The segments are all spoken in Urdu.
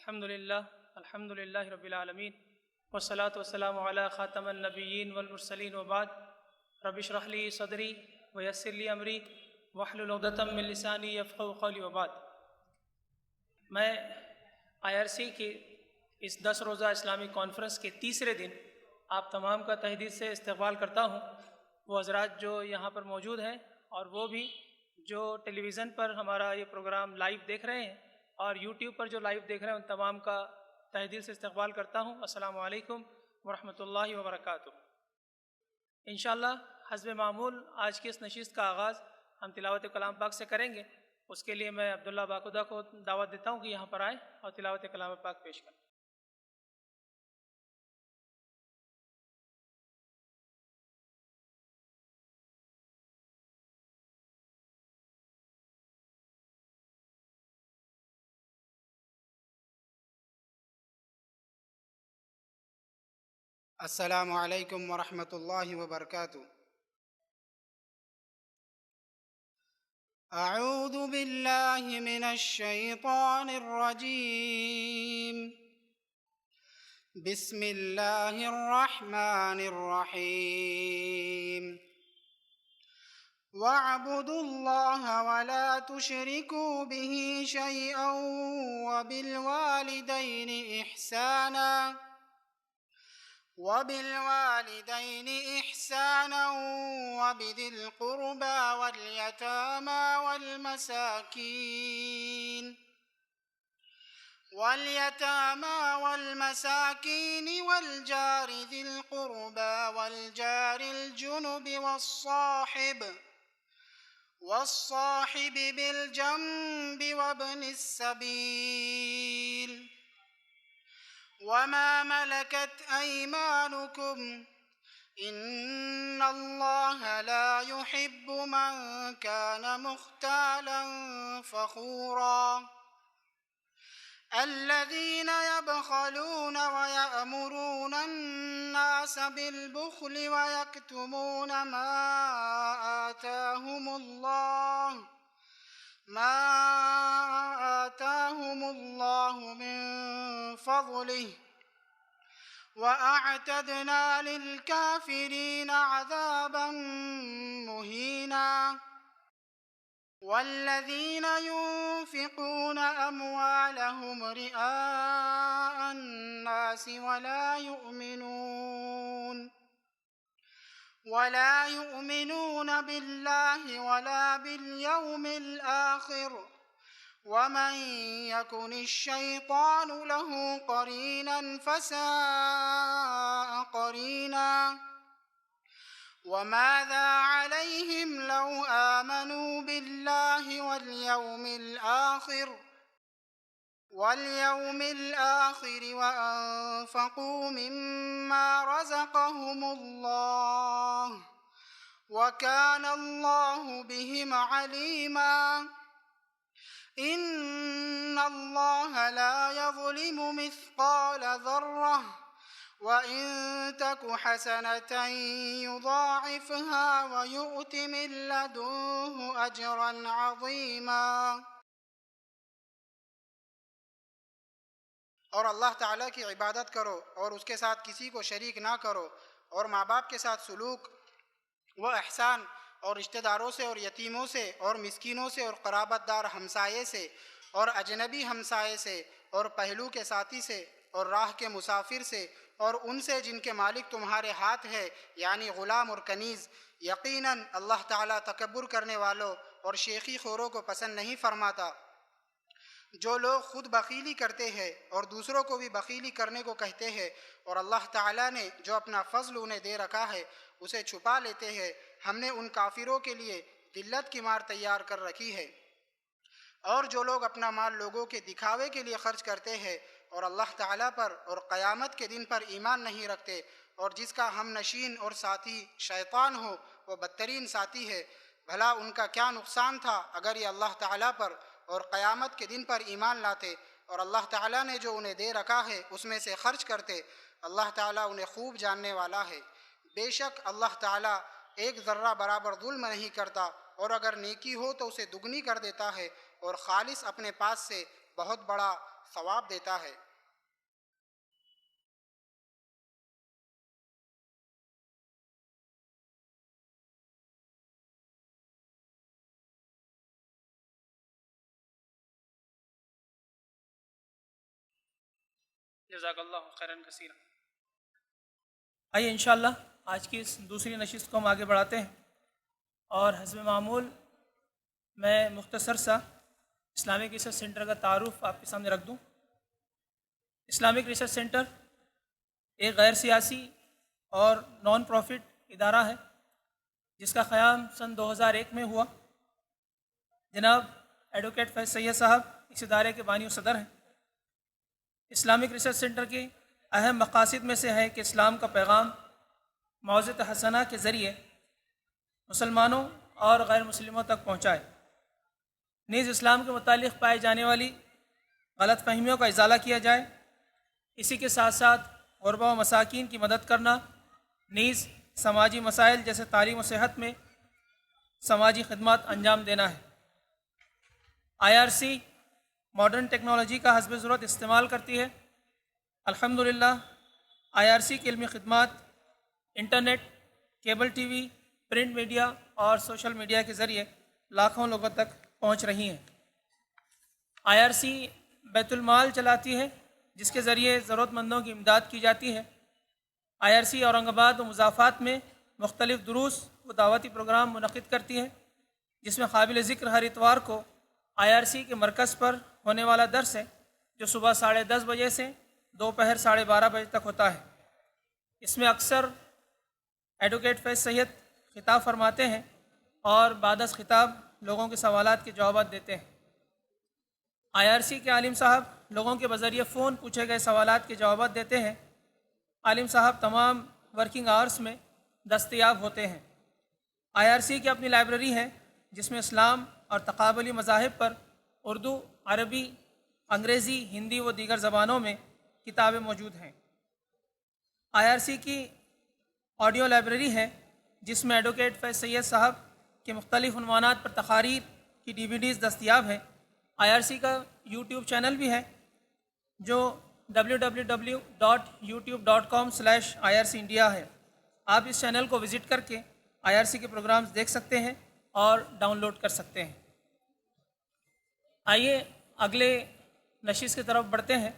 الحمد للہ رب العالمین والصلاة والسلام علی خاتم النبیین والمرسلین وبعد رب اشرح لی صدری ویسر لی امری واحلل عقدۃ من لسانی یفقہوا قولی وبعد۔ میں IRC کی اس 10 روزہ اسلامی کانفرنس کے تیسرے دن آپ تمام کا تہ دل سے استقبال کرتا ہوں۔ وہ حضرات جو یہاں پر موجود ہیں اور وہ بھی جو ٹیلی ویژن پر ہمارا یہ پروگرام لائیو دیکھ رہے ہیں اور یوٹیوب پر جو لائیو دیکھ رہے ہیں، ان تمام کا تہ دل سے استقبال کرتا ہوں۔ السلام علیکم ورحمۃ اللہ وبرکاتہ۔ انشاءاللہ حسب معمول آج کی اس نشست کا آغاز ہم تلاوت کلام پاک سے کریں گے۔ اس کے لیے میں عبداللہ باخودہ کو دعوت دیتا ہوں کہ یہاں پر آئیں اور تلاوت کلام پاک پیش کریں۔ السلام علیکم ورحمۃ اللہ وبرکاتہ۔ اعوذ باللہ من الشیطان الرجیم، بسم اللہ الرحمن الرحیم۔ وَاعْبُدُوا اللَّهَ وَلَا تُشْرِكُوا بِهِ شَيْئًا وبالوالدين إحسانا وبذي القربى واليتامى والمساكين والجار ذي القربى والجار الجنب والصاحب بالجنب وابن السبيل وما ملكت أيمانكم إن الله لا يحب من كان مختالا فخورا الذين يبخلون ويأمرون الناس بالبخل ويكتمون ما آتاهم الله من فضله وأعتدنا للكافرين عذابا مهينا والذين ينفقون أموالهم رئاء الناس ولا يؤمنون بالله ولا باليوم الآخر ومن يكن الشيطان له قرينا فساء قرينا وماذا عليهم لو آمنوا بالله واليوم الآخر وأنفقوا مما رزقهم الله وكان الله بهم عليما إن الله لا يظلم مثقال ذرة وإن تك حسنة يضاعفها ويؤت من لدنه أجرا عظيما۔ اور اللہ تعالیٰ کی عبادت کرو اور اس کے ساتھ کسی کو شریک نہ کرو، اور ماں باپ کے ساتھ سلوک و احسان اور رشتہ داروں سے اور یتیموں سے اور مسکینوں سے اور قرابت دار ہمسائے سے اور اجنبی ہمسائے سے اور پہلو کے ساتھی سے اور راہ کے مسافر سے اور ان سے جن کے مالک تمہارے ہاتھ ہے، یعنی غلام اور کنیز۔ یقیناً اللہ تعالیٰ تکبر کرنے والوں اور شیخی خوروں کو پسند نہیں فرماتا۔ جو لوگ خود بخیلی کرتے ہیں اور دوسروں کو بھی بخیلی کرنے کو کہتے ہیں، اور اللہ تعالیٰ نے جو اپنا فضل انہیں دے رکھا ہے اسے چھپا لیتے ہیں، ہم نے ان کافروں کے لیے ذلت کی مار تیار کر رکھی ہے۔ اور جو لوگ اپنا مال لوگوں کے دکھاوے کے لیے خرچ کرتے ہیں اور اللہ تعالیٰ پر اور قیامت کے دن پر ایمان نہیں رکھتے، اور جس کا ہم نشین اور ساتھی شیطان ہو وہ بدترین ساتھی ہے، بھلا ان کا کیا نقصان تھا اگر یہ اللہ تعالیٰ پر اور قیامت کے دن پر ایمان لاتے اور اللہ تعالیٰ نے جو انہیں دے رکھا ہے اس میں سے خرچ کرتے۔ اللہ تعالیٰ انہیں خوب جاننے والا ہے۔ بے شک اللہ تعالیٰ ایک ذرہ برابر ظلم نہیں کرتا، اور اگر نیکی ہو تو اسے دگنی کر دیتا ہے، اور خالص اپنے پاس سے بہت بڑا ثواب دیتا ہے۔ جزاک اللہ خیراً کثیرا۔ آئیے انشاءاللہ آج کی اس دوسری نشست کو ہم آگے بڑھاتے ہیں، اور حسب معمول میں مختصر سا اسلامک ریسرچ سینٹر کا تعارف آپ کے سامنے رکھ دوں۔ اسلامک ریسرچ سینٹر ایک غیر سیاسی اور نان پروفٹ ادارہ ہے جس کا قیام سن 2001 میں ہوا۔ جناب ایڈوکیٹ فیض سید صاحب اس ادارے کے بانی و صدر ہیں۔ اسلامک ریسرچ سینٹر کے اہم مقاصد میں سے ہے کہ اسلام کا پیغام موعظۃ حسنہ کے ذریعے مسلمانوں اور غیر مسلموں تک پہنچائے، نیز اسلام کے متعلق پائی جانے والی غلط فہمیوں کا ازالہ کیا جائے، اسی کے ساتھ ساتھ غربا و مساکین کی مدد کرنا، نیز سماجی مسائل جیسے تعلیم و صحت میں سماجی خدمات انجام دینا ہے۔ IRC ماڈرن ٹیکنالوجی کا حسب ضرورت استعمال کرتی ہے۔ الحمدللہ IRC کی علمی خدمات internet, cable T V, print media اور سوشل میڈیا کے ذریعے لاکھوں لوگوں تک پہنچ رہی ہیں۔ IRC بیت المال چلاتی ہے جس کے ذریعے ضرورت مندوں کی امداد کی جاتی ہے۔ IRC اورنگ آباد و مضافات میں مختلف دروس و دعوتی پروگرام منعقد کرتی ہے، جس میں قابل ذکر ہر اتوار کو IRC کے مرکز پر ہونے والا درس ہے جو صبح 10:30 بجے سے دوپہر 12:30 بجے تک ہوتا ہے۔ اس میں اکثر ایڈوکیٹ فیض سید خطاب فرماتے ہیں اور بعد از خطاب لوگوں کے سوالات کے جوابات دیتے ہیں۔ IRC کے عالم صاحب لوگوں کے بذریعے فون پوچھے گئے سوالات کے جوابات دیتے ہیں۔ عالم صاحب تمام ورکنگ آورس میں دستیاب ہوتے ہیں۔ IRC کی اپنی لائبریری ہے جس میں اسلام اور تقابلی مذاہب پر اردو، عربی، انگریزی، ہندی و دیگر زبانوں میں کتابیں موجود ہیں۔ IRC کی آڈیو لائبریری ہے جس میں ایڈوکیٹ فیض سید صاحب کے مختلف عنوانات پر تقاریر کی DVDs دستیاب ہیں۔ IRC کا YouTube چینل بھی ہے جو www.youtube.com/IRCindia ہے۔ آپ اس چینل کو وزٹ کر کے IRC کے پروگرامز دیکھ سکتے ہیں اور ڈاؤن لوڈ کر سکتے ہیں۔ آئیے اگلے نشست کی طرف بڑھتے ہیں،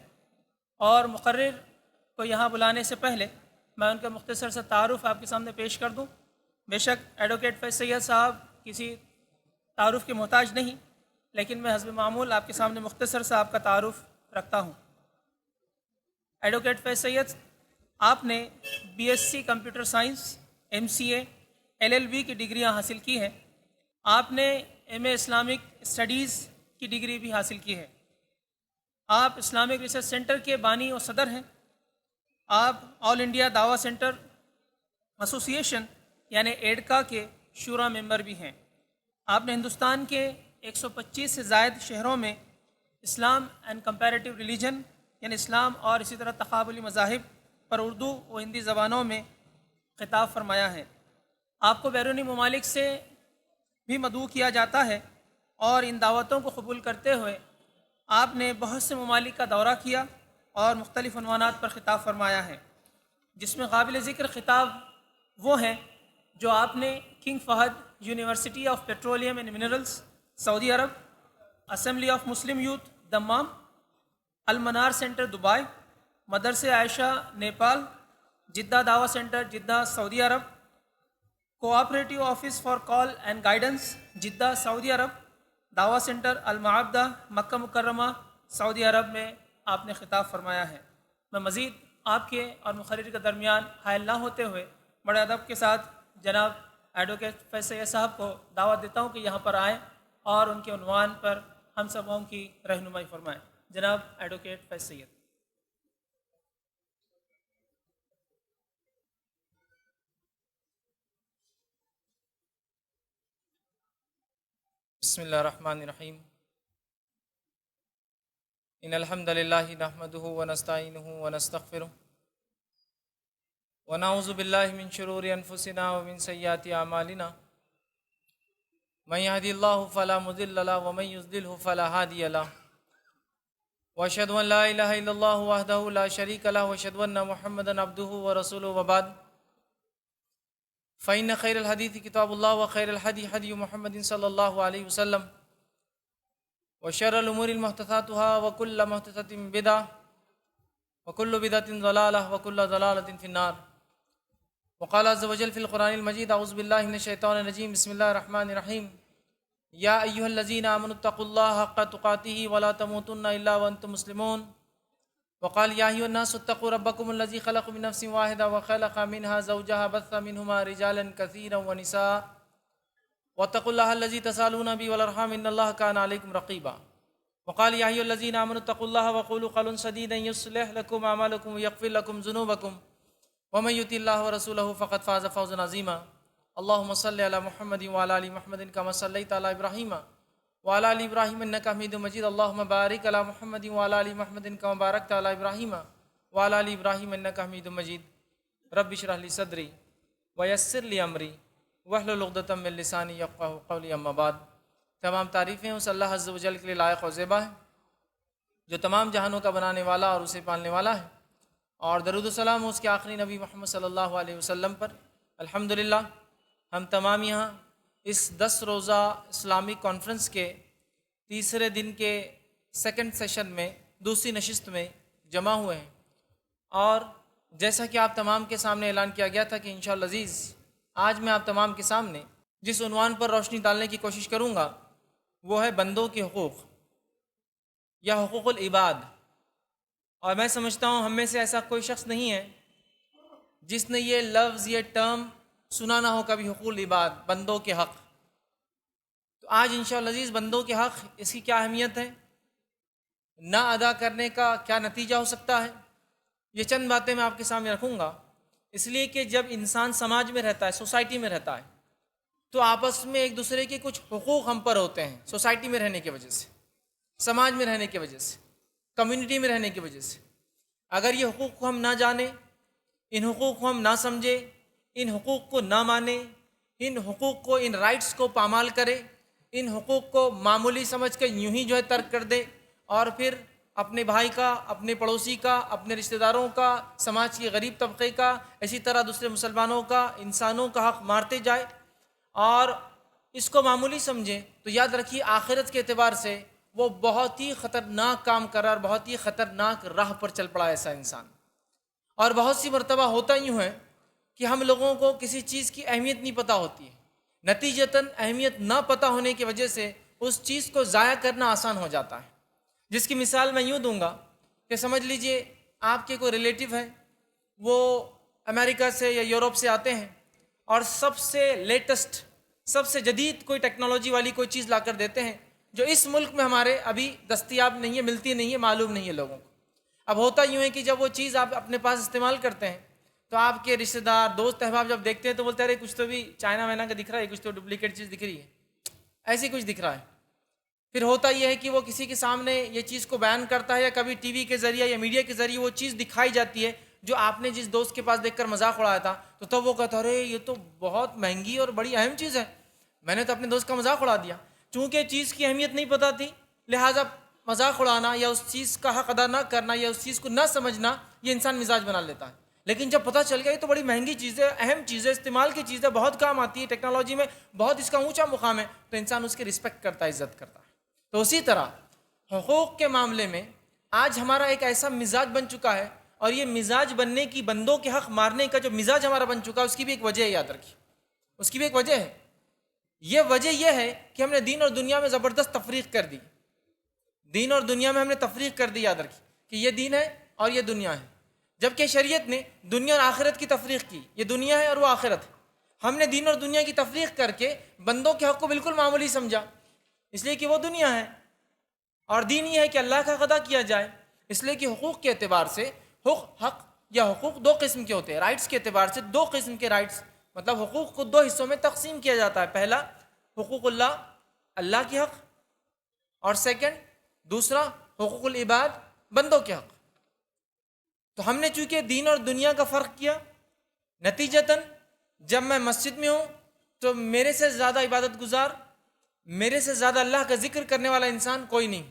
اور مقرر کو یہاں بلانے سے پہلے میں ان کا مختصر سا تعارف آپ کے سامنے پیش کر دوں۔ بے شک ایڈوکیٹ فیض سید صاحب کسی تعارف کے محتاج نہیں، لیکن میں حسب معمول آپ کے سامنے مختصر سا آپ کا تعارف رکھتا ہوں۔ ایڈوکیٹ فیض سید آپ نے BSc computer science, MCA، LLB کی ڈگریاں حاصل کی ہیں۔ آپ نے MA اسلامک اسٹڈیز کی ڈگری بھی حاصل کی ہے۔ آپ اسلامک ریسرچ سینٹر کے بانی و صدر ہیں۔ آپ آل انڈیا دعویٰ سینٹر ایسوسی ایشن یعنی ایڈکا کے شورا ممبر بھی ہیں۔ آپ نے ہندوستان کے 125 سے زائد شہروں میں اسلام اینڈ کمپیریٹیو ریلیجن یعنی اسلام اور اسی طرح تقابلی مذاہب پر اردو و ہندی زبانوں میں خطاب فرمایا ہے۔ آپ کو بیرونی ممالک سے بھی مدعو کیا جاتا ہے، اور ان دعوتوں کو قبول کرتے ہوئے آپ نے بہت سے ممالک کا دورہ کیا اور مختلف عنوانات پر خطاب فرمایا ہے، جس میں قابل ذکر خطاب وہ ہیں جو آپ نے King Fahd University of Petroleum and Minerals سعودی عرب، Assembly of Muslim Youth Dammam, المنار سینٹر دبئی، مدرسہ عائشہ نیپال، جدہ دعویٰ سینٹر جدہ سعودی عرب، Cooperative Office for Call and Guidance Jeddah سعودی عرب، دعویٰ سینٹر المعابدہ مکہ مکرمہ سعودی عرب میں آپ نے خطاب فرمایا ہے۔ میں مزید آپ کے اور مقرر کے درمیان حائل نہ ہوتے ہوئے بڑے ادب کے ساتھ جناب ایڈوکیٹ فیض سید صاحب کو دعوت دیتا ہوں کہ یہاں پر آئیں اور ان کے عنوان پر ہم سبوں کی رہنمائی فرمائیں۔ جناب ایڈوکیٹ فیض سید۔ بسم اللہ الرحمن الرحیم۔ ان الحمد للہ نحمده ونستعینه ونستغفره ونعوذ باللہ من شرور انفسنا ومن سیئات اعمالنا، من يهد اللہ فلا مضل له ومن يضلل فلا هادی له، واشهد ان لا اله الا الله وحده لا شريك له واشهد ان محمدا عبده ورسوله وبعد فان خير الحديث كتاب الله وخير الهدي هدي محمد صلى الله عليه وسلم وشر الامور محدثاتها وكل محدثة بدعة وكل بدعة ضلالة وكل ضلالة في النار. وقال عز وجل في القرآن المجيد اعوذ بالله من الشيطان الرجيم بسم الله الرحمن الرحيم یا ایھا الذین آمنوا اتقوا اللہ حق تقاتہ ولا تموتن الا وانتم مسلمون. وقال یا ایھا الناس اتقوا ربکم الذی خلقکم من نفس واحدہ وخلق منها زوجها بث منهما رجالا کثیرا ونساء واتقوا اللہ الذی تسألون به والارحام ان اللہ کان علیکم رقیبا. وقال یا ایھا الذین آمنوا اتقوا اللہ وقولوا قولا سدیدا یصلح لکم اعمالکم ویغفر لکم ذنوبکم ومن یطع اللہ ورسولہ فقد فاز فوزا عظیما. اللهم صل على محمد وعلى ال محمد كما صليت على ابراهيم وعلى ال ابراهيم انك حميد مجيد. اللهم بارك على محمد وعلى ال محمد كما باركت على ابراهيم وعلى ال ابراهيم انك حميد مجيد. رب اشرح لي صدري ويسر لي امري واحلل عقدة من لساني يفقهوا قولي. اما بعد. تمام تعریفیں اس اللہ عز و جل کے لیے لائق و زیبا ہے جو تمام جہانوں کا بنانے والا اور اسے پالنے والا ہے، اور درود و سلام اس کے آخری نبی محمد صلی اللہ علیہ وسلم پر. الحمدللہ ہم تمام یہاں اس 10 روزہ اسلامک کانفرنس کے تیسرے دن کے سیکنڈ سیشن میں دوسری نشست میں جمع ہوئے ہیں، اور جیسا کہ آپ تمام کے سامنے اعلان کیا گیا تھا کہ انشاءاللہ عزیز آج میں آپ تمام کے سامنے جس عنوان پر روشنی ڈالنے کی کوشش کروں گا وہ ہے بندوں کے حقوق یا حقوق العباد. اور میں سمجھتا ہوں ہم میں سے ایسا کوئی شخص نہیں ہے جس نے یہ لفظ یہ ٹرم سنا نہ ہو کبھی، حقوق العباد، بندوں کے حق. تو آج انشاءاللہ عزیز بندوں کے حق، اس کی کیا اہمیت ہے، نہ ادا کرنے کا کیا نتیجہ ہو سکتا ہے، یہ چند باتیں میں آپ کے سامنے رکھوں گا. اس لیے کہ جب انسان سماج میں رہتا ہے، سوسائٹی میں رہتا ہے، تو آپس میں ایک دوسرے کے کچھ حقوق ہم پر ہوتے ہیں، سوسائٹی میں رہنے کی وجہ سے، سماج میں رہنے کی وجہ سے، کمیونٹی میں رہنے کی وجہ سے. اگر یہ حقوق کو ہم نہ جانیں، ان حقوق کو ہم نہ سمجھیں، ان حقوق کو نہ مانے، ان حقوق کو، ان رائٹس کو پامال کرے، ان حقوق کو معمولی سمجھ کے یوں ہی جو ہے ترک کر دے، اور پھر اپنے بھائی کا، اپنے پڑوسی کا، اپنے رشتہ داروں کا، سماج کے غریب طبقے کا، اسی طرح دوسرے مسلمانوں کا، انسانوں کا حق مارتے جائے اور اس کو معمولی سمجھے، تو یاد رکھیے آخرت کے اعتبار سے وہ بہت ہی خطرناک کام کر رہا ہے اور بہت ہی خطرناک راہ پر چل پڑا ایسا انسان. اور بہت سی مرتبہ ہوتا یوں ہے کہ ہم لوگوں کو کسی چیز کی اہمیت نہیں پتہ ہوتی ہے، نتیجتاً اہمیت نہ پتہ ہونے کی وجہ سے اس چیز کو ضائع کرنا آسان ہو جاتا ہے. جس کی مثال میں یوں دوں گا کہ سمجھ لیجئے آپ کے کوئی ریلیٹیو ہے، وہ امریکہ سے یا یورپ سے آتے ہیں اور سب سے لیٹسٹ، سب سے جدید کوئی ٹیکنالوجی والی کوئی چیز لا کر دیتے ہیں جو اس ملک میں ہمارے ابھی دستیاب نہیں ہے، ملتی نہیں ہے، معلوم نہیں ہے لوگوں کو. اب ہوتا یوں ہے کہ جب وہ چیز آپ اپنے پاس استعمال کرتے ہیں تو آپ کے رشتہ دار، دوست احباب جب دیکھتے ہیں تو بولتے ہیں ارے کچھ تو بھی چائنا وائنا کا دکھ رہا ہے، کچھ تو ڈپلیکیٹ چیز دکھ رہی ہے، ایسی کچھ دکھ رہا ہے. پھر ہوتا یہ ہے کہ وہ کسی کے سامنے یہ چیز کو بیان کرتا ہے، یا کبھی ٹی وی کے ذریعے یا میڈیا کے ذریعے وہ چیز دکھائی جاتی ہے جو آپ نے جس دوست کے پاس دیکھ کر مذاق اڑایا تھا، تو تب وہ کہتا ہے ارے یہ تو بہت مہنگی اور بڑی اہم چیز ہے، میں نے تو اپنے دوست کا مذاق اڑا دیا. چونکہ چیز کی اہمیت نہیں پتہ تھی، لہٰذا مذاق اڑانا یا اس چیز کا حق ادا نہ کرنا یا اس چیز کو نہ سمجھنا یہ انسان مزاج بنا لیتا ہے. لیکن جب پتہ چل گیا یہ تو بڑی مہنگی چیز ہے، اہم چیز ہے، استعمال کی چیز ہے، بہت کام آتی ہے، ٹیکنالوجی میں بہت اس کا اونچا مقام ہے، تو انسان اس کی رسپیکٹ کرتا ہے، عزت کرتا ہے. تو اسی طرح حقوق کے معاملے میں آج ہمارا ایک ایسا مزاج بن چکا ہے، اور یہ مزاج بننے کی، بندوں کے حق مارنے کا جو مزاج ہمارا بن چکا ہے، اس کی بھی ایک وجہ ہے، یاد رکھیے اس کی بھی ایک وجہ ہے. یہ وجہ یہ ہے کہ ہم نے دین اور دنیا میں زبردست تفریق کر دی. دین اور دنیا میں ہم نے تفریق کر دی، یاد رکھیے کہ یہ دین ہے اور یہ دنیا ہے، جبکہ شریعت نے دنیا اور آخرت کی تفریق کی. یہ دنیا ہے اور وہ آخرت ہے. ہم نے دین اور دنیا کی تفریق کر کے بندوں کے حق کو بالکل معمولی سمجھا، اس لیے کہ وہ دنیا ہے، اور دین یہ ہے کہ اللہ کا ادا کیا جائے. اس لیے کہ حقوق کے اعتبار سے حق یا حقوق دو قسم کے ہوتے ہیں. رائٹس کے اعتبار سے دو قسم کے رائٹس، مطلب حقوق کو دو حصوں میں تقسیم کیا جاتا ہے. پہلا حقوق اللہ، اللہ کے حق، اور سیکنڈ دوسرا حقوق العباد، بندوں کے حق. تو ہم نے چونکہ دین اور دنیا کا فرق کیا، نتیجتاً جب میں مسجد میں ہوں تو میرے سے زیادہ عبادت گزار، میرے سے زیادہ اللہ کا ذکر کرنے والا انسان کوئی نہیں.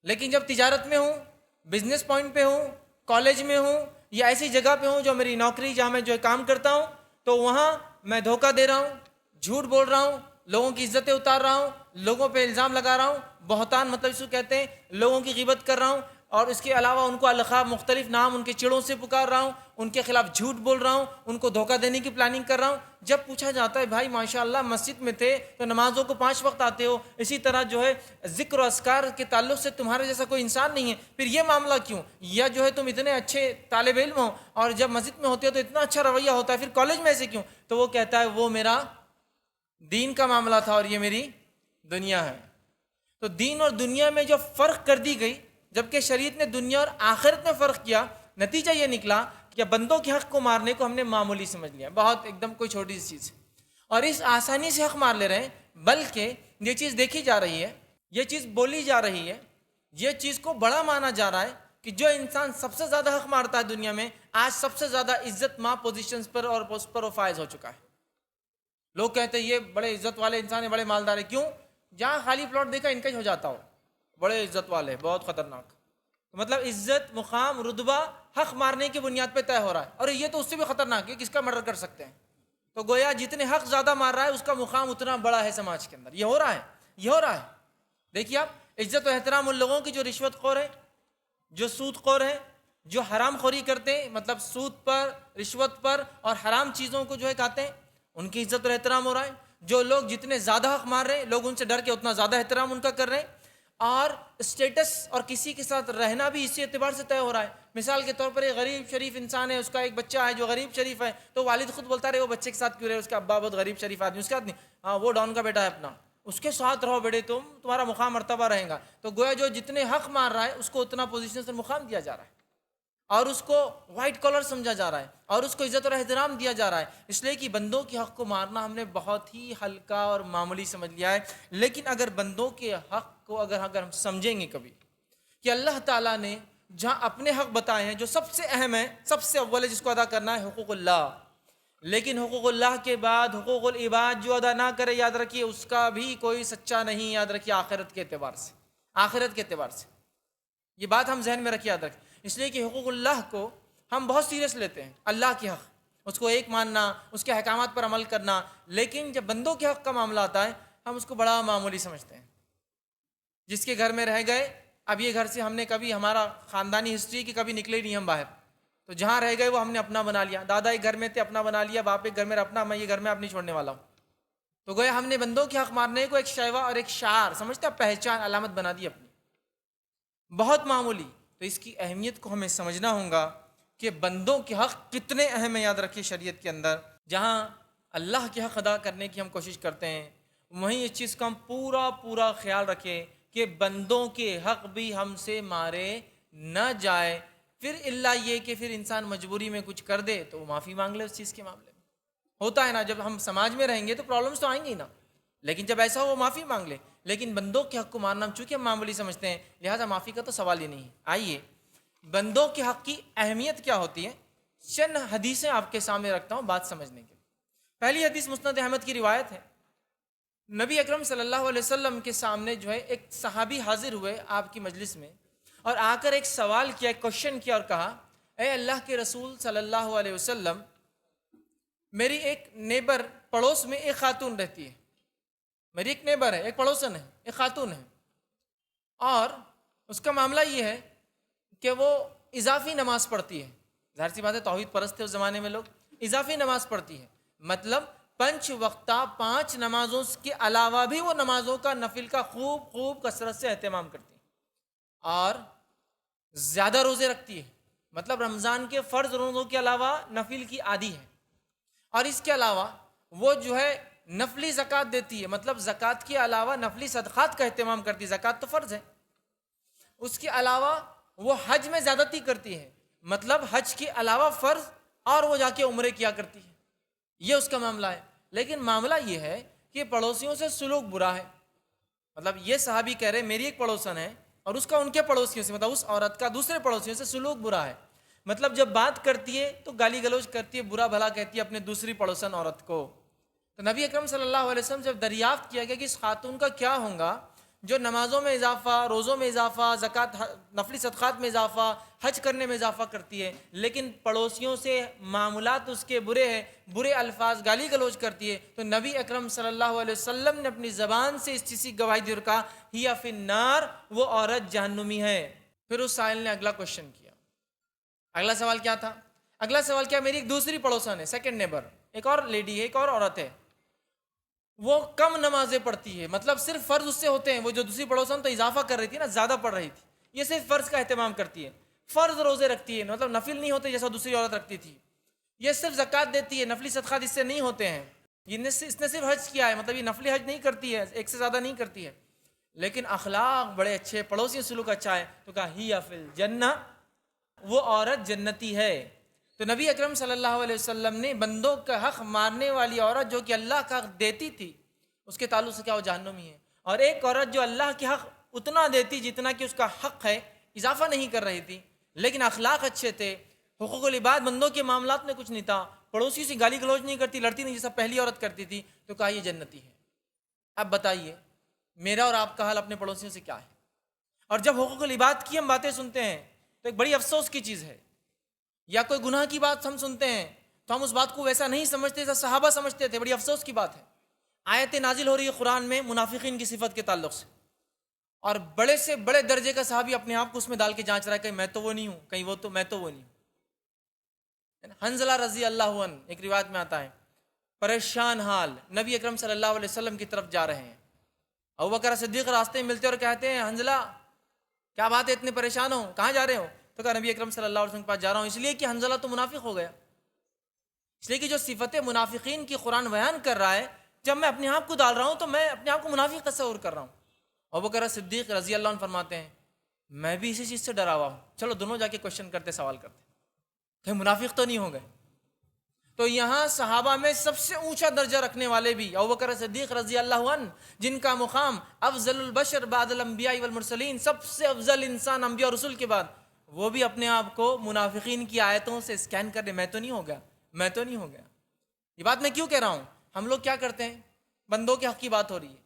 لیکن جب تجارت میں ہوں بزنس پوائنٹ پہ ہوں، کالج میں ہوں یا ایسی جگہ پہ ہوں جو میری نوکری جہاں میں جو کام کرتا ہوں، تو وہاں میں دھوکہ دے رہا ہوں، جھوٹ بول رہا ہوں، لوگوں کی عزتیں اتار رہا ہوں، لوگوں پہ الزام لگا رہا ہوں، بہتان مطلب اس کو کہتے ہیں، لوگوں کی غیبت کر رہا ہوں، اور اس کے علاوہ ان کو القاب مختلف نام ان کے چڑوں سے پکار رہا ہوں، ان کے خلاف جھوٹ بول رہا ہوں، ان کو دھوکہ دینے کی پلاننگ کر رہا ہوں. جب پوچھا جاتا ہے بھائی ماشاءاللہ مسجد میں تھے تو نمازوں کو 5 وقت آتے ہو، اسی طرح جو ہے ذکر و اذکار کے تعلق سے تمہارے جیسا کوئی انسان نہیں ہے، پھر یہ معاملہ کیوں؟ یا جو ہے تم اتنے اچھے طالب علم ہو اور جب مسجد میں ہوتے ہو تو اتنا اچھا رویہ ہوتا ہے، پھر کالج میں ایسے کیوں؟ تو وہ کہتا ہے وہ میرا دین کا معاملہ تھا اور یہ میری دنیا ہے. تو دین اور دنیا میں جو فرق کر دی گئی، جبکہ شریعت نے دنیا اور آخرت میں فرق کیا، نتیجہ یہ نکلا کہ بندوں کے حق کو مارنے کو ہم نے معمولی سمجھ لیا، بہت ایک دم کوئی چھوٹی سی چیز، اور اس آسانی سے حق مار لے رہے ہیں. بلکہ یہ چیز دیکھی جا رہی ہے، یہ چیز بولی جا رہی ہے، یہ چیز کو بڑا مانا جا رہا ہے کہ جو انسان سب سے زیادہ حق مارتا ہے دنیا میں، آج سب سے زیادہ عزت ماں پوزیشنز پر اور پوسٹ پر فائز ہو چکا ہے. لوگ کہتے ہیں یہ بڑے عزت والے انسان ہیں، بڑے مالدار ہیں. کیوں؟ جہاں خالی پلاٹ دیکھا ان کا ہی ہو جاتا ہو، بڑے عزت والے، بہت خطرناک. مطلب عزت، مقام، رتبہ حق مارنے کی بنیاد پہ طے ہو رہا ہے، اور یہ تو اس سے بھی خطرناک ہے، کس کا مرڈر کر سکتے ہیں. تو گویا جتنے حق زیادہ مار رہا ہے اس کا مقام اتنا بڑا ہے سماج کے اندر. یہ ہو رہا ہے، یہ ہو رہا ہے. دیکھیے آپ، عزت و احترام ان لوگوں کی جو رشوت خور ہیں، جو سود خور ہیں، جو حرام خوری کرتے ہیں، مطلب سود پر، رشوت پر اور حرام چیزوں کو جو ہے کھاتے ہیں، ان کی عزت اور احترام ہو رہا ہے. جو لوگ جتنے زیادہ حق مار رہے ہیں، لوگ ان سے ڈر کے اتنا زیادہ احترام ان کا کر رہے ہیں. اور اسٹیٹس اور کسی کے ساتھ رہنا بھی اسی اعتبار سے طے ہو رہا ہے. مثال کے طور پر ایک غریب شریف انسان ہے، اس کا ایک بچہ ہے جو غریب شریف ہے، تو والد خود بولتا رہے وہ بچے کے ساتھ کیوں رہے، اس کا ابا بہت غریب شریف آدمی، اس کے ساتھ نہیں، ہاں وہ ڈان کا بیٹا ہے اپنا، اس کے ساتھ رہو بیٹے، تمہارا مقام مرتبہ رہے گا. تو گویا جو جتنے حق مار رہا ہے اس کو اتنا پوزیشن سے مقام دیا جا رہا ہے، اور اس کو وائٹ کالر سمجھا جا رہا ہے، اور اس کو عزت اور احترام دیا جا رہا ہے. اس لیے کہ بندوں کے حق کو مارنا ہم نے بہت ہی ہلکا اور معمولی سمجھ لیا ہے. لیکن اگر بندوں کے حق کو اگر ہم سمجھیں گے کبھی کہ اللہ تعالیٰ نے جہاں اپنے حق بتائے ہیں، جو سب سے اہم ہے، سب سے اول ہے جس کو ادا کرنا ہے، حقوق اللہ. لیکن حقوق اللہ کے بعد حقوق العباد جو ادا نہ کرے، یاد رکھیے اس کا بھی کوئی سچا نہیں. یاد رکھیے آخرت کے اعتبار سے، آخرت کے اعتبار سے یہ بات ہم ذہن میں رکھیں، یاد رکھیں. اس لیے کہ حقوق اللہ کو ہم بہت سیریس لیتے ہیں، اللہ کے حق، اس کو ایک ماننا، اس کے احکامات پر عمل کرنا. لیکن جب بندوں کے حق کا معاملہ آتا ہے ہم اس کو بڑا معمولی سمجھتے ہیں. جس کے گھر میں رہ گئے، اب یہ گھر سے ہم نے کبھی، ہمارا خاندانی ہسٹری کی کبھی نکلے نہیں ہم باہر، تو جہاں رہ گئے وہ ہم نے اپنا بنا لیا. دادا ایک گھر میں تھے، اپنا بنا لیا، باپ ایک گھر میں اپنا، میں یہ گھر میں اب نہیں چھوڑنے والا ہوں. تو گویا ہم نے بندوں کے حق مارنے کو ایک شیوا اور ایک شعار سمجھتا، پہچان، علامت بنا دی اپنی، بہت معمولی. تو اس کی اہمیت کو ہمیں سمجھنا ہوگا کہ بندوں کے حق کتنے اہم ہیں. یاد رکھیے شریعت کے اندر جہاں اللہ کے حق ادا کرنے کی ہم کوشش کرتے ہیں، وہیں اس چیز کا ہم پورا خیال رکھیں کہ بندوں کے حق بھی ہم سے مارے نہ جائے. پھر اللہ یہ کہ پھر انسان مجبوری میں کچھ کر دے تو وہ معافی مانگ لے اس چیز کے معاملے میں. ہوتا ہے نا، جب ہم سماج میں رہیں گے تو پرابلمس تو آئیں گی نا، لیکن جب ایسا ہو وہ معافی مانگ لے. لیکن بندوں کے حق کو مارنا چونکہ ہم معمولی سمجھتے ہیں، لہٰذا معافی کا تو سوال ہی نہیں. آئیے بندوں کے حق کی اہمیت کیا ہوتی ہے، چند حدیثیں آپ کے سامنے رکھتا ہوں بات سمجھنے کے. پہلی حدیث مسند احمد کی روایت ہے. نبی اکرم صلی اللہ علیہ وسلم کے سامنے جو ہے ایک صحابی حاضر ہوئے آپ کی مجلس میں، اور آ کر ایک سوال کیا، ایک کوشچن کیا، اور کہا اے اللہ کے رسول صلی اللہ علیہ وسلم، میری ایک نیبر پڑوس میں ایک خاتون رہتی ہے، میری ایک نیبر ہے، ایک پڑوسن ہے، ایک خاتون ہے، اور اس کا معاملہ یہ ہے کہ وہ اضافی نماز پڑھتی ہے. ظاہر سی بات ہے توحید پرست تھے اس زمانے میں لوگ، اضافی نماز پڑھتی ہے، مطلب 5 وقتہ 5 نمازوں کے علاوہ بھی وہ نمازوں کا نفل کا خوب کثرت سے اہتمام کرتی ہے، اور زیادہ روزے رکھتی ہے، مطلب رمضان کے فرض روزوں کے علاوہ نفل کی عادی ہے. اور اس کے علاوہ وہ جو ہے نفلی زکوٰۃ دیتی ہے، مطلب زکوٰۃ کے علاوہ نفلی صدقات کا اہتمام کرتی ہے. زکوٰۃ تو فرض ہے، اس کے علاوہ وہ حج میں زیادتی کرتی ہے، مطلب حج کے علاوہ فرض اور وہ جا کے عمرے کیا کرتی ہے. یہ اس کا معاملہ ہے. لیکن معاملہ یہ ہے کہ پڑوسیوں سے سلوک برا ہے. مطلب یہ صحابی کہہ رہے میری ایک پڑوسن ہے اور اس کا ان کے پڑوسیوں سے، مطلب اس عورت کا دوسرے پڑوسیوں سے سلوک برا ہے. مطلب جب بات کرتی ہے تو گالی گلوچ کرتی ہے، برا بھلا کہتی ہے اپنے دوسری پڑوسن عورت کو. تو نبی اکرم صلی اللہ علیہ وسلم جب دریافت کیا گیا کہ اس خاتون کا کیا ہوگا، جو نمازوں میں اضافہ، روزوں میں اضافہ، زکوٰۃ، نفلی صدقات میں اضافہ، حج کرنے میں اضافہ کرتی ہے، لیکن پڑوسیوں سے معاملات اس کے برے ہیں، برے الفاظ گالی گلوچ کرتی ہے، تو نبی اکرم صلی اللہ علیہ وسلم نے اپنی زبان سے اس چیز کی گواہی دی اور کہا ہی فی النار، وہ عورت جہنمی ہے۔ پھر اس سائل نے اگلا کوشچن کیا۔ اگلا سوال کیا تھا؟ اگلا سوال کیا، میری ایک دوسری پڑوسن ہے، سیکنڈ نیبر، ایک اور لیڈی ہے، ایک اور عورت ہے، وہ کم نمازیں پڑھتی ہے، مطلب صرف فرض اس سے ہوتے ہیں، وہ جو دوسری پڑوسن تو اضافہ کر رہی تھی نا، زیادہ پڑھ رہی تھی، یہ صرف فرض کا اہتمام کرتی ہے، فرض روزے رکھتی ہے، مطلب نفل نہیں ہوتے جیسا دوسری عورت رکھتی تھی، یہ صرف زکوٰۃ دیتی ہے، نفلی صدقات اس سے نہیں ہوتے ہیں، اس نے صرف حج کیا ہے، مطلب یہ نفلی حج نہیں کرتی ہے، ایک سے زیادہ نہیں کرتی ہے، لیکن اخلاق بڑے اچھے، پڑوسی سلوک اچھا ہے، تو کہا ہی فی الجنہ، وہ عورت جنتی ہے۔ تو نبی اکرم صلی اللہ علیہ وسلم نے بندوں کا حق مارنے والی عورت جو کہ اللہ کا حق دیتی تھی، اس کے تعلق سے کیا وہ جہنمی ہے، اور ایک عورت جو اللہ کے حق اتنا دیتی جتنا کہ اس کا حق ہے، اضافہ نہیں کر رہی تھی، لیکن اخلاق اچھے تھے، حقوق العباد، بندوں کے معاملات میں کچھ نہیں تھا، پڑوسی سے گالی گلوچ نہیں کرتی، لڑتی نہیں جیسا پہلی عورت کرتی تھی، تو کہا یہ جنتی ہے۔ اب بتائیے میرا اور آپ کا حال اپنے پڑوسیوں سے کیا ہے؟ اور جب حقوق العباد کی ہم باتیں سنتے ہیں تو ایک بڑی افسوس کی چیز ہے، یا کوئی گناہ کی بات ہم سنتے ہیں تو ہم اس بات کو ویسا نہیں سمجھتے جیسا صحابہ سمجھتے تھے، بڑی افسوس کی بات ہے۔ آیت نازل ہو رہی ہے قرآن میں منافقین کی صفت کے تعلق سے، اور بڑے سے بڑے درجے کا صحابی اپنے آپ کو اس میں ڈال کے جانچ رہا ہے، کہیں میں تو وہ نہیں ہوں، کہیں وہ تو میں تو وہ نہیں ہوں۔ حنظلہ رضی اللہ عنہ، ایک روایت میں آتا ہے، پریشان حال نبی اکرم صلی اللہ علیہ وسلم کی طرف جا رہے ہیں، ابوبکر صدیق راستے میں ملتے اور کہتے ہیں حنظلہ کیا بات ہے، اتنے پریشان ہو، کہاں جا رہے ہو؟ تو کہا نبی اکرم صلی اللہ علیہ وسلم کے پاس جا رہا ہوں، اس لیے کہ حنظلہ تو منافق ہو گیا، اس لیے کہ جو صفت منافقین کی قرآن بیان کر رہا ہے، جب میں اپنے آپ کو ڈال رہا ہوں تو میں اپنے آپ کو منافق تصور کر رہا ہوں۔ ابوبکر صدیق رضی اللہ عنہ فرماتے ہیں میں بھی اسی چیز سے ڈرا ہوا ہوں، چلو دونوں جا کے کوشچن کرتے، سوال کرتے، کہ منافق تو نہیں ہو گئے۔ تو یہاں صحابہ میں سب سے اونچا درجہ رکھنے والے بھی ابوبکر صدیق رضی اللہ عنہ، جن کا مقام افضل البشر بعد الانبیاء والمرسلین، سب سے افضل انسان انبیاء اور رسول کے بعد، وہ بھی اپنے آپ کو منافقین کی آیتوں سے اسکین کر رہے، میں تو نہیں ہو گیا، میں تو نہیں ہو گیا۔ یہ بات میں کیوں کہہ رہا ہوں؟ ہم لوگ کیا کرتے ہیں، بندوں کے حق کی بات ہو رہی ہے،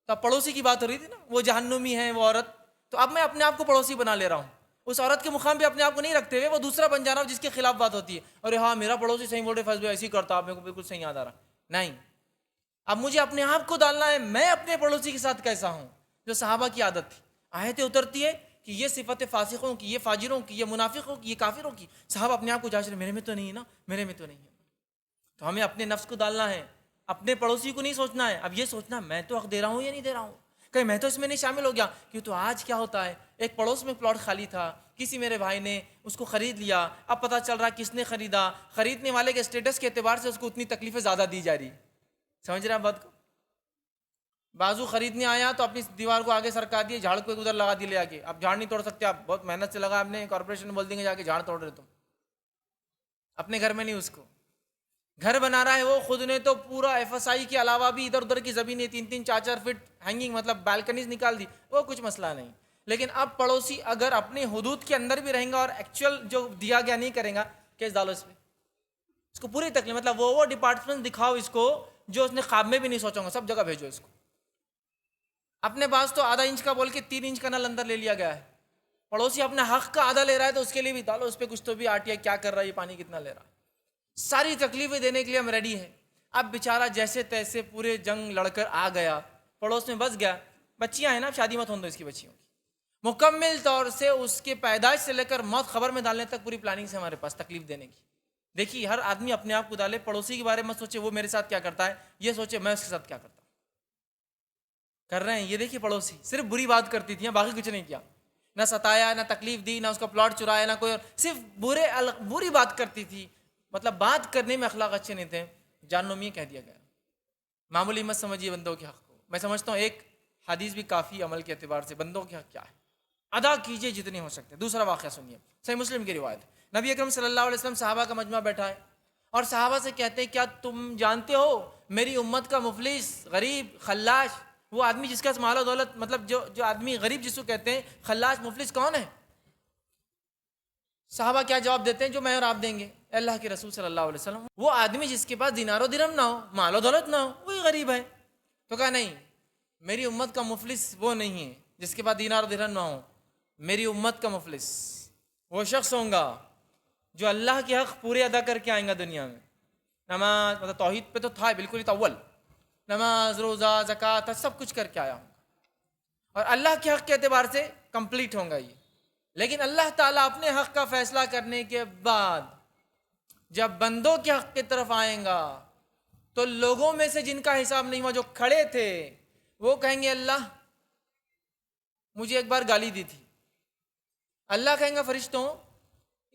تو اب پڑوسی کی بات ہو رہی تھی نا، وہ جہنمی ہے وہ عورت، تو اب میں اپنے آپ کو پڑوسی بنا لے رہا ہوں، اس عورت کے مقام پہ اپنے آپ کو نہیں رکھتے ہوئے وہ دوسرا بن جانا جس کے خلاف بات ہوتی ہے، ارے ہاں میرا پڑوسی صحیح بول رہے، فیض بھائی ایسے کرتا، آپ میرے کو بالکل صحیح یاد آ رہا، نہیں، اب مجھے اپنے آپ کو ڈالنا ہے میں اپنے پڑوسی کے ساتھ کیسا ہوں، جو صحابہ کی عادت تھی۔ آیتیں اترتی ہے کہ یہ صفت فاسقوں کی، یہ فاجروں کی، یہ منافقوں کی، یہ کافروں کی، صحابہ اپنے آپ کو جانچ رہے، میرے میں تو نہیں ہے نا، میرے میں تو نہیں ہے۔ تو ہمیں اپنے نفس کو ڈالنا ہے، اپنے پڑوسی کو نہیں سوچنا ہے، اب یہ سوچنا میں تو حق دے رہا ہوں یا نہیں دے رہا ہوں، کہ میں تو اس میں نہیں شامل ہو گیا، کیوں تو آج کیا ہوتا ہے، ایک پڑوس میں پلاٹ خالی تھا، کسی میرے بھائی نے اس کو خرید لیا، اب پتہ چل رہا کس نے خریدا، خریدنے والے کے اسٹیٹس کے اعتبار سے اس کو اتنی تکلیفیں زیادہ دی جا رہی، سمجھ رہے ہیں بات کو؟ بازو خریدنے آیا تو اپنی دیوار کو آگے سرکا دیے، جھاڑ کو ادھر لگا دی لے آگے، اب جھاڑ نہیں توڑ سکتے، آپ بہت محنت سے لگا آپ نے، کارپوریشن بول دیں گے جا کے جھاڑ توڑ رہے تم، اپنے گھر میں نہیں، اس کو گھر بنا رہا ہے وہ خود نے تو پورا ایف ایس آئی کے علاوہ بھی ادھر ادھر کی زمینیں 3-3 4-4 فٹ ہینگنگ مطلب بالکنیز نکال دی، وہ کچھ مسئلہ نہیں، لیکن اب پڑوسی اگر اپنے حدود کے اندر بھی رہیں گا اور ایکچوئل جو دیا گیا نہیں کریں گا، کیس ڈالو اس پہ، اس کو پوری تکلیف، مطلب وہ ڈپارٹمنٹ دکھاؤ اس کو جو اس نے خواب میں بھی نہیں سوچا ہوگا، سب جگہ بھیجو اس کو۔ اپنے پاس تو آدھا انچ کا بول کے 3 انچ کا نل اندر لے لیا گیا ہے، پڑوسی اپنے حق کا آدھا لے رہا ہے تو اس کے لیے بھی ڈالو اس پہ کچھ تو بھی آٹیا کیا کر رہا ہے، یہ پانی کتنا لے رہا ہے، ساری تکلیفیں دینے کے لیے ہم ریڈی ہیں۔ اب بیچارہ جیسے تیسے پورے جنگ لڑ کر آ گیا، پڑوس میں بس گیا، بچیاں ہیں نا، شادی مت ہونے دو اس کی بچیوں کی، مکمل طور سے اس کے پیدائش سے لے کر موت خبر میں ڈالنے تک پوری پلاننگ سے ہمارے پاس تکلیف دینے کی۔ دیکھیے ہر آدمی اپنے آپ کو ڈالے، پڑوسی کے بارے میں سوچے وہ میرے ساتھ کیا کرتا ہے، یہ سوچے میں اس کے ساتھ کیا کرتا ہوں، کر رہے ہیں۔ یہ دیکھیے پڑوسی صرف بری بات کرتی تھی، باقی کچھ نہیں کیا، نہ ستایا، نہ تکلیف دی، نہ اس کا پلاٹ چرایا، نہ کوئی، صرف بری بات کرتی تھی، مطلب بات کرنے میں اخلاق اچھے نہیں تھے، جہنمی کہہ دیا گیا۔ معمولی مت سمجھیے بندوں کے حق کو، میں سمجھتا ہوں ایک حدیث بھی کافی عمل کے اعتبار سے، بندوں کے حق کیا ہے ادا کیجئے جتنے ہو سکتے۔ دوسرا واقعہ سنیے، صحیح مسلم کی روایت، نبی اکرم صلی اللہ علیہ وسلم صحابہ کا مجمع بیٹھا ہے اور صحابہ سے کہتے ہیں کیا تم جانتے ہو میری امت کا مفلس، غریب، خلاش، وہ آدمی جس کا مال و دولت، مطلب جو آدمی غریب جس کو کہتے ہیں، خلاش مفلس کون ہے؟ صحابہ کیا جواب دیتے ہیں جو میں اور آپ دیں گے، اللہ کے رسول صلی اللہ علیہ وسلم وہ آدمی جس کے پاس دینار و درہم نہ ہو، مال و دولت نہ ہو، وہی غریب ہے۔ تو کہا نہیں، میری امت کا مفلس وہ نہیں ہے جس کے پاس دینار و درہم نہ ہو. میری امت کا مفلس وہ شخص ہوں گا جو اللہ کے حق پورے ادا کر کے آئیں گا دنیا میں. نماز مطلب توحید پہ تو تھا بالکل ہی تو اول، نماز روزہ زکوٰۃ سب کچھ کر کے آیا ہوں گا اور اللہ کے حق کے اعتبار سے کمپلیٹ ہوں گا یہ. لیکن اللہ تعالیٰ اپنے حق کا فیصلہ کرنے کے بعد جب بندوں کے حق کی طرف آئیں گا تو لوگوں میں سے جن کا حساب نہیں ہوا جو کھڑے تھے وہ کہیں گے اللہ مجھے ایک بار گالی دی تھی. اللہ کہیں گا فرشتوں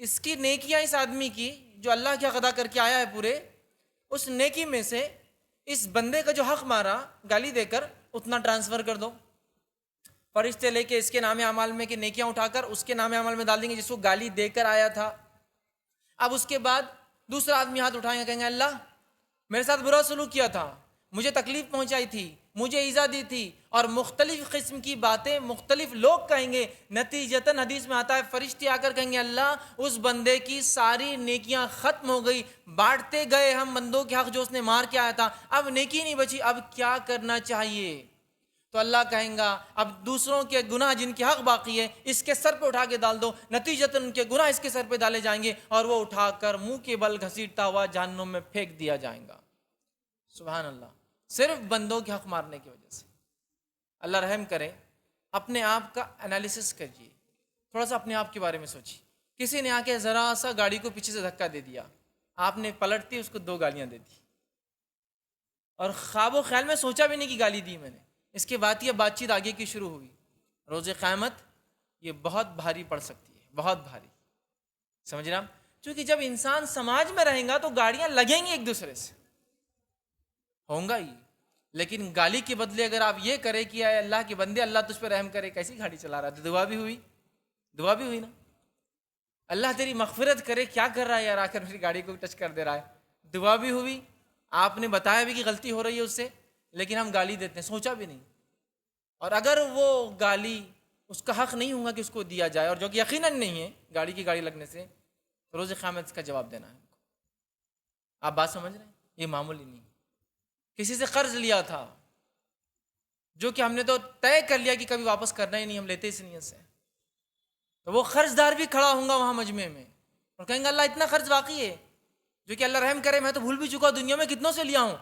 اس کی نیکیاں اس آدمی کی جو اللہ کے حق ادا کر کے آیا ہے پورے، اس نیکی میں سے اس بندے کا جو حق مارا گالی دے کر اتنا ٹرانسفر کر دو. فرشتے لے کے اس کے نام اعمال میں کہ نیکیاں اٹھا کر اس کے نام اعمال میں ڈال دیں گے جس کو گالی دے کر آیا تھا. اب اس کے بعد دوسرا آدمی ہاتھ اٹھائیں گے، کہیں گے اللہ میرے ساتھ برا سلوک کیا تھا، مجھے تکلیف پہنچائی تھی، مجھے ایذا دی تھی، اور مختلف قسم کی باتیں مختلف لوگ کہیں گے. نتیجتاً حدیث میں آتا ہے فرشتے آ کر کہیں گے اللہ اس بندے کی ساری نیکیاں ختم ہو گئی، بانٹتے گئے ہم بندوں کے حق جو اس نے مار کے آیا تھا، اب نیکی نہیں بچی، اب کیا کرنا چاہیے؟ تو اللہ کہیں گا اب دوسروں کے گناہ جن کے حق باقی ہے اس کے سر پہ اٹھا کے ڈال دو. نتیجتاً ان کے گناہ اس کے سر پہ ڈالے جائیں گے اور وہ اٹھا کر منہ کے بل گھسیٹتا ہوا جہنم میں پھینک دیا جائے گا. سبحان اللہ. صرف بندوں کے حق مارنے کی وجہ سے. اللہ رحم کرے، اپنے آپ کا انالیسس کریے، تھوڑا سا اپنے آپ کے بارے میں سوچیے. کسی نے آ کے ذرا سا گاڑی کو پیچھے سے دھکا دے دیا، آپ نے پلٹتی اس کو 2 گالیاں دے دی اور خواب و خیال میں سوچا بھی نہیں کہ گالی دی میں نے. اس کے بعد یہ بات چیت آگے کی شروع ہوئی. روز قیامت یہ بہت بھاری پڑ سکتی ہے، بہت بھاری. سمجھ رہے ہیں؟ چونکہ جب انسان سماج میں رہیں گا تو گاڑیاں لگیں گی ایک دوسرے سے، ہوں گا ہی. لیکن گالی کے بدلے اگر آپ یہ کرے کہ اے اللہ کے بندے اللہ تجھ پہ رحم کرے، کیسی گاڑی چلا رہا ہے، دعا بھی ہوئی، دعا بھی ہوئی نا. اللہ تیری مغفرت کرے، کیا کر رہا ہے یار، آ کر میری گاڑی کو ٹچ کر دے رہا ہے، دعا بھی ہوئی. آپ نے بتایا بھی کہ غلطی ہو رہی ہے اس سے، لیکن ہم گالی دیتے ہیں، سوچا بھی نہیں. اور اگر وہ گالی اس کا حق نہیں ہوگا کہ اس کو دیا جائے، اور جو کہ یقیناً نہیں ہے گاڑی کی گاڑی لگنے سے، تو روز قیامت اس کا جواب دینا ہے. آپ بات سمجھ رہے ہیں؟ یہ معمولی نہیں. کسی سے قرض لیا تھا جو کہ ہم نے تو طے کر لیا کہ کبھی واپس کرنا ہی نہیں، ہم لیتے اس نیت سے، تو وہ قرض دار بھی کھڑا ہوں گا وہاں مجمع میں اور کہیں گے اللہ اتنا قرض باقی ہے، جو کہ اللہ رحم کرے میں تو بھول بھی چکا، دنیا میں کتنوں سے لیا ہوں،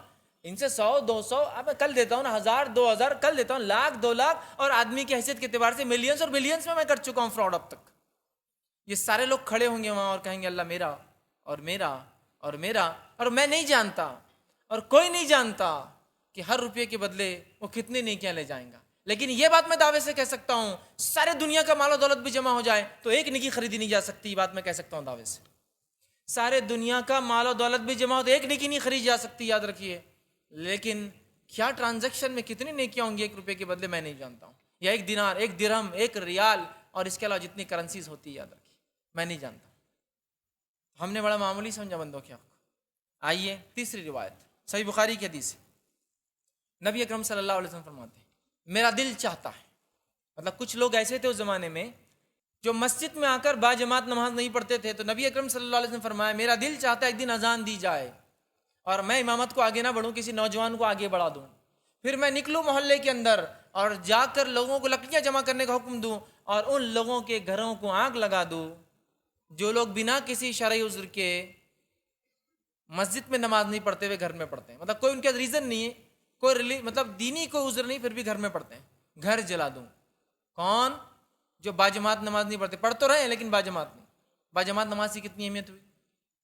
ان سے 100 200 اب میں کل دیتا ہوں نا، 1000 2000 کل دیتا ہوں، لاکھ 2 لاکھ، اور آدمی کی حیثیت کے اعتبار سے ملینز اور بلینز میں کر چکا ہوں فراڈ اب تک. یہ سارے لوگ کھڑے ہوں گے وہاں اور کہیں گے اللہ میرا اور میرا اور میرا، اور میں نہیں جانتا اور کوئی نہیں جانتا کہ ہر روپے کے بدلے وہ کتنے نیکیاں لے جائیں گا. لیکن یہ بات میں دعوے سے کہہ سکتا ہوں، سارے دنیا کا مال و دولت بھی جمع ہو جائے تو ایک نیکی خریدی نہیں جا سکتی. یہ بات میں کہہ سکتا ہوں دعوے سے. سارے دنیا کا مال و دولت بھی جمع ہو تو ایک نیکی نہیں خرید جا سکتی، یاد رکھیے. لیکن کیا ٹرانزیکشن میں کتنی نیکیاں ہوں گی ایک روپے کے بدلے میں نہیں جانتا ہوں، یا 1 دینار 1 درہم 1 ریال اور اس کے علاوہ جتنی کرنسیز ہوتی ہے، یاد رکھیے میں نہیں جانتا. ہم نے بڑا معمولی سمجھا بندوں کے حق. آئیے تیسری روایت صحیح بخاری کی حدیث ہے. نبی اکرم صلی اللہ علیہ وسلم فرماتے ہیں میرا دل چاہتا ہے، مطلب کچھ لوگ ایسے تھے اس زمانے میں جو مسجد میں آ کر با جماعت نماز نہیں پڑھتے تھے، تو نبی اکرم صلی اللہ علیہ وسلم فرمایا میرا دل چاہتا ہے ایک دن اذان دی جائے اور میں امامت کو آگے نہ بڑھوں، کسی نوجوان کو آگے بڑھا دوں، پھر میں نکلوں محلے کے اندر اور جا کر لوگوں کو لکڑیاں جمع کرنے کا حکم دوں اور ان لوگوں کے گھروں کو آگ لگا دوں جو لوگ بنا کسی شرعی عذر کے مسجد میں نماز نہیں پڑھتے ہوئے گھر میں پڑھتے ہیں. مطلب کوئی ان کا ریزن نہیں ہے، کوئی مطلب دینی کوئی عذر نہیں، پھر بھی گھر میں پڑھتے ہیں، گھر جلا دوں. کون؟ جو باجماعت نماز نہیں پڑھتے، پڑھ تو رہے ہیں لیکن باجماعت نہیں. باجماعت نماز کی کتنی اہمیت ہوئی،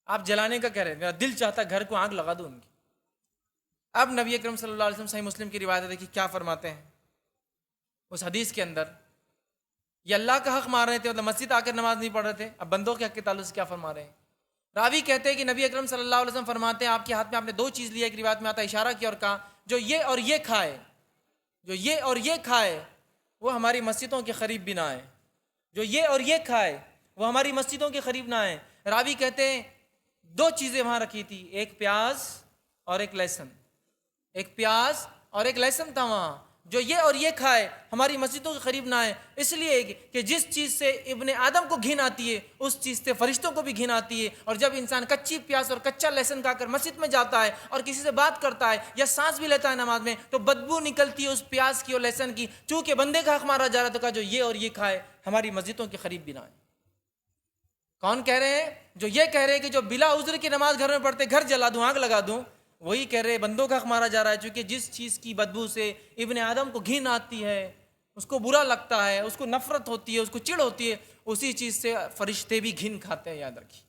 آپ جلانے کا کہہ رہے ہیں، میرا دل چاہتا ہے گھر کو آگ لگا دوں ان کی. اب نبی اکرم صلی اللہ علیہ وسلم صحیح مسلم کی روایت ہے، دیکھیے کیا فرماتے ہیں اس حدیث کے اندر. یہ اللہ کا حق مار رہے تھے، مطلب مسجد آ کر نماز نہیں پڑھ رہے تھے، اب بندوں کے حق کے تعلق سے کیا فرما رہے ہیں. راوی کہتے ہیں کہ نبی اکرم صلی اللہ علیہ وسلم فرماتے ہیں آپ کے ہاتھ میں آپ نے 2 چیز لی، ایک روایت میں آتا ہے اشارہ کیا اور کہا جو یہ اور یہ کھائے، جو یہ اور یہ کھائے وہ ہماری مسجدوں کے قریب بھی نہ آئے، جو یہ اور یہ کھائے وہ ہماری مسجدوں کے قریب نہ آئے. راوی کہتے ہیں 2 چیزیں وہاں رکھی تھی، ایک پیاز اور ایک لہسن، ایک پیاز اور ایک لہسن تھا وہاں. جو یہ اور یہ کھائے ہماری مسجدوں کے قریب نہ آئے، اس لیے کہ جس چیز سے ابن آدم کو گھن آتی ہے اس چیز سے فرشتوں کو بھی گھن آتی ہے، اور جب انسان کچی پیاس اور کچا لہسن کھا کر مسجد میں جاتا ہے اور کسی سے بات کرتا ہے یا سانس بھی لیتا ہے نماز میں تو بدبو نکلتی ہے اس پیاس کی اور لہسن کی، چونکہ بندے کا حق مارا جا رہا، تو کہا جو یہ اور یہ کھائے ہماری مسجدوں کے قریب بھی نہ آئے۔ کون کہہ رہے ہیں؟ جو یہ کہہ رہے ہیں کہ جو بلا عذر کی نماز گھر میں پڑھتے گھر جلا دوں، آگ لگا دوں، وہی کہہ رہے بندوں کا حق مارا جا رہا ہے، چونکہ جس چیز کی بدبو سے ابن آدم کو گھن آتی ہے، اس کو برا لگتا ہے، اس کو نفرت ہوتی ہے، اس کو چڑ ہوتی ہے، اسی چیز سے فرشتے بھی گھن کھاتے ہیں، یاد رکھیے۔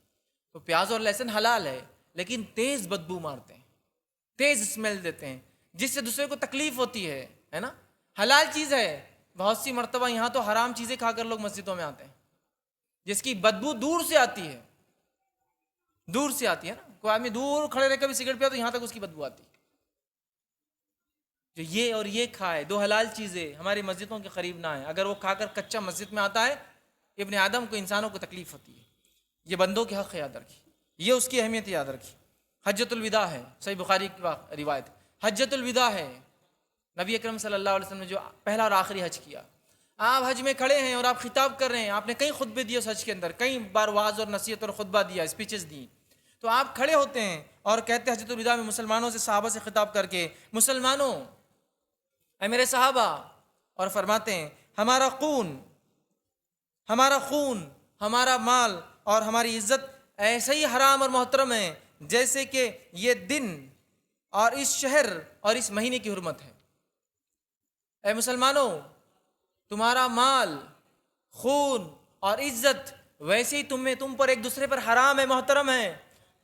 تو پیاز اور لہسن حلال ہے، لیکن تیز بدبو مارتے ہیں، تیز اسمیل دیتے ہیں، جس سے دوسرے کو تکلیف ہوتی ہے نا۔ حلال چیز ہے، بہت سی مرتبہ یہاں تو حرام چیزیں کھا کر لوگ مسجدوں میں آتے ہیں، جس کی بدبو دور سے آتی ہے، دور سے آتی ہے نا۔ کوئی آدمی دور کھڑے رہ کر بھی سگریٹ پیا تو یہاں تک اس کی بدبو آتی ہے۔ جو یہ اور یہ کھائے، دو حلال چیزیں ہماری مسجدوں کے قریب نہ آئیں، اگر وہ کھا کر کچا مسجد میں آتا ہے، ابن آدم کو، انسانوں کو تکلیف ہوتی ہے۔ یہ بندوں کے حق یاد رکھیے، یہ اس کی اہمیت یاد رکھیے۔ حجۃ الوداع ہے، صحیح بخاری کی روایت، حجۃ الوداع ہے، نبی اکرم صلی اللہ علیہ وسلم نے جو پہلا اور آخری حج کیا۔ آپ حج میں کھڑے ہیں اور آپ خطاب کر رہے ہیں، آپ نے کئی خطبے دیے اس حج کے اندر، کئی بار وعظ اور نصیحت اور خطبہ دیا، اسپیچز دی، تو آپ کھڑے ہوتے ہیں اور کہتے ہیں حجۃ الوداع میں مسلمانوں سے، صحابہ سے خطاب کر کے، مسلمانوں اے میرے صحابہ، اور فرماتے ہیں ہمارا خون، ہمارا مال اور ہماری عزت ایسے ہی حرام اور محترم ہے جیسے کہ یہ دن اور اس شہر اور اس مہینے کی حرمت ہے۔ اے مسلمانوں، تمہارا مال، خون اور عزت ویسے ہی تم پر ایک دوسرے پر حرام ہے، محترم ہے،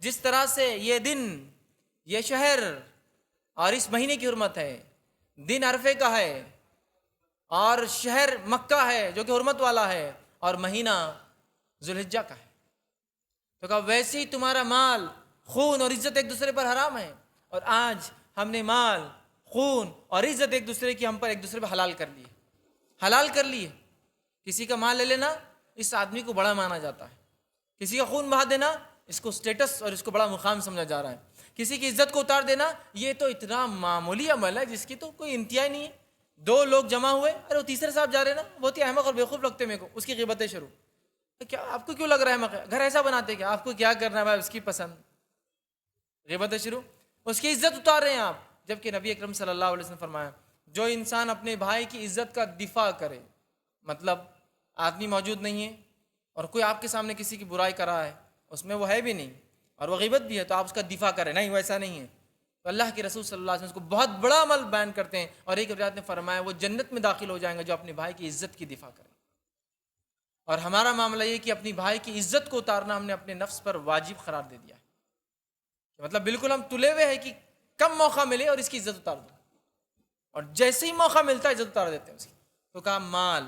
جس طرح سے یہ دن، یہ شہر اور اس مہینے کی حرمت ہے۔ دن عرفے کا ہے اور شہر مکہ ہے جو کہ حرمت والا ہے، اور مہینہ ذوالحجہ کا ہے۔ تو کہا ویسے ہی تمہارا مال، خون اور عزت ایک دوسرے پر حرام ہے، اور آج ہم نے مال، خون اور عزت ایک دوسرے کی ہم پر ایک دوسرے پر حلال کر لیے۔ کسی کا مال لے لینا اس آدمی کو بڑا مانا جاتا ہے، کسی کا خون بہا دینا اس کو سٹیٹس اور اس کو بڑا مقام سمجھا جا رہا ہے، کسی کی عزت کو اتار دینا یہ تو اتنا معمولی عمل ہے جس کی تو کوئی انتہا ہی نہیں ہے۔ دو لوگ جمع ہوئے، ارے وہ تیسرے صاحب جا رہے نا، بہت ہی احمق اور بیوقوف لگتے میرے کو، اس کی غیبتیں شروع، کیا آپ کو کیوں لگ رہا ہے احمق ہے؟ گھر ایسا بناتے کیا؟ آپ کو کیا کرنا ہے بھائی، اس کی پسند، غیبتیں شروع، اس کی عزت اتار رہے ہیں آپ۔ جبکہ نبی اکرم صلی اللہ علیہ وسلم نے فرمایا جو انسان اپنے بھائی کی عزت کا دفاع کرے، مطلب آدمی موجود نہیں ہے اور کوئی آپ کے سامنے کسی کی برائی کر رہا ہے، اس میں وہ ہے بھی نہیں اور وہ غیبت بھی ہے، تو آپ اس کا دفاع کریں، نہیں ویسا نہیں ہے، تو اللہ کے رسول صلی اللہ علیہ وسلم اس کو بہت بڑا عمل بیان کرتے ہیں، اور ایک روایت نے فرمایا وہ جنت میں داخل ہو جائیں گے جو اپنے بھائی کی عزت کی دفاع کرے۔ اور ہمارا معاملہ یہ کہ اپنی بھائی کی عزت کو اتارنا ہم نے اپنے نفس پر واجب قرار دے دیا ہے، مطلب بالکل ہم تلے ہوئے ہیں کہ کم موقع ملے اور اس کی عزت اتار دو، اور جیسے ہی موقع ملتا ہے عزت اتار دیتے ہیں اس کی۔ تو کہا مال،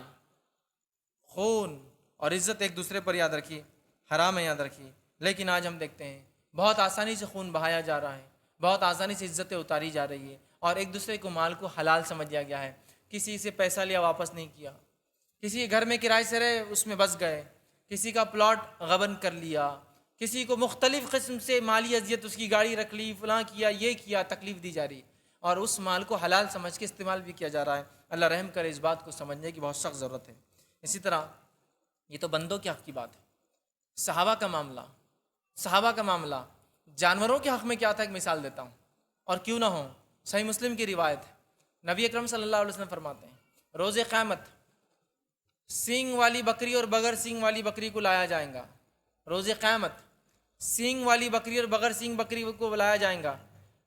خون اور عزت ایک دوسرے پر یاد رکھیے، حرام ہے، یاد رکھیے۔ لیکن آج ہم دیکھتے ہیں بہت آسانی سے خون بہایا جا رہا ہے، بہت آسانی سے عزتیں اتاری جا رہی ہے، اور ایک دوسرے کو مال کو حلال سمجھ لیا گیا ہے۔ کسی سے پیسہ لیا واپس نہیں کیا، کسی کے گھر میں کرائے سے رہے اس میں بس گئے، کسی کا پلاٹ غبن کر لیا، کسی کو مختلف قسم سے مالی اذیت، اس کی گاڑی رکھ لی، فلاں کیا، یہ کیا، تکلیف دی جا رہی، اور اس مال کو حلال سمجھ کے استعمال بھی کیا جا رہا ہے۔ اللہ رحم کرے، اس بات کو سمجھنے کی بہت سخت ضرورت ہے۔ اسی طرح یہ تو بندوں کے حق کی بات ہے، صحابہ کا معاملہ جانوروں کے حق میں کیا تھا، ایک مثال دیتا ہوں، اور کیوں نہ ہو، صحیح مسلم کی روایت ہے، نبی اکرم صلی اللہ علیہ وسلم فرماتے ہیں روز قیامت سینگ والی بکری اور بغیر سینگ والی بکری کو لایا جائے گا۔ روز قیامت سینگ والی بکری اور بغیر سینگ بکری کو لایا جائے گا۔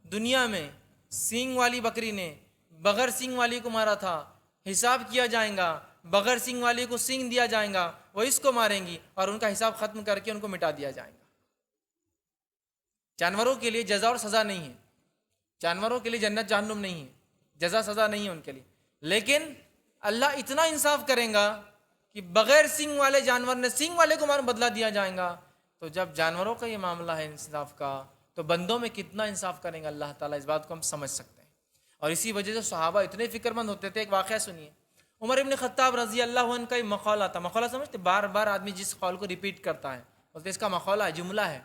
دنیا میں سینگ والی بکری نے بغیر سینگ والی کو مارا تھا، حساب کیا جائے گا، بغیر سینگ والی کو سینگ دیا جائے گا، وہ اس کو ماریں گی اور ان کا حساب ختم کر کے ان کو مٹا دیا جائے گا۔ جانوروں کے لیے جزا اور سزا نہیں ہے، جانوروں کے لیے جنت جہنم نہیں ہے، جزا سزا نہیں ہے ان کے لیے، لیکن اللہ اتنا انصاف کریں گا کہ بغیر سینگ والے جانور نے سینگ والے کو بدلہ دیا جائے گا۔ تو جب جانوروں کا یہ معاملہ ہے انصاف کا، تو بندوں میں کتنا انصاف کریں گا اللہ تعالیٰ، اس بات کو ہم سمجھ سکتے ہیں۔ اور اسی وجہ سے صحابہ اتنے فکر مند ہوتے تھے۔ ایک واقعہ سنیے، عمر ابن خطاب رضی اللہ عنہ کا ایک مقولہ تھا، مقولہ سمجھتے، بار بار آدمی جس قول کو ریپیٹ کرتا ہے بولتے اس کا مقولہ ہے، جملہ ہے،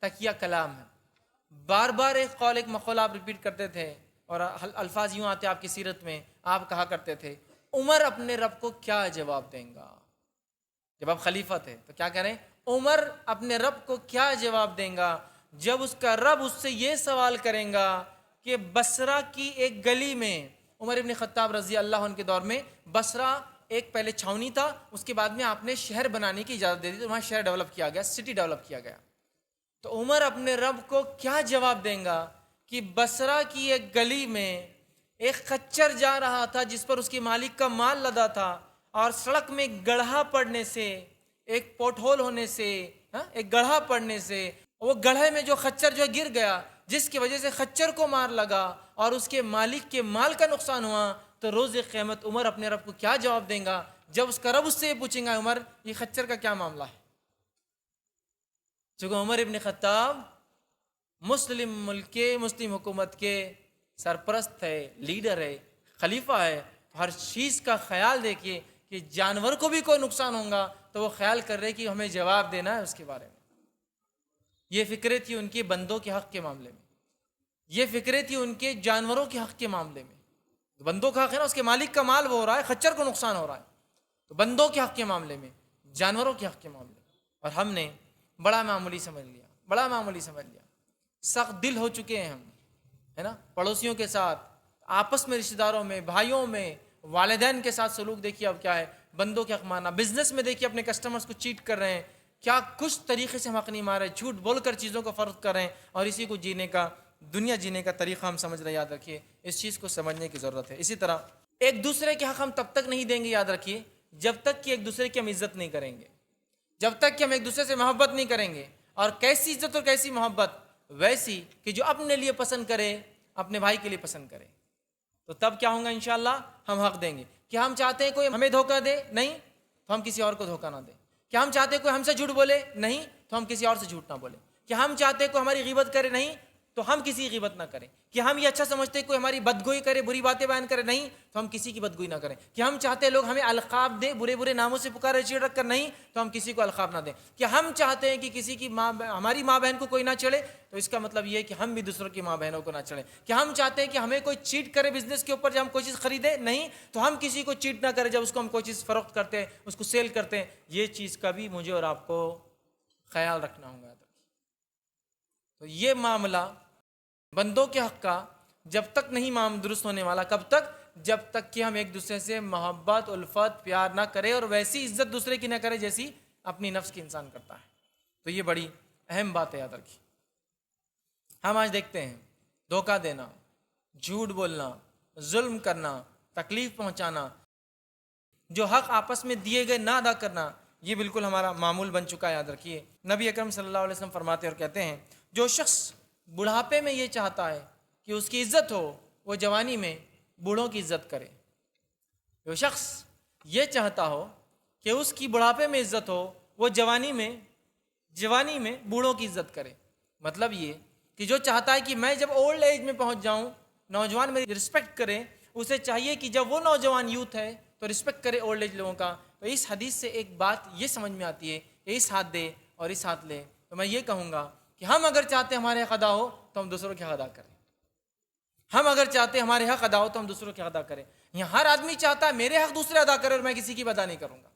تکیہ کلام ہے، بار بار ایک قول، ایک مقولہ آپ ریپیٹ کرتے تھے اور الفاظ یوں آتے آپ کی سیرت میں، آپ کہا کرتے تھے عمر اپنے رب کو کیا جواب دیں گا؟ جب آپ خلیفہ تھے تو کیا کہہ رہے ہیں؟ عمر اپنے رب کو کیا جواب دیں گا جب اس کا رب اس سے یہ سوال کریں گا کہ بصرہ کی ایک گلی میں، عمر ابن خطاب رضی اللہ عنہ کے دور میں بصرہ ایک پہلے چھاونی تھا، اس کے بعد میں آپ نے شہر بنانے کی اجازت دے دی تو وہاں شہر ڈیولپ کیا گیا، سٹی ڈیولپ کیا گیا. تو عمر اپنے رب کو کیا جواب دیں گا کہ بصرہ کی ایک گلی میں ایک خچر جا رہا تھا جس پر اس کے مالک کا مال لدا تھا، اور سڑک میں ایک گڑھا پڑنے سے، ایک پوٹ ہول ہونے سے، ایک گڑھا پڑنے سے، وہ گڑھے میں جو خچر جو گر گیا جس کی وجہ سے خچر کو مار لگا اور اس کے مالک کے مال کا نقصان ہوا، تو روز قیامت عمر اپنے رب کو کیا جواب دیں گا جب اس کا رب اس سے یہ پوچھیں گا عمر یہ خچر کا کیا معاملہ ہے؟ چونکہ عمر ابن خطاب مسلم ملک کے، مسلم حکومت کے سرپرست ہے، لیڈر ہے، خلیفہ ہے، ہر چیز کا خیال دیکھیے کہ جانور کو بھی کوئی نقصان ہوگا تو وہ خیال کر رہے کہ ہمیں جواب دینا ہے اس کے بارے میں. یہ فکریں تھی ان کے بندوں کے حق کے معاملے میں، یہ فکریں تھی ان کے جانوروں کے حق کے معاملے میں. بندوں کا حق ہے نا، اس کے مالک کا مال وہ ہو رہا ہے، خچر کو نقصان ہو رہا ہے، تو بندوں کے حق کے معاملے میں، جانوروں کے حق کے معاملے میں. اور ہم نے بڑا معمولی سمجھ لیا، بڑا معمولی سمجھ لیا. سخت دل ہو چکے ہیں ہم، ہے نا، پڑوسیوں کے ساتھ، آپس میں، رشتہ داروں میں، بھائیوں میں، والدین کے ساتھ سلوک دیکھیے اب کیا ہے، بندوں کے حق مارنا. بزنس میں دیکھیے اپنے کسٹمرز کو چیٹ کر رہے ہیں، کیا کچھ طریقے سے ہم حق نہیں مار رہے، جھوٹ بول کر چیزوں کو فرق کر رہے ہیں، اور اسی کو جینے کا، دنیا جینے کا طریقہ ہم سمجھ رہے ہیں. یاد رکھیے اس چیز کو سمجھنے کی ضرورت ہے. اسی طرح ایک دوسرے کے حق ہم تب تک نہیں دیں گے، یاد رکھیے، جب تک کہ ایک دوسرے کی ہم عزت نہیں کریں گے، جب تک کہ ہم ایک دوسرے سے محبت نہیں کریں گے. اور کیسی عزت اور کیسی محبت؟ ویسی کہ جو اپنے لیے پسند کرے اپنے بھائی کے لیے پسند کرے. تو تب کیا ہوگا انشاءاللہ؟ ہم حق دیں گے. کیا ہم چاہتے ہیں کوئی ہمیں دھوکہ دے؟ نہیں، تو ہم کسی اور کو دھوکہ نہ دیں. کیا ہم چاہتے ہیں کوئی ہم سے جھوٹ بولے؟ نہیں، تو ہم کسی اور سے جھوٹ نہ بولیں. کیا ہم چاہتے ہیں کوئی ہماری غیبت کرے؟ نہیں، تو ہم کسی کی غیبت نہ کریں. کیا ہم یہ اچھا سمجھتے ہیں کوئی ہماری بدگوئی کرے، بری باتیں بیان کرے؟ نہیں، تو ہم کسی کی بدگوئی نہ کریں. کیا ہم چاہتے ہیں لوگ ہمیں القاب دے، برے برے ناموں سے پکارے چیڑ رکھ کر؟ نہیں، تو ہم کسی کو القاب نہ دیں. کیا ہم چاہتے ہیں کہ کسی کی ماں، ہماری ماں بہن کو کوئی نہ چڑھے؟ تو اس کا مطلب یہ ہے کہ ہم بھی دوسروں کی ماں بہنوں کو نہ چڑھیں. کیا ہم چاہتے ہیں کہ ہمیں کوئی چیٹ کرے بزنس کے اوپر جب ہم کوئی چیز خریدے؟ نہیں، تو ہم کسی کو چیٹ نہ کریں جب اس کو ہم کوئی چیز فروخت کرتے ہیں، اس کو سیل کرتے ہیں. یہ چیز کا بھی مجھے اور آپ کو خیال رکھنا ہوگا. تو یہ معاملہ بندوں کے حق کا جب تک نہیں معاملہ درست ہونے والا. کب تک؟ جب تک کہ ہم ایک دوسرے سے محبت، الفت، پیار نہ کرے اور ویسی عزت دوسرے کی نہ کرے جیسی اپنی نفس کی انسان کرتا ہے. تو یہ بڑی اہم بات ہے، یاد رکھیے. ہم آج دیکھتے ہیں دھوکہ دینا، جھوٹ بولنا، ظلم کرنا، تکلیف پہنچانا، جو حق آپس میں دیے گئے نہ ادا کرنا، یہ بالکل ہمارا معمول بن چکا ہے. یاد رکھیے نبی اکرم صلی اللہ علیہ وسلم فرماتے اور کہتے ہیں جو شخص بڑھاپے میں یہ چاہتا ہے کہ اس کی عزت ہو، وہ جوانی میں بوڑھوں کی عزت کرے. جو شخص یہ چاہتا ہو کہ اس کی بڑھاپے میں عزت ہو، وہ جوانی میں بوڑھوں کی عزت کرے. مطلب یہ کہ جو چاہتا ہے کہ میں جب اولڈ ایج میں پہنچ جاؤں، نوجوان میری رسپیکٹ کرے، اسے چاہیے کہ جب وہ نوجوان یوتھ ہے تو رسپیکٹ کرے اولڈ ایج لوگوں کا. تو اس حدیث سے ایک بات یہ سمجھ میں آتی ہے، اس ہاتھ دے اور اس ہاتھ لے. تو میں یہ کہوں گا کہ ہم اگر چاہتے ہمارے حق ادا ہو تو ہم دوسروں کے حق ادا کریں. ہم اگر چاہتے ہمارے حق ادا ہو تو ہم دوسروں کے حق ادا کریں. یہاں ہر آدمی چاہتا ہے میرے حق دوسرے ادا کرے اور میں کسی کی ادا نہیں کروں گا.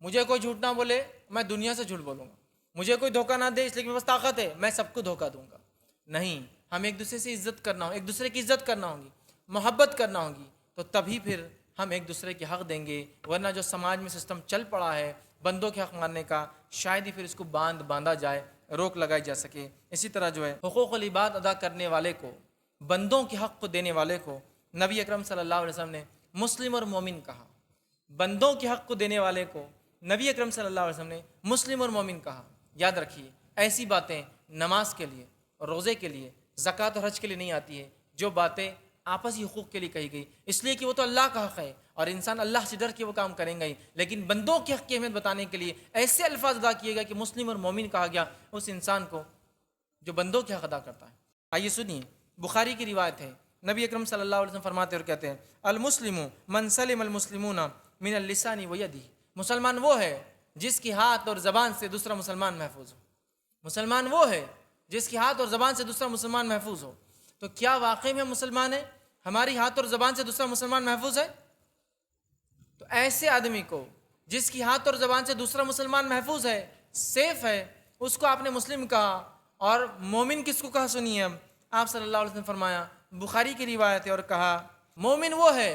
مجھے کوئی جھوٹ نہ بولے، میں دنیا سے جھوٹ بولوں گا. مجھے کوئی دھوکہ نہ دے، اس لیے کہ میرے پاس طاقت ہے، میں سب کو دھوکہ دوں گا. نہیں، ہم ایک دوسرے سے عزت کرنا ہو، ایک دوسرے کی عزت کرنا ہوگی، محبت کرنا ہوگی، تو تبھی پھر ہم ایک دوسرے کے حق دیں گے. ورنہ جو سماج میں سسٹم چل پڑا ہے بندوں کے حق ماننے کا، شاید ہی پھر اس کو باندھا جائے، روک لگائی جا سکے. اسی طرح جو ہے حقوق العباد ادا کرنے والے کو، بندوں کے حق کو دینے والے کو نبی اکرم صلی اللہ علیہ وسلم نے مسلم اور مومن کہا. بندوں کے حق کو دینے والے کو نبی اکرم صلی اللہ علیہ وسلم نے مسلم اور مومن کہا. یاد رکھیے ایسی باتیں نماز کے لیے، روزے کے لیے، زکوٰۃ اور حج کے لیے نہیں آتی ہے، جو باتیں آپسی حقوق کے لیے کہی گئی، اس لیے کہ وہ تو اللہ کا حق ہے اور انسان اللہ سے ڈر کے وہ کام کریں گا ہی. لیکن بندوں کے حق کی اہمیت بتانے کے لیے ایسے الفاظ ادا کیے گئے کہ مسلم اور مومن کہا گیا اس انسان کو جو بندوں کے حق ادا کرتا ہے. آئیے سنیے، بخاری کی روایت ہے، نبی اکرم صلی اللہ علیہ وسلم فرماتے اور کہتے ہیں المسلم من سلم المسلمون من اللسان ویدہ. مسلمان وہ ہے جس کی ہاتھ اور زبان سے دوسرا مسلمان محفوظ ہو. مسلمان وہ ہے جس کی ہاتھ اور زبان سے دوسرا مسلمان محفوظ ہو. تو کیا واقعی میں مسلمان ہیں؟ ہماری ہاتھ اور زبان سے دوسرا مسلمان محفوظ ہے؟ تو ایسے آدمی کو جس کی ہاتھ اور زبان سے دوسرا مسلمان محفوظ ہے، سیف ہے، اس کو آپ نے مسلم کہا. اور مومن کس کو کہا سنیے. اب آپ صلی اللہ علیہ وسلم فرمایا، بخاری کی روایت ہے، اور کہا مومن وہ ہے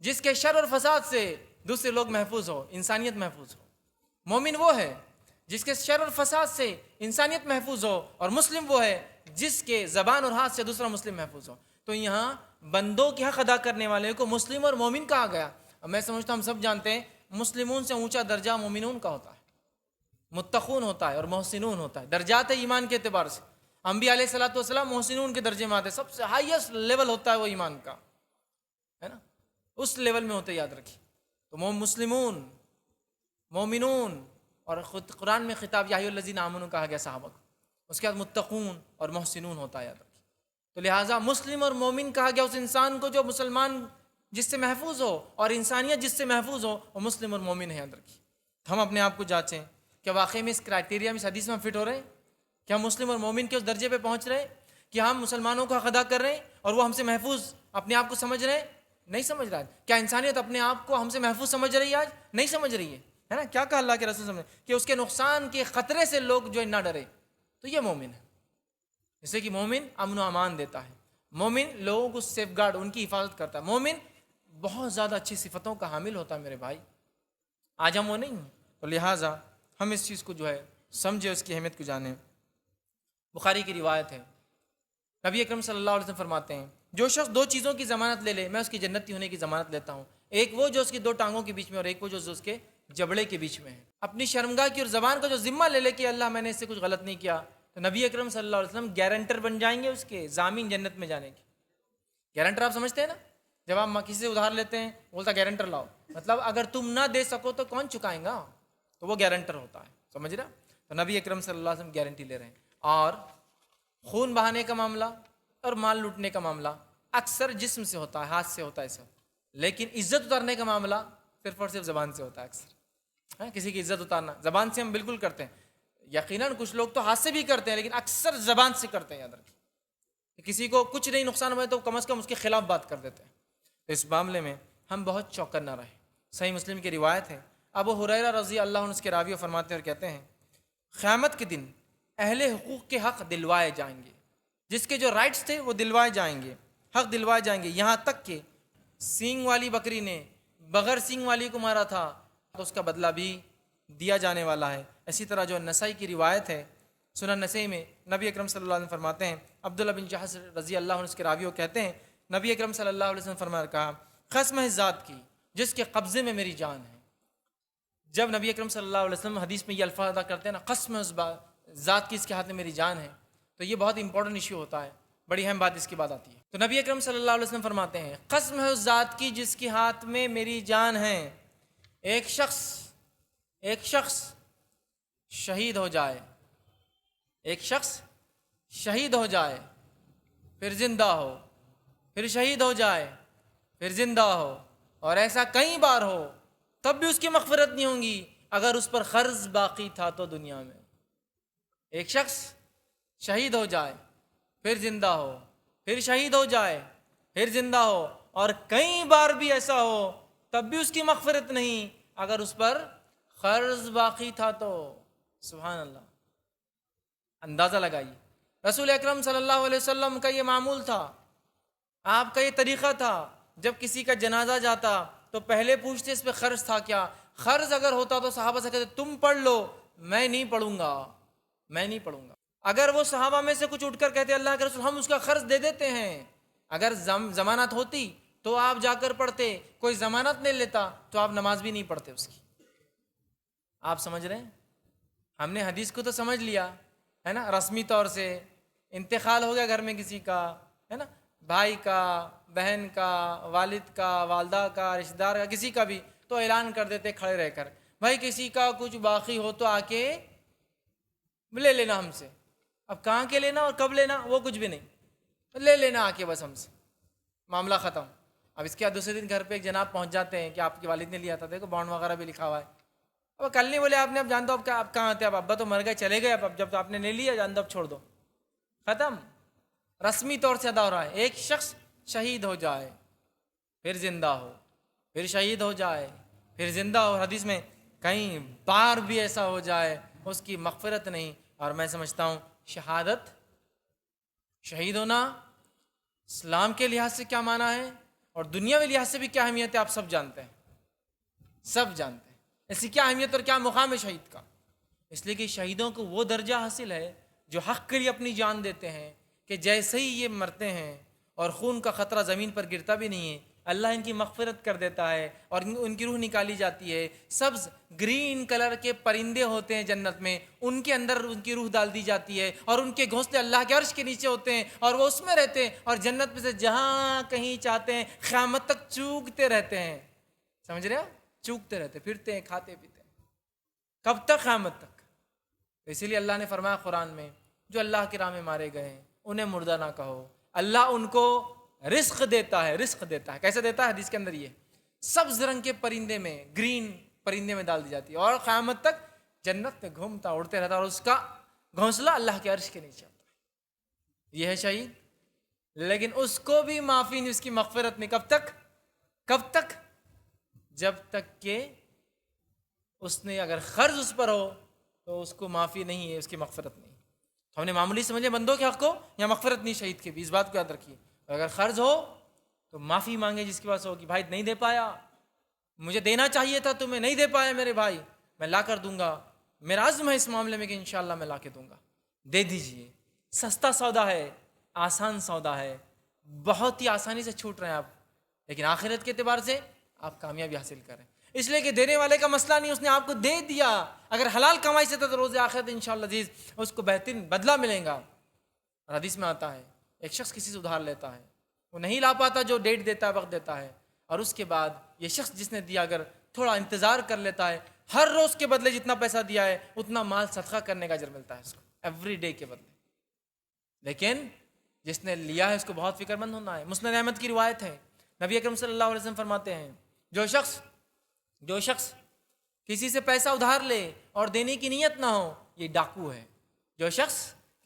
جس کے شر اور فساد سے دوسرے لوگ محفوظ ہو، انسانیت محفوظ ہو. مومن وہ ہے جس کے شر اور فساد سے انسانیت محفوظ ہو، اور مسلم وہ ہے جس کے زبان اور ہاتھ سے دوسرا مسلم محفوظ ہو. تو یہاں بندوں کے حق ادا کرنے والے کو مسلم اور مومن کہا گیا. اب میں سمجھتا ہوں ہم سب جانتے ہیں مسلمون سے اونچا درجہ مومنون کا ہوتا ہے، متقون ہوتا ہے اور محسنون ہوتا ہے. درجات ایمان کے اعتبار سے انبیاء علیہ الصلوۃ والسلام محسنون کے درجے میں آتے ہیں، سب سے ہائیسٹ لیول ہوتا ہے وہ ایمان کا، ہے نا، اس لیول میں ہوتے، یاد رکھیے. تو مسلمون، مومنون، اور خود قرآن میں خطاب یا ایھا الذین آمنوا کہا گیا صحابہ کو، اس کے بعد متقون اور محسنون ہوتا ہے، یاد رکھیے. تو لہٰذا مسلم اور مومن کہا گیا اس انسان کو جو مسلمان جس سے محفوظ ہو اور انسانیت جس سے محفوظ ہو، وہ مسلم اور مومن ہے، یاد رکھیے. ہم اپنے آپ کو جانچیں کہ واقعی میں اس کرائٹیریا میں، اس حدیث میں ہم فٹ ہو رہے ہیں کہ ہم مسلم اور مومن کے اس درجے پہ پہنچ رہے ہیں کہ ہم مسلمانوں کا حق ادا کر رہے ہیں اور وہ ہم سے محفوظ اپنے آپ کو سمجھ رہے ہیں؟ نہیں سمجھ رہا ہے. کیا انسانیت اپنے آپ کو ہم سے محفوظ سمجھ رہی ہے آج؟ نہیں سمجھ رہی ہے نا. کیا کہا اللہ کے رسول سمجھ کہ اس کے نقصان کے خطرے سے لوگ جو نہ ڈرے. تو یہ مومن ہے، جیسے کہ مومن امن و امان دیتا ہے، مومن لوگوں کو سیف گارڈ، ان کی حفاظت کرتا ہے، مومن بہت زیادہ اچھی صفتوں کا حامل ہوتا ہے میرے بھائی. آج ہم وہ نہیں ہیں. تو لہٰذا ہم اس چیز کو جو ہے سمجھے، اس کی اہمیت کو جانیں. بخاری کی روایت ہے، نبی اکرم صلی اللہ علیہ وسلم فرماتے ہیں جو شخص دو چیزوں کی ضمانت لے لے میں اس کی جنتی ہونے کی ضمانت لیتا ہوں. ایک وہ جو اس کی دو ٹانگوں کے بیچ میں، اور ایک وہ جو اس کے جبڑے کے بیچ میں ہے. اپنی شرمگاہ کی اور زبان کا جو ذمہ لے لے کہ اللہ میں نے اس سے کچھ غلط نہیں کیا، تو نبی اکرم صلی اللہ علیہ وسلم گارنٹر بن جائیں گے اس کے، ضامین جنت میں جانے کی. گارنٹر آپ سمجھتے ہیں نا، جب آپ کسی سے ادھار لیتے ہیں بولتا گارنٹر لاؤ، مطلب اگر تم نہ دے سکو تو کون چکائیں گا، تو وہ گارنٹر ہوتا ہے. سمجھ رہا؟ تو نبی اکرم صلی اللہ علیہ وسلم گارنٹی لے رہے ہیں. اور خون بہانے کا معاملہ اور مال لوٹنے کا معاملہ اکثر جسم سے ہوتا ہے، ہاتھ سے ہوتا ہے ایسا، لیکن عزت اتارنے کا معاملہ صرف اور صرف زبان سے ہوتا ہے. اکثر کسی کی عزت اتارنا زبان سے ہم بالکل کرتے ہیں، یقیناً کچھ لوگ تو ہاتھ سے بھی کرتے ہیں، لیکن اکثر زبان سے کرتے ہیں. یاد رکھیں، کسی کو کچھ نہیں نقصان ہوئے تو کم از کم اس کے خلاف بات کر دیتے ہیں. تو اس معاملے میں ہم بہت چوکنا رہے. صحیح مسلم کی روایت ہے، ابو ہریرہ رضی اللہ عنہ اس کے راوی فرماتے ہیں اور کہتے ہیں قیامت کے دن اہل حقوق کے حق دلوائے جائیں گے، جس کے جو رائٹس تھے وہ دلوائے جائیں گے، حق دلوائے جائیں گے، یہاں تک کہ سینگ والی بکری نے بغیر سینگ والی کو مارا تھا تو اس کا بدلہ بھی دیا جانے والا ہے. اسی طرح جو نسائی کی روایت ہے، سنن نسائی میں نبی اکرم صلی اللہ علیہ وسلم فرماتے ہیں، عبداللہ بن جحش رضی اللہ عنہ اس کے راوی وہ کہتے ہیں نبی اکرم صلی اللہ علیہ وسلم فرمایا، کہا قسم ہے ذات کی جس کے قبضے میں میری جان ہے. جب نبی اکرم صلی اللہ علیہ وسلم حدیث میں یہ الفاظ ادا کرتے ہیں نا، قسم ہے اس ذات کی اس کے ہاتھ میں میری جان ہے، تو یہ بہت امپورٹنٹ ایشو ہوتا ہے، بڑی اہم بات اس کی بات آتی ہے. تو نبی اکرم صلی اللہ علیہ وسلم فرماتے ہیں قسم ہے اس ذات کی جس کے ہاتھ میں میری جان ہے، ایک شخص شہید ہو جائے، ایک شخص شہید ہو جائے، پھر زندہ ہو، پھر شہید ہو جائے، پھر زندہ ہو، اور ایسا کئی بار ہو، تب بھی اس کی مغفرت نہیں ہوں گی اگر اس پر قرض باقی تھا تو دنیا میں. ایک شخص شہید ہو جائے، پھر زندہ ہو، پھر شہید ہو جائے، پھر زندہ ہو، اور کئی بار بھی ایسا ہو تب بھی اس کی مغفرت نہیں اگر اس پر قرض باقی تھا تو. سبحان اللہ. اندازہ لگائیے، رسول اکرم صلی اللہ علیہ وسلم کا یہ معمول تھا، آپ کا یہ طریقہ تھا، جب کسی کا جنازہ جاتا تو پہلے پوچھتے اس پہ قرض تھا کیا. قرض اگر ہوتا تو صحابہ سے کہتے تم پڑھ لو، میں نہیں پڑھوں گا. اگر وہ صحابہ میں سے کچھ اٹھ کر کہتے اللہ کے رسول ہم اس کا قرض دے دیتے ہیں، اگر ضمانت ہوتی تو آپ جا کر پڑھتے، کوئی ضمانت نہیں لیتا تو آپ نماز بھی نہیں پڑھتے اس کی. آپ سمجھ رہے ہیں؟ ہم نے حدیث کو تو سمجھ لیا ہے نا، رسمی طور سے انتقال ہو گیا گھر میں کسی کا، ہے نا، بھائی کا، بہن کا، والد کا، والدہ کا، رشتہ دار کا، کسی کا بھی، تو اعلان کر دیتے کھڑے رہ کر بھائی کسی کا کچھ باقی ہو تو آ کے لے لینا ہم سے. اب کہاں کے لینا اور کب لینا وہ کچھ بھی نہیں، لے لینا آ کے بس ہم سے، معاملہ ختم. اب اس کے بعد دوسرے دن گھر پہ ایک جناب پہنچ جاتے ہیں کہ آپ کے والد نے لیا تھا، دیکھو بانڈ وغیرہ بھی لکھا ہوا ہے. اب کل نہیں بولے آپ نے، اب جان دو اب آپ کہاں آتے، اب ابا تو مر گئے چلے گئے، اب جب آپ نے لے لیا جان دو اب چھوڑ دو، ختم. رسمی طور سے ادا ہو رہا ہے. ایک شخص شہید ہو جائے پھر زندہ ہو، پھر شہید ہو جائے پھر زندہ ہو، حدیث میں کہیں بار بھی ایسا ہو جائے اس کی مغفرت نہیں. اور میں سمجھتا ہوں شہادت، شہید ہونا اسلام کے لحاظ سے کیا معنی ہے اور دنیاوی لحاظ سے بھی کیا اہمیت ہے آپ سب جانتے ہیں، سب جانتے ہیں. اس کی کیا اہمیت اور کیا مقام ہے شہید کا. اس لیے کہ شہیدوں کو وہ درجہ حاصل ہے جو حق کے لیے اپنی جان دیتے ہیں کہ جیسے ہی یہ مرتے ہیں اور خون کا خطرہ زمین پر گرتا بھی نہیں ہے، اللہ ان کی مغفرت کر دیتا ہے اور ان کی روح نکالی جاتی ہے. سبز گرین کلر کے پرندے ہوتے ہیں جنت میں، ان کے اندر ان کی روح ڈال دی جاتی ہے اور ان کے گھونسلے اللہ کے عرش کے نیچے ہوتے ہیں اور وہ اس میں رہتے ہیں اور جنت میں سے جہاں کہیں چاہتے ہیں قیامت تک چوگتے رہتے ہیں. سمجھ رہے ہو؟ چوگتے رہتے، پھرتے ہیں، کھاتے پیتے ہیں. کب تک؟ قیامت تک. اسی لیے اللہ نے فرمایا قرآن میں جو اللہ کی راہ میں مارے گئے ہیں انہیں مردہ نہ کہو، اللہ ان کو رزق دیتا ہے. رزق دیتا ہے کیسے دیتا ہے؟ حدیث کے اندر یہ سبز رنگ کے پرندے میں، گرین پرندے میں ڈال دی جاتی ہے اور قیامت تک جنت میں گھومتا اڑتے رہتا اور اس کا گھونسلہ اللہ کے عرش کے نیچے ہوتا ہے. یہ ہے شہید. لیکن اس کو بھی معافی نہیں، اس کی مغفرت نہیں. کب تک؟ کب تک؟ جب تک کہ اس نے اگر قرض اس پر ہو تو اس کو معافی نہیں ہے، اس کی مغفرت نہیں. ہم نے معمولی سمجھے بندوں کے حق کو یا مغفرت نہیں شہید کے بھی، اس بات کو یاد رکھیے. اگر قرض ہو تو معافی مانگے جس کے پاس ہو کہ بھائی نہیں دے پایا، مجھے دینا چاہیے تھا تمہیں، نہیں دے پایا میرے بھائی، میں لا کر دوں گا، میرا عزم ہے اس معاملے میں کہ انشاءاللہ میں لا کے دوں گا. دے دیجئے. سستا سودا ہے، آسان سودا ہے، بہت ہی آسانی سے چھوٹ رہے ہیں آپ، لیکن آخرت کے اعتبار سے آپ کامیابی حاصل کریں. اس لیے کہ دینے والے کا مسئلہ نہیں، اس نے آپ کو دے دیا. اگر حلال کمائی سے تھا تو روز آخرت انشاءاللہ عزیز اس کو بہترین بدلہ ملے گا. اور حدیث میں آتا ہے ایک شخص کسی سے ادھار لیتا ہے، وہ نہیں لا پاتا جو ڈیٹ دیتا ہے، وقت دیتا ہے، اور اس کے بعد یہ شخص جس نے دیا اگر تھوڑا انتظار کر لیتا ہے، ہر روز کے بدلے جتنا پیسہ دیا ہے اتنا مال صدقہ کرنے کا اجر ملتا ہے اس کو، ایوری ڈے کے بدلے. لیکن جس نے لیا ہے اس کو بہت فکر مند ہونا ہے. مسند احمد کی روایت ہے، نبی اکرم صلی اللہ علیہ وسلم فرماتے ہیں جو شخص کسی سے پیسہ ادھار لے اور دینے کی نیت نہ ہو یہ ڈاکو ہے. جو شخص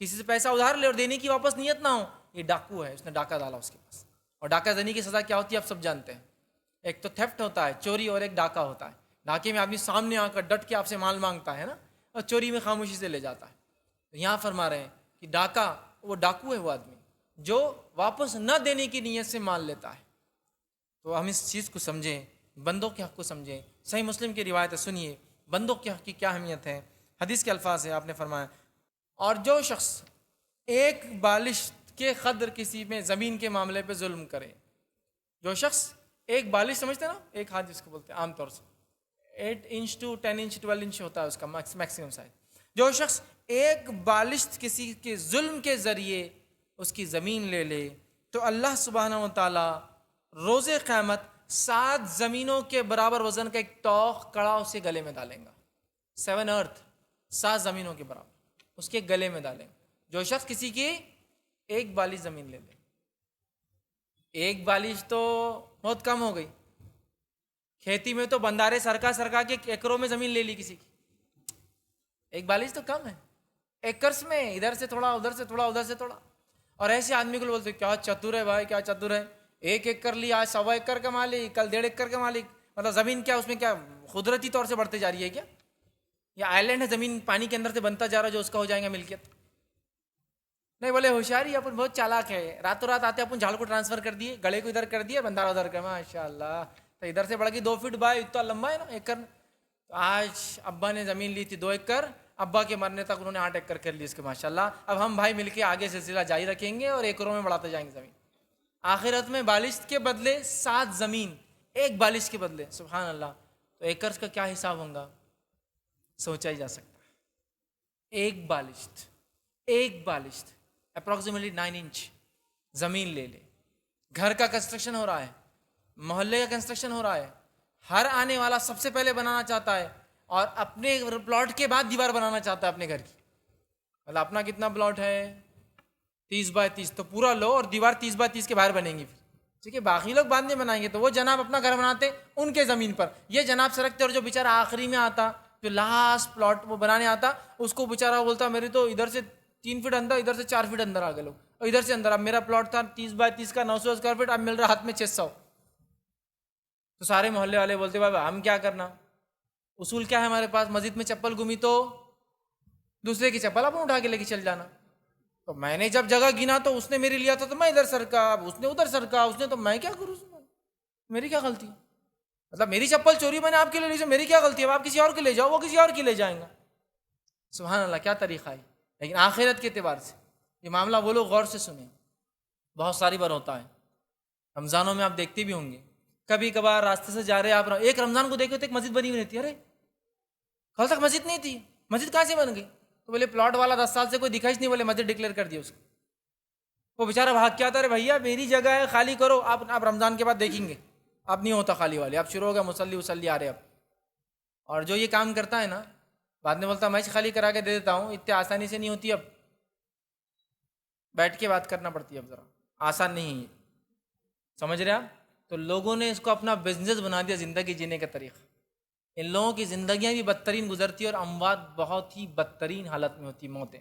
کسی سے پیسہ ادھار لے اور دینے کی واپس نیت نہ ہو یہ ڈاکو ہے، اس نے ڈاکہ ڈالا اس کے پاس. اور ڈاکہ زنی کی سزا کیا ہوتی ہے آپ سب جانتے ہیں. ایک تو تھیفٹ ہوتا ہے، چوری، اور ایک ڈاکہ ہوتا ہے. ڈاکے میں آدمی سامنے آ کر ڈٹ کے آپ سے مال مانگتا ہے نا، اور چوری میں خاموشی سے لے جاتا ہے. تو یہاں فرما رہے ہیں کہ ڈاکہ وہ ڈاکو ہے، وہ آدمی جو واپس نہ دینے کی نیت سے مال لیتا ہے. تو ہم اس چیز کو سمجھیں، بندوں کے حق کو سمجھیں. صحیح مسلم کی روایت ہے، سنیے بندوں کے حق کی کیا اہمیت ہے. حدیث کے الفاظ ہیں، آپ نے فرمایا اور جو شخص ایک بالشت کے قدر کسی میں زمین کے معاملے پہ ظلم کرے، جو شخص ایک بالش سمجھتے ہیں نا، ایک ہاتھ جس کو بولتے ہیں عام طور سے 8 انچ to 10 انچ 12 انچ ہوتا ہے اس کا میکسیمم سائز. جو شخص ایک بالشت کسی کے ظلم کے ذریعے اس کی زمین لے لے تو اللہ سبحانہ و تعالی روز قیامت 7 زمینوں کے برابر وزن کا ایک توق کڑا اسے گلے میں ڈالیں گا. 7 ارتھ 7 زمینوں کے برابر اس کے گلے میں ڈالیں گا. جو شخص کسی کی ایک بالش زمین لے لے. ایک بالش تو بہت کم ہو گئی، کھیتی میں تو بندارے سرکا کے ایکڑوں میں زمین لے لی کسی کی. ایک بالش تو کم ہے، ایکرس میں ادھر سے تھوڑا ادھر سے تھوڑا ادھر سے تھوڑا. اور ایسے آدمی کو بولتے کیا چتر ہے بھائی، کیا چتر ہے، 1 ایکڑ لیا، آج 1.25 ایکڑ کا مالک، کل 1.5 ایکڑ کا مالک. مطلب زمین کیا اس میں کیا قدرتی طور سے بڑھتے جا رہی ہے کیا، یا آئی لینڈ ہے زمین پانی کے اندر سے بنتا جا رہا ہے جو اس کا ہو جائے گا ملکیت. نہیں بولے ہوشیاری، اپن بہت چالاک ہے، راتوں رات آتے اپن جھاڑ کو ٹرانسفر کر دیے، گڑے کو ادھر کر دیا، بندارا ادھر کا، ماشاء اللہ. تو ادھر سے بڑھ گئی 2 فٹ بھائی، اتنا لمبا ہے نا ایکڑ. آج ابا نے زمین لی تھی 2 ایکڑ، ابا کے مرنے تک انہوں نے 8 ایکڑ کر لی اس کے، ماشاء اللہ. اب ہم بھائی مل کے آگے سلسلہ جاری رکھیں گے اور ایکڑوں میں بڑھاتے جائیں گے زمین. آخرت میں بالش کے بدلے 7 زمین، ایک بالش کے بدلے، سبحان اللہ. تو ایکڑ کا کیا حساب ہوگا سوچا ہی جا سکتا ہے. ایک بالشت اپروکسیمیٹلی 9 انچ زمین لے لے. گھر کا کنسٹرکشن ہو رہا ہے، محلے کا کنسٹرکشن ہو رہا ہے، ہر آنے والا سب سے پہلے بنانا چاہتا ہے اور اپنے پلاٹ کے بعد دیوار بنانا چاہتا ہے اپنے گھر کی. مطلب اپنا کتنا پلاٹ ہے 30x30، تو پورا لو اور دیوار 30x30 کے باہر بنیں گی. ٹھیک ہے، باقی لوگ بعد میں بنائیں گے. تو وہ جناب اپنا گھر بناتے ان کے زمین پر، یہ جناب سرکتے، اور جو بیچارہ آخری میں آتا، جو لاسٹ پلاٹ وہ بنانے آتا، اس کو بیچارہ بولتا میری تو ادھر سے 3 فٹ اندر، ادھر سے 4 فٹ اندر آ گئے لوگ. اور ادھر سے اندر، اب میرا پلاٹ تھا 30 x 30 کا 900 اسکوائر فٹ، اب مل رہا ہاتھ میں 600. تو سارے محلے والے بولتے بابا ہم کیا کرنا، اصول کیا ہے ہمارے پاس، مسجد میں چپل گمی تو دوسرے کی چپل اپن اٹھا کے لے کے چل جانا. تو میں نے جب جگہ گنا تو اس نے میری لیا تھا تو میں ادھر سرکا، اب اس نے ادھر سرکا، اس نے، تو میں کیا کروں، میری کیا غلطی، مطلب میری چپل چوری میں نے آپ کے لیے لی، میری کیا غلطی ہے، آپ کسی اور کے لے جاؤ، وہ کسی اور کی لے جائیں گا. سبحان اللہ، کیا طریقہ ہے. لیکن آخرت کے اعتبار سے یہ معاملہ وہ لوگ غور سے سنیں، بہت ساری بار ہوتا ہے. رمضانوں میں آپ دیکھتے بھی ہوں گے، کبھی کبھار راستے سے جا رہے ہیں آپ، ایک رمضان کو دیکھو تو ایک مسجد بنی ہوئی رہتی ہے، ارے کل تک مسجد نہیں تھی، مسجد کہاں سے بن گئی؟ تو بولے پلاٹ والا 10 سال سے کوئی دکھائی نہیں، بولے مسجد ڈکلیئر کر دی اس کو. وہ بیچارہ بھاگ کے آتا ہے، بھیا میری جگہ ہے خالی کرو. آپ رمضان کے بعد دیکھیں گے اب نہیں ہوتا خالی والے، اب شروع ہو گیا مسلی آ رہے اب. اور جو یہ کام کرتا ہے نا، بعد میں بولتا میں خالی کرا کے دے دیتا ہوں، اتنے آسانی سے نہیں ہوتی، اب بیٹھ کے بات کرنا پڑتی ہے، اب ذرا آسان نہیں ہے. سمجھ رہے آپ؟ تو لوگوں نے اس کو اپنا بزنس بنا دیا، زندگی جینے کا طریقہ. ان لوگوں کی زندگیاں بھی بدترین گزرتی اور اموات بہت ہی بدترین حالت میں ہوتی، موتیں.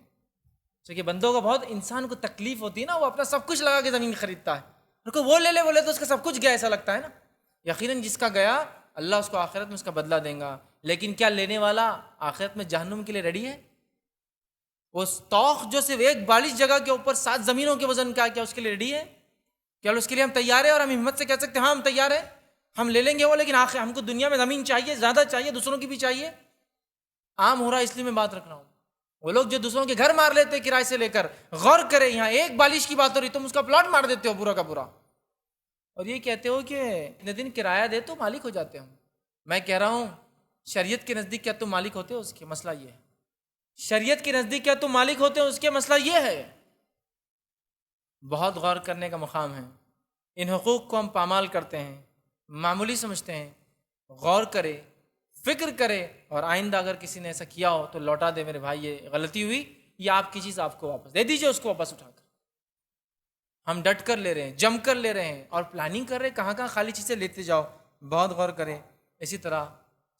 کیونکہ بندوں کو بہت، انسان کو تکلیف ہوتی ہے نا، وہ اپنا سب کچھ لگا کے زمین خریدتا ہے، اور کوئی وہ لے لے بولے تو اس کا سب کچھ گیا ایسا لگتا ہے نا. یقیناً جس کا گیا اللہ اس کو آخرت میں اس کا بدلہ دیں گا، لیکن کیا لینے والا آخرت میں جہنم کے لیے ریڈی ہے؟ وہ توخ جو صرف ایک 42 جگہ کے اوپر 7 زمینوں کے وزن کا، کیا اس کے لیے ریڈی ہے؟ کیا اس کے لیے ہم تیار ہیں؟ اور ہم ہمت سے کہہ سکتے ہیں ہاں ہم تیار ہیں، ہم لے لیں گے وہ، لیکن آخر ہم کو دنیا میں زمین چاہیے، زیادہ چاہیے، دوسروں کی بھی چاہیے. عام ہو رہا ہے اس لیے میں بات رکھ رہا ہوں. وہ لوگ جو دوسروں کے گھر مار لیتے کرائے سے لے کر، غور کرے یہاں ایک 42 کی بات ہو رہی تم اس کا پلاٹ مار دیتے ہو پورا کا پورا، اور یہ کہتے ہو کہ اتنے دن کرایہ دے تو مالک ہو جاتے ہوں. میں کہہ رہا ہوں شریعت کے نزدیک کیا تم مالک ہوتے ہو؟ اس کے مسئلہ یہ ہے. شریعت کے نزدیک کیا تم مالک ہوتے ہو؟ اس کے مسئلہ یہ ہے. بہت غور کرنے کا مقام ہے. ان حقوق کو ہم پامال کرتے ہیں، معمولی سمجھتے ہیں. غور کرے، فکر کرے، اور آئندہ اگر کسی نے ایسا کیا ہو تو لوٹا دے، میرے بھائی یہ غلطی ہوئی، یہ آپ کی چیز آپ کو واپس دے دیجئے، اس کو واپس اٹھا کر. ہم ڈٹ کر لے رہے ہیں، جم کر لے رہے ہیں، اور پلاننگ کر رہے ہیں کہاں کہاں خالی چیزیں لیتے جاؤ. بہت غور کریں. اسی طرح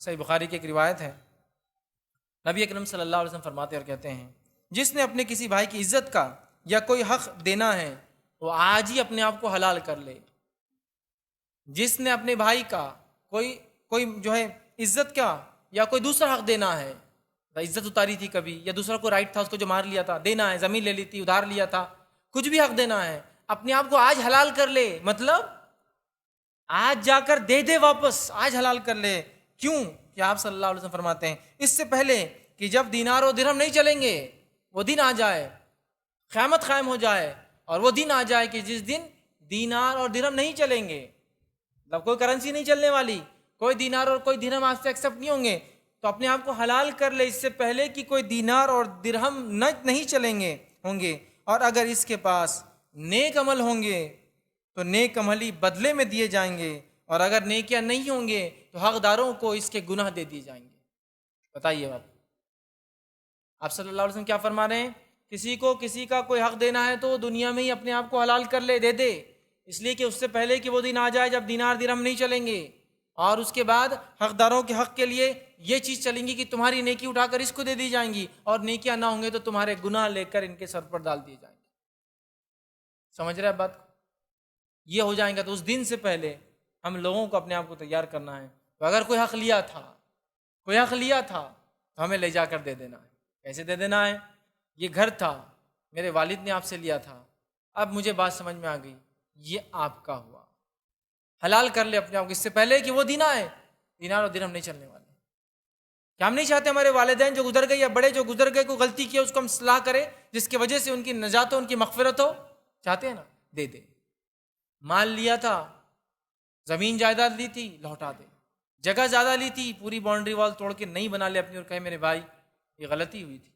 صحیح بخاری کی ایک روایت ہے، نبی اکرم صلی اللہ علیہ وسلم فرماتے اور کہتے ہیں، جس نے اپنے کسی بھائی کی عزت کا یا کوئی حق دینا ہے وہ آج ہی اپنے آپ کو حلال کر لے. جس نے اپنے بھائی کا کوئی جو ہے عزت کا یا کوئی دوسرا حق دینا ہے، عزت اتاری تھی کبھی، یا دوسرا کو رائٹ تھا اس کو جو مار لیا تھا، دینا ہے، زمین لے لی تھی، ادھار لیا تھا، کچھ بھی حق دینا ہے، اپنے آپ کو آج حلال کر لے. مطلب آج جا کر دے دے واپس، آج حلال کر لے. کیوں؟ کہ آپ صلی اللہ علیہ وسلم فرماتے ہیں اس سے پہلے کہ جب دینار و درہم نہیں چلیں گے، وہ دن آ جائے، قیامت قائم ہو جائے، اور وہ دن آ جائے کہ جس دن دینار اور درہم نہیں چلیں گے، مطلب کوئی کرنسی نہیں چلنے والی، کوئی دینار اور کوئی درہم آپ سے ایکسیپٹ نہیں ہوں گے. تو اپنے آپ کو حلال کر لے اس سے پہلے کہ کوئی دینار اور درہم نہیں چلیں گے ہوں گے. اور اگر اس کے پاس نیک عمل ہوں گے تو نیک عملی بدلے میں دیے جائیں گے، اور اگر نیکیاں نہیں ہوں گے تو حقداروں کو اس کے گناہ دے دیے جائیں گے. بتائیے آپ صلی اللہ علیہ وسلم کیا فرما رہے ہیں؟ کسی کو کسی کا کوئی حق دینا ہے تو دنیا میں ہی اپنے آپ کو حلال کر لے، دے دے، اس لیے کہ اس سے پہلے کہ وہ دن آ جائے جب دینار درہم نہیں چلیں گے، اور اس کے بعد حقداروں کے حق کے لیے یہ چیز چلیں گی کہ تمہاری نیکی اٹھا کر اس کو دے دی جائیں گی، اور نیکیاں نہ ہوں گے تو تمہارے گناہ لے کر ان کے سر پر ڈال دیے جائیں گے. سمجھ رہے ہیں بات؟ یہ ہو جائیں گا. تو اس دن سے پہلے ہم لوگوں کو اپنے آپ کو تیار کرنا ہے. تو اگر کوئی حق لیا تھا تو ہمیں لے جا کر دے دینا ہے. کیسے دے دینا ہے؟ یہ گھر تھا، میرے والد نے آپ سے لیا تھا، اب مجھے بات سمجھ میں آ گئی، یہ آپ کا ہوا، حلال کر لے اپنے آپ کو اس سے پہلے کہ وہ دن آئے دینار اور درہم نہیں چلنے والے. کیا ہم نہیں چاہتے ہمارے والدین جو گزر گئے یا بڑے جو گزر گئے کوئی غلطی کی اس کو ہم اصلاح کریں جس کی وجہ سے ان کی نجات ہو، ان کی مغفرت ہو؟ چاہتے ہیں نا؟ دے دے. مال لیا تھا، زمین جائیداد لی تھی، لوٹا دے. جگہ زیادہ لی تھی، پوری باؤنڈری وال توڑ کے نہیں بنا لے اپنی، اور کہے میرے بھائی یہ غلطی ہوئی تھی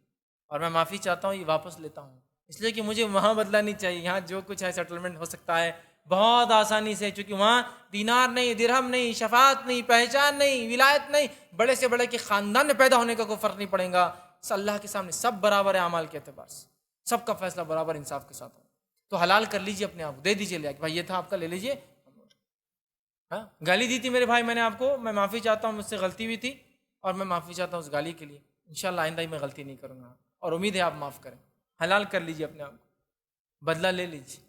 اور میں معافی چاہتا ہوں، یہ واپس لیتا ہوں، اس لیے کہ مجھے وہاں بدلہ نہیں چاہیے، یہاں جو کچھ ہے سیٹلمنٹ ہو سکتا ہے بہت آسانی سے، چونکہ وہاں دینار نہیں، درہم نہیں، شفاعت نہیں، پہچان نہیں، ولایت نہیں، بڑے سے بڑے کے خاندان میں پیدا ہونے کا کوئی فرق نہیں پڑے گا. اللہ کے سامنے سب برابر ہے اعمال کے اعتبار سے، سب کا فیصلہ برابر انصاف کے ساتھ ہو. تو حلال کر لیجیے اپنے آپ کو، دے دیجیے لے کہ بھائی یہ تھا آپ کا، لے لیجیے. گالی دی تھی میرے بھائی میں نے آپ کو، میں معافی چاہتا ہوں، مجھ سے غلطی ہوئی تھی اور میں معافی چاہتا ہوں اس گالی کے لیے، انشاءاللہ آئندہ ہی میں غلطی نہیں کروں گا، اور امید ہے آپ معاف کریں. حلال کر لیجیے اپنے آپ کو. بدلہ لے لیجیے۔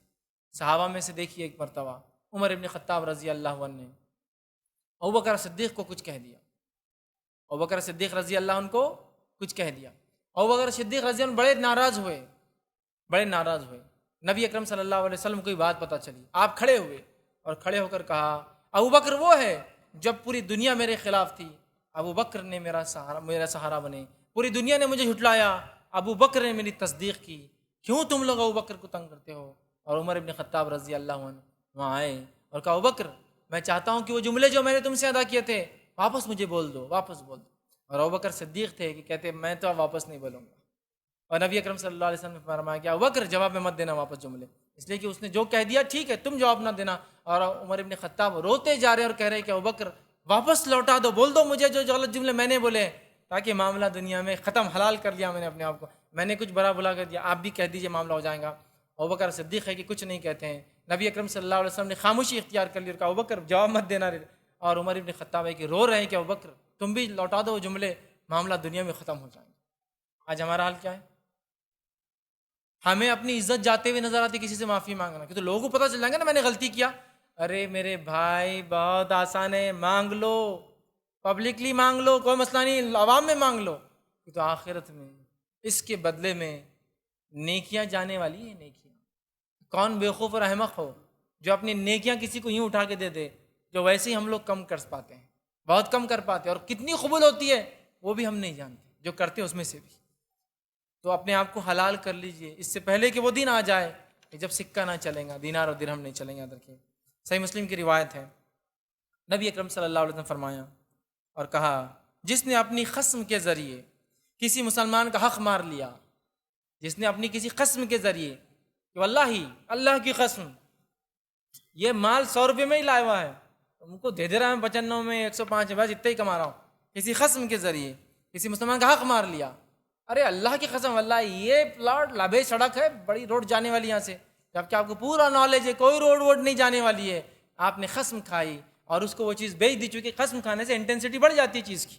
صحابہ میں سے دیکھیے ایک مرتبہ عمر ابن خطاب رضی اللہ عنہ نے ابوبکر صدیق کو کچھ کہہ دیا۔ ابوبکر صدیق رضی اللہ عنہ کو کچھ کہہ دیا۔ ابوبکر صدیق رضی اللہ عنہ بڑے ناراض ہوئے۔ نبی اکرم صلی اللہ علیہ وسلم کو یہ بات پتہ چلی، آپ کھڑے ہوئے اور کھڑے ہو کر کہا ابوبکر وہ ہے جب پوری دنیا میرے خلاف تھی، ابوبکر نے میرا سہارا بنے، پوری دنیا نے مجھے جھٹلایا، ابوبکر نے میری تصدیق کی، کیوں تم لوگ ابوبکر کو تنگ کرتے ہو؟ اور عمر ابن خطاب رضی اللہ عنہ وہاں آئے اور کہا ابوبکر میں چاہتا ہوں کہ وہ جملے جو میں نے تم سے ادا کیے تھے واپس مجھے بول دو۔ اور ابوبکر صدیق تھے کہ کہتے میں تو واپس نہیں بولوں گا، اور نبی اکرم صلی اللہ علیہ وسلم نے فرمایا کہ ابوبکر جواب میں مت دینا واپس جملے، اس لیے کہ اس نے جو کہہ دیا ٹھیک ہے تم جواب نہ دینا۔ اور عمر ابن خطاب روتے جا رہے اور کہہ رہے کہ ابوبکر واپس لوٹا دو، بول دو مجھے جو غلط جملے میں نے بولے، تاکہ معاملہ دنیا میں ختم، حلال کر لیا میں نے اپنے آپ کو، میں نے کچھ برا بلا کر دیا، آپ بھی کہہ دیجئے معاملہ ہو جائے گا۔ ابوبکر صدیق ہے کہ کچھ نہیں کہتے ہیں، نبی اکرم صلی اللہ علیہ وسلم نے خاموشی اختیار کر لی اور کہا ابوبکر جواب مت دینا، اور عمر ابن خطاب ہے کہ رو رہے ہیں کہ ابوبکر تم بھی لوٹا دو وہ جملے، معاملہ دنیا میں ختم ہو جائیں گے۔ آج ہمارا حال کیا ہے؟ ہمیں اپنی عزت جاتے ہوئے نظر آتی کسی سے معافی مانگنا، کہ تو لوگوں کو پتہ چل جائے گا نا میں نے غلطی کیا۔ ارے میرے بھائی بہت آسان ہے، مانگ لو، پبلکلی مانگ لو، کوئی مسئلہ نہیں، عوام میں مانگ لو، کہ تو آخرت میں اس کے بدلے میں نیکیاں جانے والی ہیں۔ نیکیاں کون بیوقوف اور احمق ہو جو اپنی نیکیاں کسی کو یوں اٹھا کے دے دے، جو ویسے ہی ہم لوگ کم کر پاتے ہیں، بہت کم کر پاتے ہیں، اور کتنی قبول ہوتی ہے وہ بھی ہم نہیں جانتے، جو کرتے ہیں اس میں سے بھی۔ تو اپنے آپ کو حلال کر لیجئے اس سے پہلے کہ وہ دن آ جائے کہ جب سکہ نہ چلے گا، دینار اور درہم نہیں چلیں گے۔ یاد رکھیے، صحیح مسلم کی روایت ہے، نبی اکرم صلی اللہ علیہ وسلم فرمایا اور کہا جس نے اپنی خصم کے ذریعے کسی مسلمان کا حق مار لیا، جس نے اپنی کسی خصم کے ذریعے کہ واللہ اللہ کی قسم یہ مال 100 روپے میں ہی لایا ہوا ہے، ان کو دے رہا ہے 95 میں 105 میں، بس اتنا ہی کما رہا ہوں، کسی خصم کے ذریعے کسی مسلمان کا حق مار لیا، ارے اللہ کی قسم واللہ یہ پلاٹ لابے سڑک ہے، بڑی روڈ جانے والی یہاں سے، جبکہ آپ کو پورا نالج ہے کوئی روڈ ووڈ نہیں جانے والی ہے، آپ نے قسم کھائی اور اس کو وہ چیز بیچ دی، چونکہ قسم کھانے سے انٹینسٹی بڑھ جاتی ہے چیز کی۔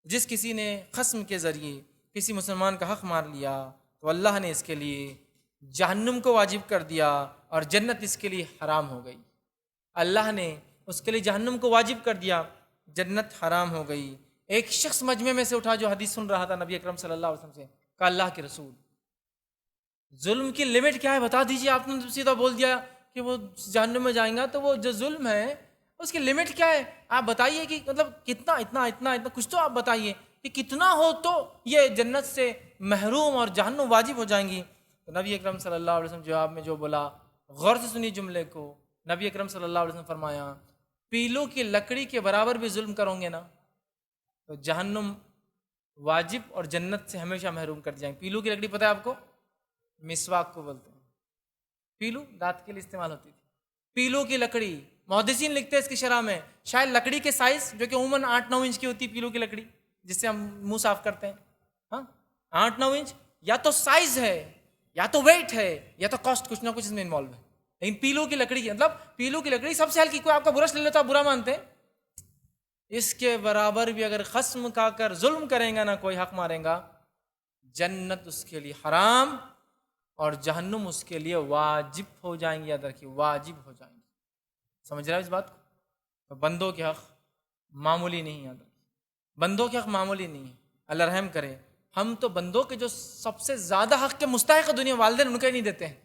جس کسی نے قسم کے ذریعے کسی مسلمان کا حق مار لیا تو اللہ نے اس کے لیے جہنم کو واجب کر دیا اور جنت اس کے لیے حرام ہو گئی۔ اللہ نے اس کے لیے جہنم کو واجب کر دیا، جنت حرام ہو گئی۔ ایک شخص مجمع میں سے اٹھا جو حدیث سن رہا تھا نبی اکرم صلی اللہ علیہ وسلم سے، کہا اللہ کے رسول ظلم کی لمٹ کیا ہے بتا دیجیے۔ آپ نے سیدھا بول دیا کہ وہ جہنم میں جائیں گا، تو وہ جو ظلم ہے اس کی لمٹ کیا ہے؟ آپ بتائیے کہ مطلب کتنا، اتنا کچھ تو آپ بتائیے کہ کتنا ہو تو یہ جنت سے محروم اور جہنم واجب ہو جائیں گی۔ تو نبی اکرم صلی اللہ علیہ وسلم جواب میں جو بولا، غور سے سنی جملے کو، نبی اکرم صلی اللہ علیہ وسلم فرمایا پیلوں کی لکڑی کے برابر بھی ظلم کرو گے نا تو جہنم واجب اور جنت سے ہمیشہ محروم کر جائیں گے۔ پیلو کی لکڑی پتہ ہے آپ کو؟ مسواک کو بولتے ہیں، پیلو دانت کے لیے استعمال ہوتی تھی، پیلو کی لکڑی۔ محدثین لکھتے ہیں اس کی شرح میں شاید لکڑی کے سائز جو کہ عموماً 8-9 انچ کی ہوتی ہے، پیلو کی لکڑی جس سے ہم منہ صاف کرتے ہیں، ہاں 8-9 انچ، یا تو سائز ہے یا تو ویٹ ہے یا تو کاسٹ، کچھ نہ کچھ اس میں انوالو ہے۔ لیکن پیلو کی لکڑی مطلب پیلو کی لکڑی سب سے ہلکی، کوئی آپ کا برش لے لیتا آپ برا مانتے ہیں، اس کے برابر بھی اگر قسم کھا کر ظلم کریں گا نا، کوئی حق ماریں گا، جنت اس کے لیے حرام اور جہنم اس کے لیے واجب ہو جائیں گی۔ یاد رکھیے، واجب ہو جائیں گی۔ سمجھ رہا ہے اس بات کو؟ تو بندوں کے حق معمولی نہیں، یاد رکھیے بندوں کے حق معمولی نہیں ہے۔ اللہ رحم کرے، ہم تو بندوں کے جو سب سے زیادہ حق کے مستحق دنیا والدین ان کے نہیں دیتے ہیں،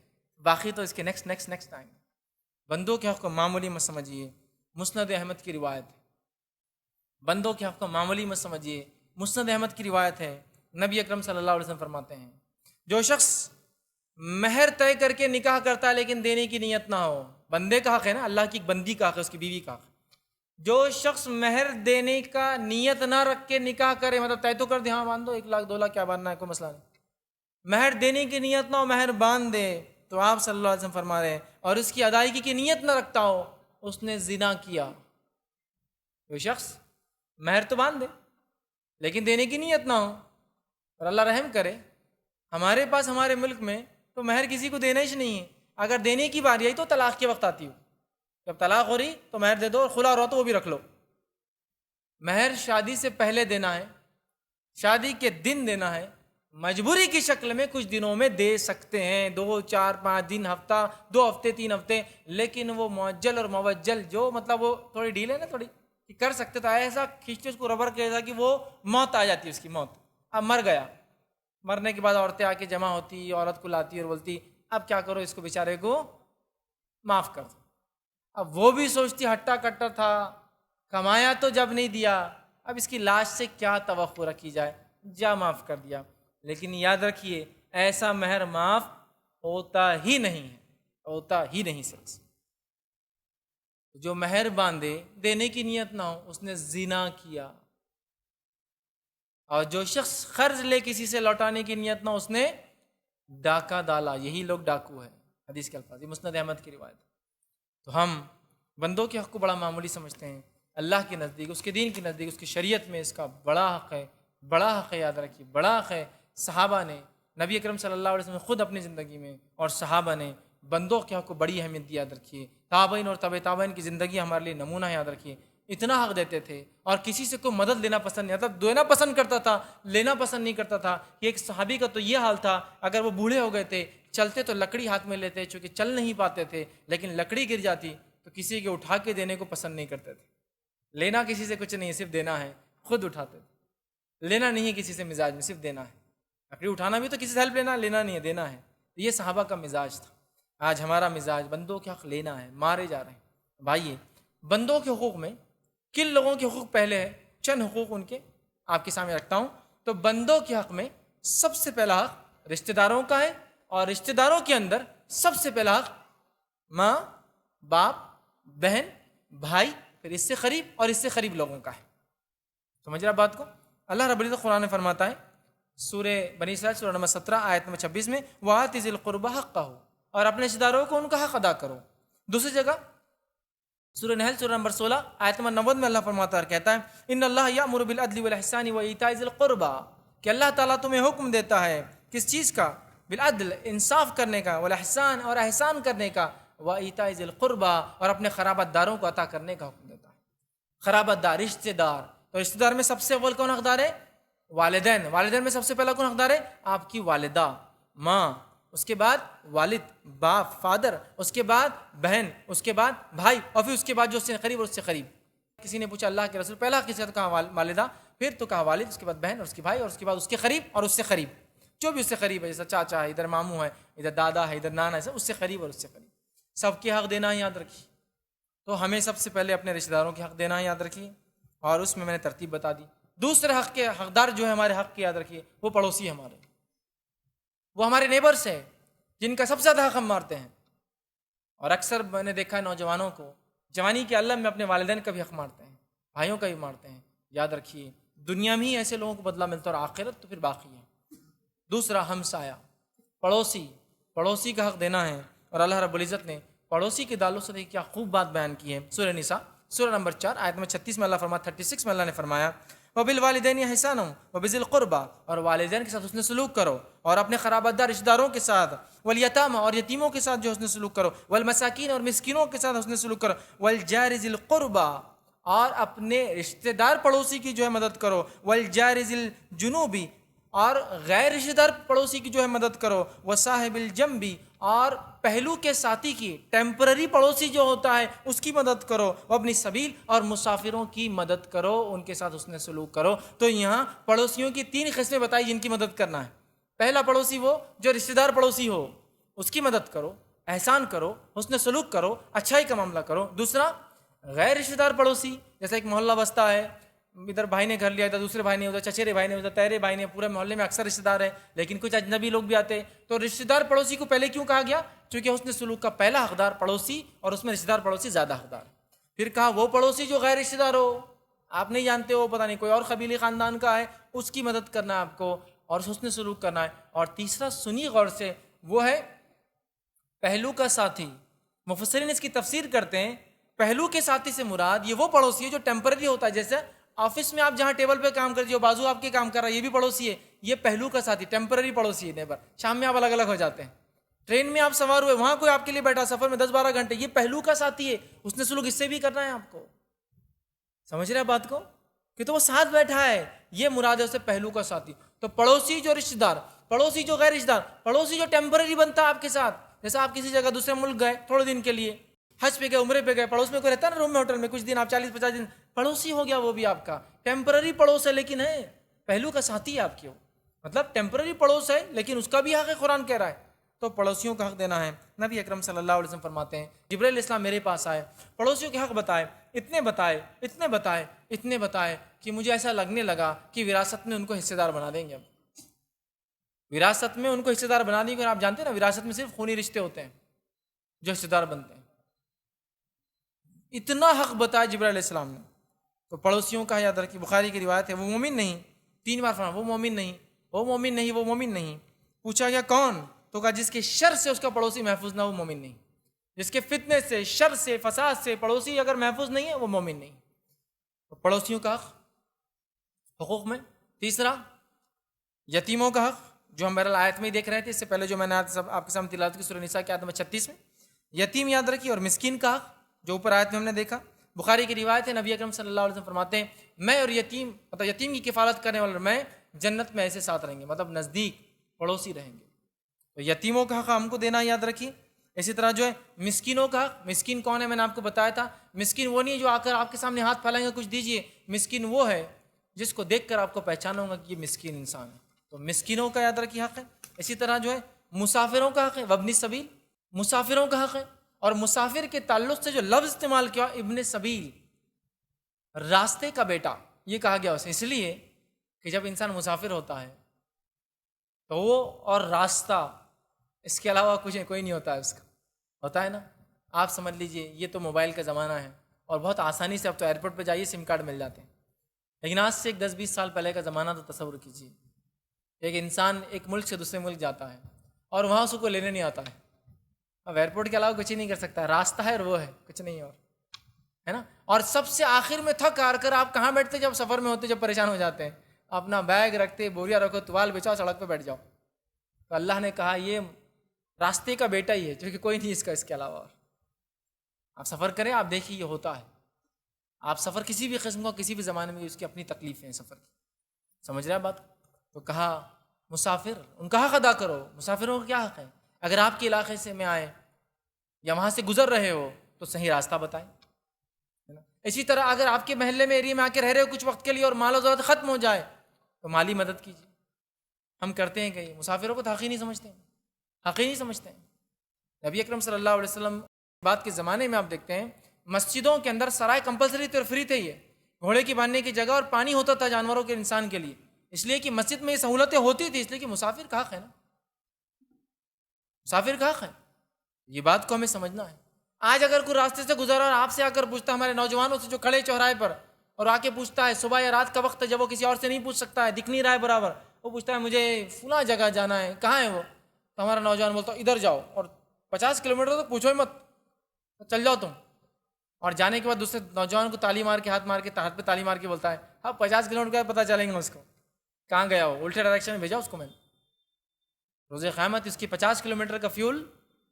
باقی تو اس کے نیکسٹ آئیں گے۔ بندوں کے حق کو معمولی مت سمجھیے، مسند احمد کی روایت ہے، بندوں کے حق کو معمولی مت سمجھیے، مسند احمد کی روایت ہے، نبی اکرم صلی اللہ علیہ وسلم فرماتے ہیں جو شخص مہر طے کر کے نکاح کرتا ہے لیکن دینے کی نیت نہ ہو، بندے کا حق ہے نا، اللہ کی بندی کا حق ہے، اس کی بیوی کا حق، جو شخص مہر دینے کا نیت نہ رکھ کے نکاح کرے، مطلب طے تو کر دے ہاں باندھ دو 1 لاکھ 2 لاکھ کیا باندھنا ہے، کوئی مسئلہ نہیں، مہر دینے کی نیت نہ ہو، مہر باندھ دے، تو آپ صلی اللہ علیہ وسلم فرما رہے ہیں اور اس کی ادائیگی کی نیت نہ رکھتا ہو، اس نے زنا کیا۔ جو شخص مہر تو باندھ دے لیکن دینے کی نیت نہ ہو، اور اللہ رحم کرے ہمارے پاس ہمارے ملک میں تو مہر کسی کو دینا ہی نہیں ہے، اگر دینے کی باری آئی تو طلاق کے وقت آتی ہو، جب طلاق ہو رہی تو مہر دے دو، اور خلا ہو رہا تو وہ بھی رکھ لو۔ مہر شادی سے پہلے دینا ہے، شادی کے دن دینا ہے، مجبوری کی شکل میں کچھ دنوں میں دے سکتے ہیں، 2 4 5 دن، ہفتہ، 2 ہفتے، 3 ہفتے، لیکن وہ معجل اور موجل جو مطلب وہ تھوڑی ڈھیل ہے نا، تھوڑی کہ کر سکتے تو ایسا کھینچتے اس کو ربر کے ایسا کہ وہ موت آ جاتی ہے، اس کی موت، اب مر گیا، مرنے کے بعد عورتیں آ کے جمع ہوتی، عورت کو لاتی اور بولتی اب کیا کرو، اس کو بیچارے کو معاف کر دو۔ اب وہ بھی سوچتی ہٹا کٹا تھا، کمایا تو جب نہیں دیا، اب اس کی لاش سے کیا توقع رکھی جائے، جا معاف کر دیا۔ لیکن یاد رکھیے ایسا مہر معاف ہوتا ہی نہیں ہے، ہوتا ہی نہیں سکتا۔ جو مہر باندھے دینے کی نیت نہ ہو، اس نے زنا کیا، اور جو شخص قرض لے کسی سے لوٹانے کی نیت نہ ہو، اس نے ڈاکہ ڈالا، یہی لوگ ڈاکو ہے، حدیث کے الفاظ، یہ مسند احمد کی روایت۔ تو ہم بندوں کے حق کو بڑا معمولی سمجھتے ہیں، اللہ کے نزدیک، اس کے دین کے نزدیک، اس کی شریعت میں اس کا بڑا حق ہے، بڑا حق ہے، یاد رکھیے بڑا حق ہے۔ صحابہ نے، نبی اکرم صلی اللہ علیہ وسلم نے خود اپنی زندگی میں اور صحابہ نے بندوں کے حق کو بڑی اہمیت دی، یاد رکھیے۔ تابعین اور تابع تابعین کی زندگی ہمارے لیے نمونہ ہے، یاد رکھیے اتنا حق دیتے تھے، اور کسی سے کوئی مدد لینا پسند نہیں آتا، دینا پسند کرتا تھا، لینا پسند نہیں کرتا تھا۔ ایک صحابی کا تو یہ حال تھا، اگر وہ بوڑھے ہو گئے تھے، چلتے تو لکڑی ہاتھ میں لیتے، چونکہ چل نہیں پاتے تھے، لیکن لکڑی گر جاتی تو کسی کے اٹھا کے دینے کو پسند نہیں کرتے تھے۔ لینا کسی سے کچھ نہیں، صرف دینا ہے، خود اٹھاتے تھے، لینا نہیں ہے کسی سے مزاج میں، صرف دینا ہے۔ لکڑی اٹھانا بھی تو کسی سے ہیلپ لینا نہیں ہے، دینا ہے۔ یہ صحابہ کا مزاج تھا۔ آج ہمارا مزاج بندوں کے حق لینا ہے، مارے جا رہے ہیں۔ بھائی بندوں کے حقوق میں کن لوگوں کے حقوق پہلے ہے؟ چند حقوق ان کے آپ کے سامنے رکھتا ہوں۔ تو بندوں کے حق میں سب سے پہلا حق رشتہ داروں کا ہے، اور رشتہ داروں کے اندر سب سے پہلا حق ماں، باپ، بہن، بھائی، پھر اس سے قریب اور اس سے قریب لوگوں کا ہے۔ سمجھ رہا بات کو؟ اللہ رب العزت قرآن میں فرماتا ہے، سورہ بنی اسرائیل سورہ نمبر 17 آیت نمبر 26 میں، وَآتِ ذِی الْقُرْبَىٰ حَقَّهُ، اور اپنے رشتہ داروں کو ان کا حق ادا کرو۔ دوسری جگہ سورہ نحل سورہ نمبر 16 آیت نمبر 90 میں اللہ فرماتا ہے، کہتا ہے ان اللہ یأمر بالعدل والإحسان وإیتاء ذی القربى، کہ اللہ تعالیٰ تمہیں حکم دیتا ہے کس چیز کا؟ بالعدل، انصاف کرنے کا، والاحسان، اور احسان کرنے کا، وإیتاء ذی القربى، اور اپنے قرابت داروں کو عطا کرنے کا حکم دیتا ہے۔ قرابت دار، رشتہ دار، تو رشتہ دار میں سب سے اول کون حقدار ہے؟ والدین۔ والدین میں سب سے پہلا کون حقدار ہے؟ آپ کی والدہ، ماں، اس کے بعد والد، باپ، فادر، اس کے بعد بہن، اس کے بعد بھائی، اور پھر اس کے بعد جو اس سے قریب اور اس سے قریب۔ کسی نے پوچھا اللہ کے رسول پہلا کس کا؟ کہا والدہ، پھر تو کہا والد، اس کے بعد بہن، اور اس کے بھائی، اور اس کے بعد اس کے قریب اور اس سے قریب، جو بھی اس سے قریب ہے، جیسا چاچا ہے، ادھر ماموں ہے، ادھر دادا ہے، ادھر نانا ہے، اس سے قریب اور اس سے قریب، سب کے حق دینا ہے، یاد رکھیے۔ تو ہمیں سب سے پہلے اپنے رشتہ داروں کے حق دینا ہے، یاد رکھیے، اور اس میں نے ترتیب بتا دی۔ دوسرے حق کے حقدار جو ہے ہمارے حق کے، یاد رکھیے، وہ پڑوسی ہمارے، وہ ہمارے نیبرس ہیں، جن کا سب سے زیادہ حق ہم مارتے ہیں۔ اور اکثر میں نے دیکھا ہے نوجوانوں کو جوانی کے علم میں اپنے والدین کا بھی حق مارتے ہیں، بھائیوں کا بھی مارتے ہیں۔ یاد رکھیے دنیا میں ہی ایسے لوگوں کو بدلہ ملتا ہے، اور آخرت تو پھر باقی ہے۔ دوسرا ہمسایہ، پڑوسی کا حق دینا ہے، اور اللہ رب العزت نے پڑوسی کے تعلق سے کیا خوب بات بیان کی ہے۔ سورہ نساء سورہ نمبر 4 آیت نمبر 36 میں اللہ فرماتا، 36 میں اللہ نے فرمایا وَبِالْوَالِدَيْنِ إِحْسَانًا وَبِذِي الْقُرْبَىٰ، اور والدین کے ساتھ حسن سلوک کرو، اور اپنے قرابت دار رشتہ داروں کے ساتھ، وَالْيَتَامَىٰ، اور یتیموں کے ساتھ جو حسن سلوک کرو، وَالْمَسَاكِينَ، اور مسکینوں کے ساتھ حسن سلوک کرو، وَالْجَارِ ذِي الْقُرْبَىٰ، اور اپنے رشتہ دار پڑوسی کی جو ہے مدد کرو، وَالْجَارِ ذِي الْجُنُوبِ، اور غیر رشتہ دار پڑوسی کی جو ہے مدد کرو، وَصَاحِبِ الْجَنبِ، اور پہلو کے ساتھی کی، ٹیمپرری پڑوسی جو ہوتا ہے اس کی مدد کرو، وابن السبیل، اور مسافروں کی مدد کرو، ان کے ساتھ حسن سلوک کرو۔ تو یہاں پڑوسیوں کی 3 قسمیں بتائی جن کی مدد کرنا ہے۔ پہلا پڑوسی وہ جو رشتہ دار پڑوسی ہو، اس کی مدد کرو، احسان کرو، حسن سلوک کرو، اچھائی کا معاملہ کرو۔ دوسرا غیر رشتہ دار پڑوسی، جیسے ایک محلہ بستہ ہے، ادھر بھائی نے گھر لیا تھا، دوسرے بھائی نے، ادھر چچیرے بھائی نے، ادھر تیرے بھائی نے، پورے محلے میں اکثر رشتہ دار ہیں، لیکن کچھ اجنبی لوگ بھی آتے ہیں۔ تو رشتہ دار پڑوسی کو پہلے کیوں کہا گیا؟ چونکہ حسن سلوک کا پہلا حقدار پڑوسی، اور اس میں رشتہ دار پڑوسی زیادہ حقدار۔ پھر کہا وہ پڑوسی جو غیر رشتہ دار ہو، آپ نہیں جانتے ہو، پتہ نہیں کوئی اور قبیلی خاندان کا ہے، اس کی مدد کرنا ہے آپ کو، اور حسن سلوک کرنا ہے۔ اور تیسرا سنی غور سے، وہ ہے پہلو کا ساتھی۔ مفسرین اس کی تفسیر کرتے ہیں، پہلو کے ساتھی سے مراد یہ وہ پڑوسی ہے جو ٹیمپرری ہوتا ہے، جیسے آفس میں آپ جہاں ٹیبل پہ کام کرتے ہو، بازو آپ کے کام کر رہا ہے، یہ بھی پڑوسی ہے، یہ پہلو کا ساتھی، ٹیمپرری پڑوسی ہے، نیبر۔ شام میں آپ الگ الگ ہو جاتے ہیں، ٹرین میں آپ سوار ہوئے، وہاں کوئی آپ کے لیے بیٹھا، سفر میں 10-12 گھنٹے، یہ پہلو کا ساتھی ہے، اس نے سلوک اس سے بھی کرنا ہے آپ کو۔ سمجھ رہے ہیں بات کو؟ کہ تو وہ ساتھ بیٹھا ہے، یہ مراد ہے اسے پہلو کا ساتھی۔ تو پڑوسی جو رشتہ دار، پڑوسی جو غیر رشتہ دار، پڑوسی جو ٹیمپرری بنتا ہے آپ کے ساتھ، جیسا آپ کسی جگہ دوسرے ملک گئے تھوڑے دن کے لیے، حج پہ گئے، عمرے پہ گئے، پڑوس میں کوئی رہتا ہے نا روم میں ہوٹل میں کچھ دن، آپ 40-50 دن، پڑوسی ہو گیا وہ بھی آپ کا ٹیمپرری پڑوس ہے، لیکن ہے پہلو کا ساتھی ہے آپ کی، مطلب ٹیمپرری پڑوس ہے لیکن اس کا بھی حق ہے، قرآن کہہ رہا ہے، تو پڑوسیوں کا حق دینا ہے۔ نبی اکرم صلی اللہ علیہ وسلم فرماتے ہیں جبرائیل علیہ السلام میرے پاس آئے، پڑوسیوں کے حق بتائے، اتنے بتائے کہ مجھے ایسا لگنے لگا کہ وراثت میں ان کو حصے دار بنا دیں گے، اب وراثت میں ان کو حصے دار بنا دیں گے، اور آپ جانتے ہیں نا وراثت میں صرف خونی رشتے ہوتے ہیں جو حصے دار بنتے ہیں، اتنا حق بتایا جبرائیل علیہ السلام نے۔ تو پڑوسیوں کا یاد رکھیے، بخاری کی روایت ہے، وہ مومن نہیں، 3 بار فرمایا وہ مومن نہیں، وہ مومن نہیں، وہ مومن نہیں۔ پوچھا گیا کون؟ تو کہا جس کے شر سے اس کا پڑوسی محفوظ نہ، وہ مومن نہیں، جس کے فتنے سے، شر سے، فساد سے پڑوسی اگر محفوظ نہیں ہے وہ مومن نہیں۔ تو پڑوسیوں کا حق حقوق میں۔ تیسرا یتیموں کا حق، جو ہم بہرحال آیت میں ہی دیکھ رہے تھے، اس سے پہلے جو میں نے آپ کے سامنے تلاوت کی سورہ نساء کی آیت نمبر 36 میں، یتیم یاد رکھیے، اور مسکین کا حق جو اوپر آیت میں ہم نے دیکھا۔ بخاری کی روایت ہے، نبی اکرم صلی اللہ علیہ وسلم فرماتے ہیں میں اور یتیم، مطلب یتیم کی کفالت کرنے والا میں جنت میں ایسے ساتھ رہیں گے، مطلب نزدیک پڑوسی رہیں گے۔ تو یتیموں کا حق ہم کو دینا یاد رکھیے۔ اسی طرح جو ہے مسکینوں کا حق، مسکین کون ہے میں نے آپ کو بتایا تھا، مسکین وہ نہیں ہے جو آ کر آپ کے سامنے ہاتھ پھیلائیں گے کچھ دیجیے، مسکین وہ ہے جس کو دیکھ کر آپ کو پہچانا ہوگا کہ یہ مسکین انسان ہے، تو مسکینوں کا یاد رکھیے حق ہے۔ اسی طرح جو ہے مسافروں کا حق ہے، وابن السبیل، مسافروں کا حق ہے، اور مسافر کے تعلق سے جو لفظ استعمال کیا ابن سبیل، راستے کا بیٹا، یہ کہا گیا اسے اس لیے کہ جب انسان مسافر ہوتا ہے تو وہ اور راستہ اس کے علاوہ کچھ کوئی نہیں ہوتا ہے اس کا، ہوتا ہے نا، آپ سمجھ لیجئے یہ تو موبائل کا زمانہ ہے اور بہت آسانی سے اب تو ایئرپورٹ پہ جائیے سم کارڈ مل جاتے ہیں، لیکن آج سے ایک 10-20 سال پہلے کا زمانہ تو تصور کیجیے، ایک انسان ایک ملک سے دوسرے ملک جاتا ہے اور وہاں اس کو لینے نہیں آتا ہے، اب ایئرپورٹ کے علاوہ کچھ ہی نہیں کر سکتا ہے، راستہ ہے اور وہ ہے، کچھ نہیں اور، ہے نا۔ اور سب سے آخر میں تھک ہار کر آپ کہاں بیٹھتے جب سفر میں ہوتے، جب پریشان ہو جاتے ہیں، اپنا بیگ رکھتے، بوریا رکھو، توال بچاؤ، سڑک پہ بیٹھ جاؤ، تو اللہ نے کہا یہ راستے کا بیٹا ہی ہے، کیونکہ کوئی نہیں اس کا اس کے علاوہ اور۔ آپ سفر کریں، آپ دیکھیے یہ ہوتا ہے، آپ سفر کسی بھی قسم کا کسی بھی زمانے میں اس کی اپنی تکلیفیں ہیں سفر کی، سمجھ رہے ہیں بات؟ تو کہا مسافر ان کا حق ادا کرو، مسافروں کا کیا حق ہے؟ اگر آپ کے علاقے سے میں آئے یا وہاں سے گزر رہے ہو تو صحیح راستہ بتائیں۔ اسی طرح اگر آپ کے محلے میں ایریے میں آ کے رہ رہے ہو کچھ وقت کے لیے اور مال و دولت ختم ہو جائے تو مالی مدد کیجیے۔ ہم کرتے ہیں کہ مسافروں کو تو حق ہی نہیں سمجھتے ہیں، حق ہی نہیں سمجھتے ہیں۔ نبی اکرم صلی اللہ علیہ وسلم بعد کے زمانے میں آپ دیکھتے ہیں مسجدوں کے اندر سرائے کمپلسری تو فری تھے، یہ گھوڑے کی باندھنے کی جگہ اور پانی ہوتا تھا جانوروں کے، انسان کے لیے، اس لیے کہ مسجد میں یہ سہولتیں ہوتی تھی، اس لیے کہ مسافر کا حق ہے نا، مسافر کا حق ہے، یہ بات کو ہمیں سمجھنا ہے۔ آج اگر کوئی راستے سے گزرا اور آپ سے آ کر پوچھتا ہے، ہمارے نوجوانوں سے جو کھڑے چوراہے پر اور آ کے پوچھتا ہے، صبح یا رات کا وقت ہے جب وہ کسی اور سے نہیں پوچھ سکتا ہے، دکھ نہیں رہا ہے برابر، وہ پوچھتا ہے مجھے فلاں جگہ جانا ہے، کہاں ہے وہ؟ تو ہمارا نوجوان بولتا ہے ادھر جاؤ، اور 50 کلومیٹر تو پوچھو ہی مت، چل جاؤ تم، اور جانے کے بعد دوسرے نوجوان کو تالی مار کے، ہاتھ مار کے، ہاتھ پہ تالی مار کے بولتا ہے ہاں 50 کلومیٹر کا پتہ چلیں گے اس کو کہاں گیا ہو، الٹے ڈائریکشن میں بھیجا اس کو میں نے۔ روز قیامت اس کی 50 کلومیٹر کا فیول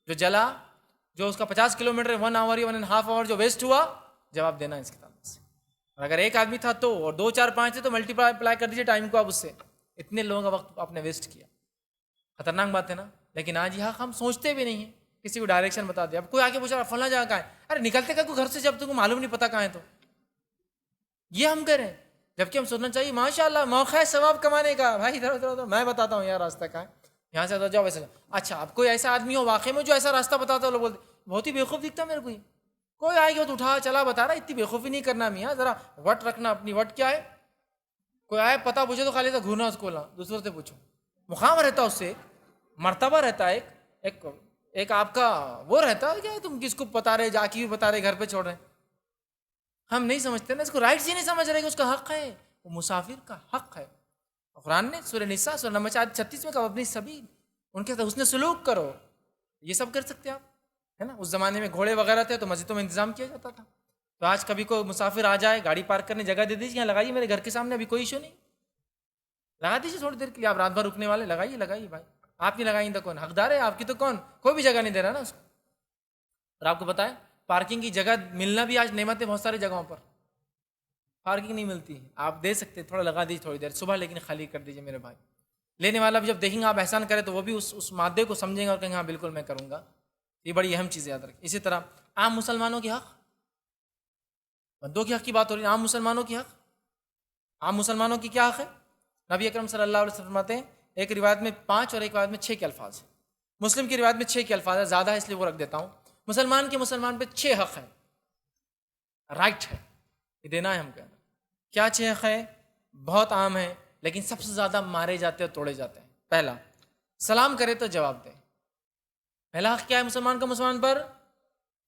جو جلا، جو اس کا 50 کلومیٹر 1 آور یا 1.5 آور جو ویسٹ ہوا، جواب دینا ہے اس کے تعلق سے۔ اور اگر ایک آدمی تھا تو، اور 2 4 5 تھے تو ملٹی پلائی کر دیجیے ٹائم کو آپ اس سے، اتنے لوگوں کا وقت آپ نے ویسٹ کیا، خطرناک بات ہے نا۔ لیکن آج یہاں ہم سوچتے بھی نہیں ہیں، کسی کو ڈائریکشن بتا دیا، اب کوئی آ کے پوچھا فلاں جگہ کہاں ہے، ارے نکلتے کا کوئی گھر سے جب تم کو معلوم نہیں پتا کہاں ہے، تو یہ ہم کریں، جبکہ ہم سوچنا چاہیے ماشاء اللہ موقع ہے ثواب کمانے کا، بھائی ادھر ادھر میں بتاتا ہوں یار راستہ کہاں ہے، یہاں سے ادھر جاؤ ویسے جاؤ۔ اچھا اب کوئی ایسا آدمی ہو واقعی میں جو ایسا راستہ بتاتا ہے، لوگ بولتے بہت ہی بیوقوف دکھتا ہے میرے کو، کوئی آئے گا تو اٹھا چلا بتا رہا، اتنی بیوقوفی نہیں کرنا میاں، ذرا وٹ رکھنا اپنی، وٹ کیا ہے، کوئی آئے پتہ پوچھے تو خالی تو گھورنا اس کو، دوسروں سے پوچھو، مقام رہتا اس سے، مرتبہ رہتا ہے، ایک آپ کا وہ رہتا ہے، کیا تم کس کو بتا رہے، جا کے بھی بتا رہے، گھر پہ چھوڑ رہے، ہم نہیں سمجھتے نا اس کو، رائٹس ہی نہیں سمجھ رہے کہ اس کا حق ہے، وہ مسافر کا حق ہے۔ قرآن نے سورہ نساء سورہ نمبر 36 میں کہا اپنی سبیل، ان کے ساتھ حسن سلوک کرو، یہ سب کر سکتے آپ، ہے نا۔ اس زمانے میں گھوڑے وغیرہ تھے تو مسجدوں میں انتظام کیا جاتا تھا، تو آج کبھی کوئی مسافر آ جائے، گاڑی پارک کرنے جگہ دے دیجیے، یہاں لگائیے میرے گھر کے سامنے، ابھی کوئی ایشو نہیں، لگا دیجیے تھوڑی دیر کے لیے، آپ رات بھر رکنے والے لگائیے بھائی، آپ نہیں لگائیں تو کون حقدار ہے آپ کی، تو کون، کوئی بھی جگہ نہیں دے رہا نا اس کو۔ اور آپ کو پتہ ہے پارکنگ کی جگہ ملنا بھی آج نعمت ہے، بہت ساری جگہوں پر پارکنگ نہیں ملتی، آپ دے سکتے، تھوڑا لگا دیجیے تھوڑی دیر صبح، لیکن خالی کر دیجیے میرے بھائی، لینے والا بھی جب دیکھیں گے آپ احسان کرے تو وہ بھی اس مادے کو سمجھیں گا اور کہیں گے ہاں بالکل میں کروں گا. یہ بڑی اہم چیز یاد رکھیں. اسی طرح عام مسلمانوں کے حق، بندوں کے حق کی بات ہو رہی ہے، عام مسلمانوں کی حق. عام مسلمانوں کی کیا حق ہے؟ نبی اکرم صلی اللہ علیہ وسلم فرماتے ہیں، ایک روایت میں 5 اور ایک روایت میں 6 کے الفاظ ہیں. مسلم کی روایت میں 6 کے الفاظ ہے، زیادہ ہے اس لیے وہ رکھ دیتا ہوں. مسلمان کے مسلمان پہ 6 حق ہے، رائٹ ہے، یہ دینا ہے ہم کو. کیا 6 حق ہے؟ بہت عام ہے لیکن سب سے زیادہ مارے جاتے ہیں اور توڑے جاتے ہیں. پہلا، سلام کرے تو جواب دے. پہلا حق کیا ہے مسلمان کا مسلمان پر؟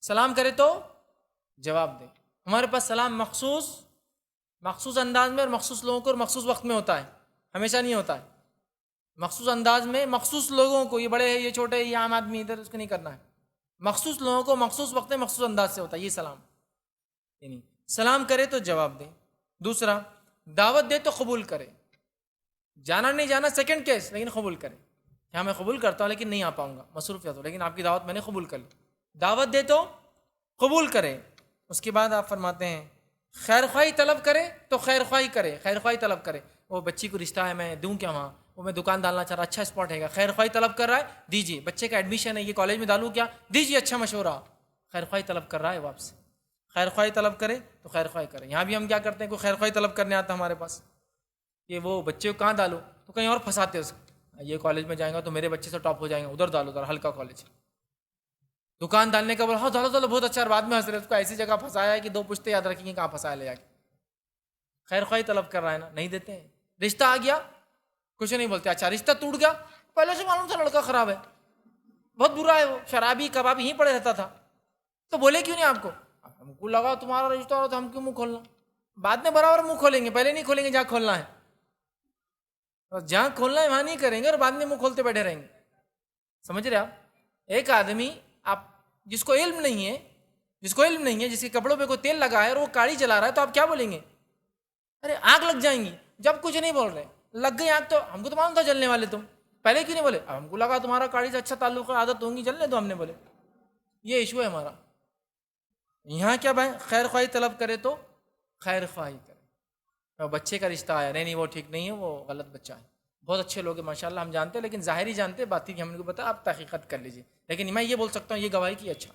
سلام کرے تو جواب دے. ہمارے پاس سلام مخصوص انداز میں اور مخصوص لوگوں کو اور مخصوص وقت میں ہوتا ہے، ہمیشہ نہیں ہوتا ہے. مخصوص انداز میں مخصوص لوگوں کو، یہ بڑے ہیں یہ چھوٹے ہیں یہ عام آدمی، ادھر اس کو نہیں کرنا ہے. مخصوص لوگوں کو مخصوص وقت میں مخصوص انداز سے ہوتا ہے یہ سلام. یعنی سلام کرے تو جواب دے. دوسرا، دعوت دے تو قبول کرے. جانا نہیں جانا سیکنڈ کیس، لیکن قبول کرے. کیا میں قبول کرتا ہوں لیکن نہیں آ پاؤں گا، مصروفیت ہو، لیکن آپ کی دعوت میں نے قبول کر لی. دعوت دے تو قبول کرے. اس کے بعد آپ فرماتے ہیں خیر خواہی طلب کرے تو خیر خواہی کرے. خیر خواہی طلب کرے، وہ بچی کو رشتہ ہے میں دوں کیا وہاں، وہ میں دکان ڈالنا چاہ رہا، اچھا اسپاٹ ہے گا، خیر خواہی طلب کر رہا ہے دیجیے. بچے کا ایڈمیشن ہے یہ کالج میں ڈالوں کیا، دیجیے اچھا مشورہ. خیر خواہی طلب کر رہا ہے وہ آپ سے. خیر خواہی طلب کرے تو خیر خواہی کرے. یہاں بھی ہم کیا کرتے ہیں، کوئی خیر خواہی طلب کرنے آتا ہمارے پاس، کہ وہ بچے کو کہاں ڈالو تو کہیں اور پھنساتے اس کو. یہ کالج میں جائیں گا تو میرے بچے سے ٹاپ ہو جائیں گے، ادھر ڈالو، ادھر ہلکا کالج. دکان ڈالنے کا بولا ہاں ڈالو بہت اچھا، اور بعد میں حضرت کو ایسی جگہ پھنسایا ہے کہ 2 پشتے یاد رکھیں گے کہاں پھنسایا لے جا کے. خیر خواہی طلب کر رہا ہے نا، نہیں دیتے ہیں. رشتہ آ گیا کچھ نہیں بولتے، اچھا رشتہ ٹوٹ گیا، پہلے سے معلوم تھا لڑکا خراب ہے، بہت برا ہے، وہ شرابی کبابی یہیں پڑے رہتا تھا، تو بولے کیوں نہیں آپ کو؟ ہم کو لگا تمہارا رشتہ ہو تو ہم کیوں منہ کھولنا. بعد میں برابر منہ کھولیں گے، پہلے نہیں کھولیں گے جہاں کھولنا ہے. اور جہاں کھولنا ہے وہاں نہیں کریں گے اور بعد میں منہ کھولتے بیٹھے رہیں گے. سمجھ رہے آپ؟ ایک آدمی آپ جس کو علم نہیں ہے جس کے کپڑوں پہ کوئی تیل لگا ہے اور وہ گاڑی چلا رہا ہے، تو آپ کیا بولیں گے؟ ارے آگ لگ جائیں گی. جب کچھ نہیں بول رہے، لگ گئی آگ تو ہم کو تو معلوم تھا جلنے والے تم، پہلے کیوں نہیں بولے؟ اب ہم کو لگا تمہارا گاڑی سے اچھا تعلق ہے، عادت ہوں گی، جلنے دو. ہم نے بولے یہ ایشو ہے ہمارا. یہاں کیا بھائی، خیر خواہی طلب کرے تو خیر خواہی کرے. اور بچے کا رشتہ آیا، نہیں وہ ٹھیک نہیں ہے، وہ غلط بچہ ہے. بہت اچھے لوگ ہیں ماشاءاللہ، ہم جانتے ہیں، لیکن ظاہری جانتے ہیں، باطنی ہم نے کو پتا، آپ تحقیقت کر لیجیے. لیکن میں یہ بول سکتا ہوں یہ گواہی کی اچھا.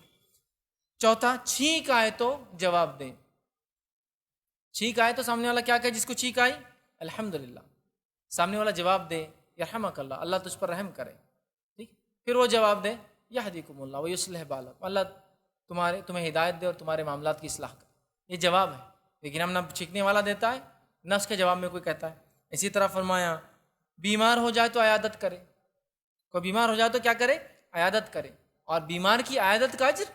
چوتھا، چھینک آئے تو جواب دیں. چھینک آئے تو سامنے والا کیا کہے، جس کو چھینک آئی الحمدللہ، سامنے والا جواب دے یرحمک اللہ، اللہ تجھ پر رحم کرے. ٹھیک، پھر وہ جواب دے یہدیکم اللہ ویصلح بالکم، اللہ تمہیں ہدایت دے اور تمہارے معاملات کی اصلاح کرے. یہ جواب ہے، لیکن ہم نہ چھینکنے والا دیتا ہے نہ اس کے جواب میں کوئی کہتا ہے. اسی طرح فرمایا بیمار ہو جائے تو عیادت کرے. کوئی بیمار ہو جائے تو کیا کرے، عیادت کرے. اور بیمار کی عیادت کا اجر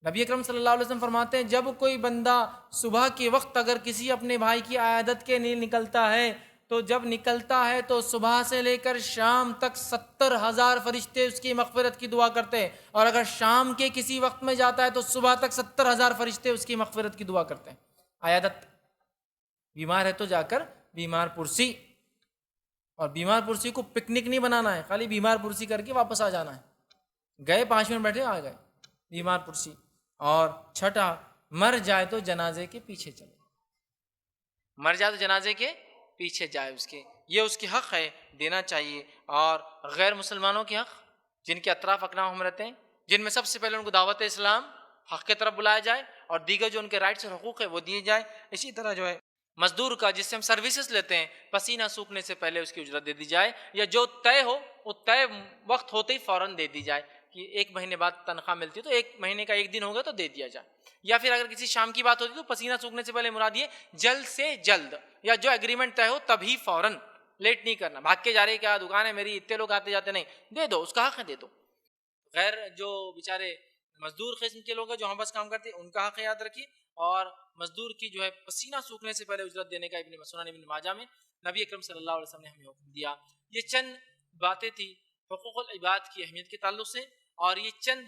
نبی اکرم صلی اللہ علیہ وسلم فرماتے ہیں جب کوئی بندہ صبح کے وقت اگر کسی اپنے بھائی کی عیادت کے لیے نکلتا ہے تو جب نکلتا ہے تو صبح سے لے کر شام تک 70,000 فرشتے اس کی مغفرت کی دعا کرتے ہیں. اور اگر شام کے کسی وقت میں جاتا ہے تو صبح تک 70,000 فرشتے اس کی مغفرت کی دعا کرتے ہیں. عیادت، بیمار ہے تو جا کر بیمار پرسی. اور بیمار پرسی کو پکنک نہیں بنانا ہے، خالی بیمار پرسی کر کے واپس آ جانا ہے. گئے 5 منٹ بیٹھے آ گئے، بیمار پرسی. اور چھٹا، مر جائے تو جنازے کے پیچھے چلے. مر جائے تو جنازے کے پیچھے جائے اس کے، یہ اس کی حق ہے، دینا چاہیے. اور غیر مسلمانوں کے حق، جن کے اطراف اکناف ہم رہتے ہیں، جن میں سب سے پہلے ان کو دعوت اسلام حق کی طرف بلایا جائے اور دیگر جو ان کے رائٹس اور حقوق ہے وہ دیے جائے. اسی طرح جو ہے مزدور کا جس سے ہم سروسز لیتے ہیں، پسینہ سوکھنے سے پہلے اس کی اجرت دے دی جائے، یا جو طے ہو وہ طے وقت ہوتے ہی فوراً دے دی جائے کہ 1 مہینے بعد تنخواہ ملتی ہے تو 1 مہینے کا 1 دن ہوگا تو دے دیا جائے. یا پھر اگر کسی شام کی بات ہوتی تو پسینہ سوکھنے سے پہلے مراد یہ جلد سے جلد، یا جو ایگریمنٹ طے ہو تبھی فوراً، لیٹ نہیں کرنا. بھاگ کے جا رہے کیا دکان ہے میری، اتنے لوگ آتے جاتے، نہیں، دے دو، اس کا حق ہے دے دو. غیر جو بیچارے مزدور قسم کے لوگ ہیں جو ہم بس کام کرتے ہیں، ان کا حق یاد رکھیے. اور مزدور کی جو ہے پسینہ سوکھنے سے پہلے اجرت دینے کا سنن ابن ماجہ میں نبی اکرم صلی اللہ علیہ وسلم نے ہمیں حکم دیا. یہ چند باتیں تھی حقوق العباد کی اہمیت کے تعلق سے، اور یہ چند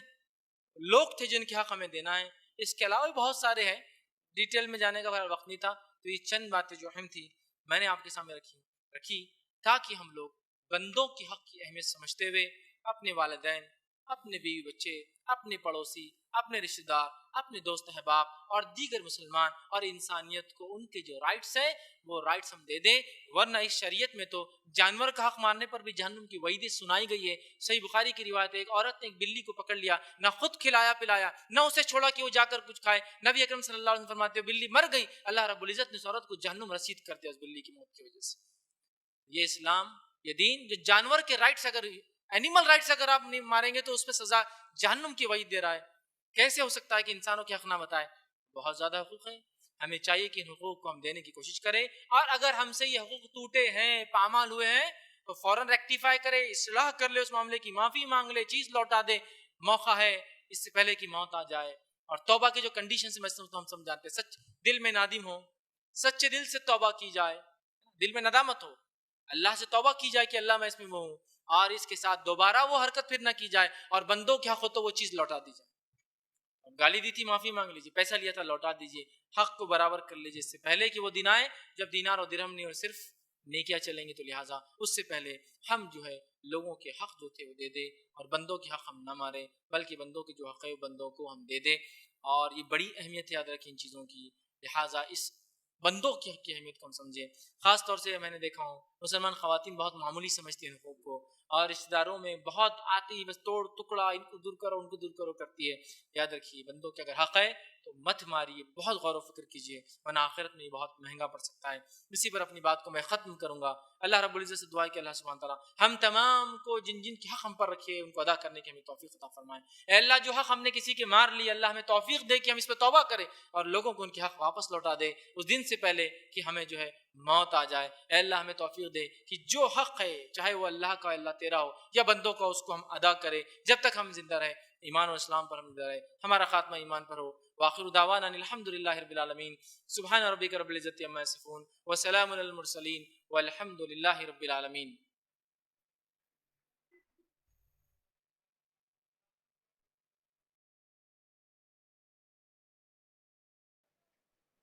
لوگ تھے جن کے حق ہمیں دینا ہے. اس کے علاوہ بھی بہت سارے ہیں، ڈیٹیل میں جانے کا وقت نہیں تھا، تو یہ چند باتیں جو اہم تھی میں نے آپ کے سامنے رکھی تاکہ ہم لوگ بندوں کے حق کی اہمیت سمجھتے ہوئے اپنے والدین، اپنے بیوی بچے، اپنے پڑوسی، اپنے رشتہ دار، اپنے دوست احباب اور دیگر مسلمان اور انسانیت کو ان کے جو رائٹس ہیں وہ رائٹس ہم دے دیں، ورنہ اس شریعت میں تو جانور کا حق مارنے پر بھی جہنم کی وعید سنائی گئی ہے۔ صحیح بخاری کی روایت ہے، ایک عورت نے ایک بلی کو پکڑ لیا، نہ خود کھلایا پلایا، نہ اسے چھوڑا کہ وہ جا کر کچھ کھائے۔ نبی اکرم صلی اللہ علیہ وسلم فرماتے ہیں بلی مر گئی، اللہ رب العزت نے اس عورت کو جہنم رسید کر دیا اس بلی کی موت کی وجہ سے۔ یہ اسلام، یہ دین جو جانور کے رائٹس، اگر اینیمل رائٹس اگر آپ نہیں ماریں گے تو اس پہ سزا جہنم کی وعید دے رہا ہے، کیسے ہو سکتا ہے کہ انسانوں کے حق نہ بتائے؟ بہت زیادہ حقوق ہیں، ہمیں چاہیے کہ ان حقوق کو ہم دینے کی کوشش کریں، اور اگر ہم سے یہ حقوق ٹوٹے ہیں، پامال ہوئے ہیں، تو فوراً ریکٹیفائی کرے، اصلاح کر لے، اس معاملے کی معافی مانگ لے، چیز لوٹا دے، موقع ہے اس سے پہلے کہ موت آ جائے۔ اور توبہ کے جو کنڈیشنز میں ہم سمجھاتے ہیں، سچ دل میں نادم ہو، سچے دل سے توبہ کی جائے، دل میں ندامت ہو، اللہ سے توبہ کی جائے کہ اللہ میں اس میں وہ ہوں، اور اس کے ساتھ دوبارہ وہ حرکت پھر نہ کی جائے، اور بندوں کے حق ہو تو وہ چیز لوٹا دی جائے۔ گالی دی تھی معافی مانگ لیجیے، پیسہ لیا تھا لوٹا دیجیے، حق کو برابر کر لیجیے، اس سے پہلے کہ وہ دن آئے جب دینار اور درہم نہیں اور صرف نیکیاں چلیں گی، تو لہٰذا اس سے پہلے ہم جو ہے لوگوں کے حق جو تھے وہ دے دیں، اور بندوں کے حق ہم نہ ماریں، بلکہ بندوں کے جو حق ہے وہ بندوں کو ہم دے دیں۔ اور یہ بڑی اہمیت یاد رکھیں ان چیزوں کی، لہٰذا اس بندوں کی حق کی اہمیت کو ہم سمجھیں۔ خاص طور سے میں نے دیکھا ہوں مسلمان خواتین بہت معمولی سمجھتی ہیں حقوق کو، اور رشتہ داروں میں بہت آتی بس توڑ ٹکڑا، ان کو دور کرو ان کو دور کرو کرتی ہے۔ یاد رکھیے بندوں کے اگر حق ہے تو مت ماریے، بہت غور و فکر کیجیے، ورنہ آخرت میں یہ بہت مہنگا پڑ سکتا ہے۔ اسی پر اپنی بات کو میں ختم کروں گا۔ اللہ رب العزت سے دعا ہے کہ اللہ سبحانہ تعالیٰ ہم تمام کو جن جن کے حق ہم پر رکھے ان کو ادا کرنے کی ہمیں توفیق عطا فرمائے۔ اے اللہ جو حق ہم نے کسی کے مار لی، اللہ ہمیں توفیق دے کہ ہم اس پہ توبہ کریں اور لوگوں کو ان کے حق واپس لوٹا دے اس دن سے پہلے کہ ہمیں جو ہے موت آ جائے۔ اے اللہ ہمیں توفیق دے کہ جو حق ہے چاہے وہ اللہ کا اللہ تیرا ہو یا بندوں کا، اس کو ہم ادا کریں جب تک ہم زندہ رہے، ایمان و اسلام پر ہم زندہ رہے، ہمارا خاتمہ ایمان پر ہو۔ وآخر دعوانا الحمدللہ رب العالمین، سبحان ربک رب العزت عما یصفون وسلام علی المرسلین والحمد للہ رب العالمین۔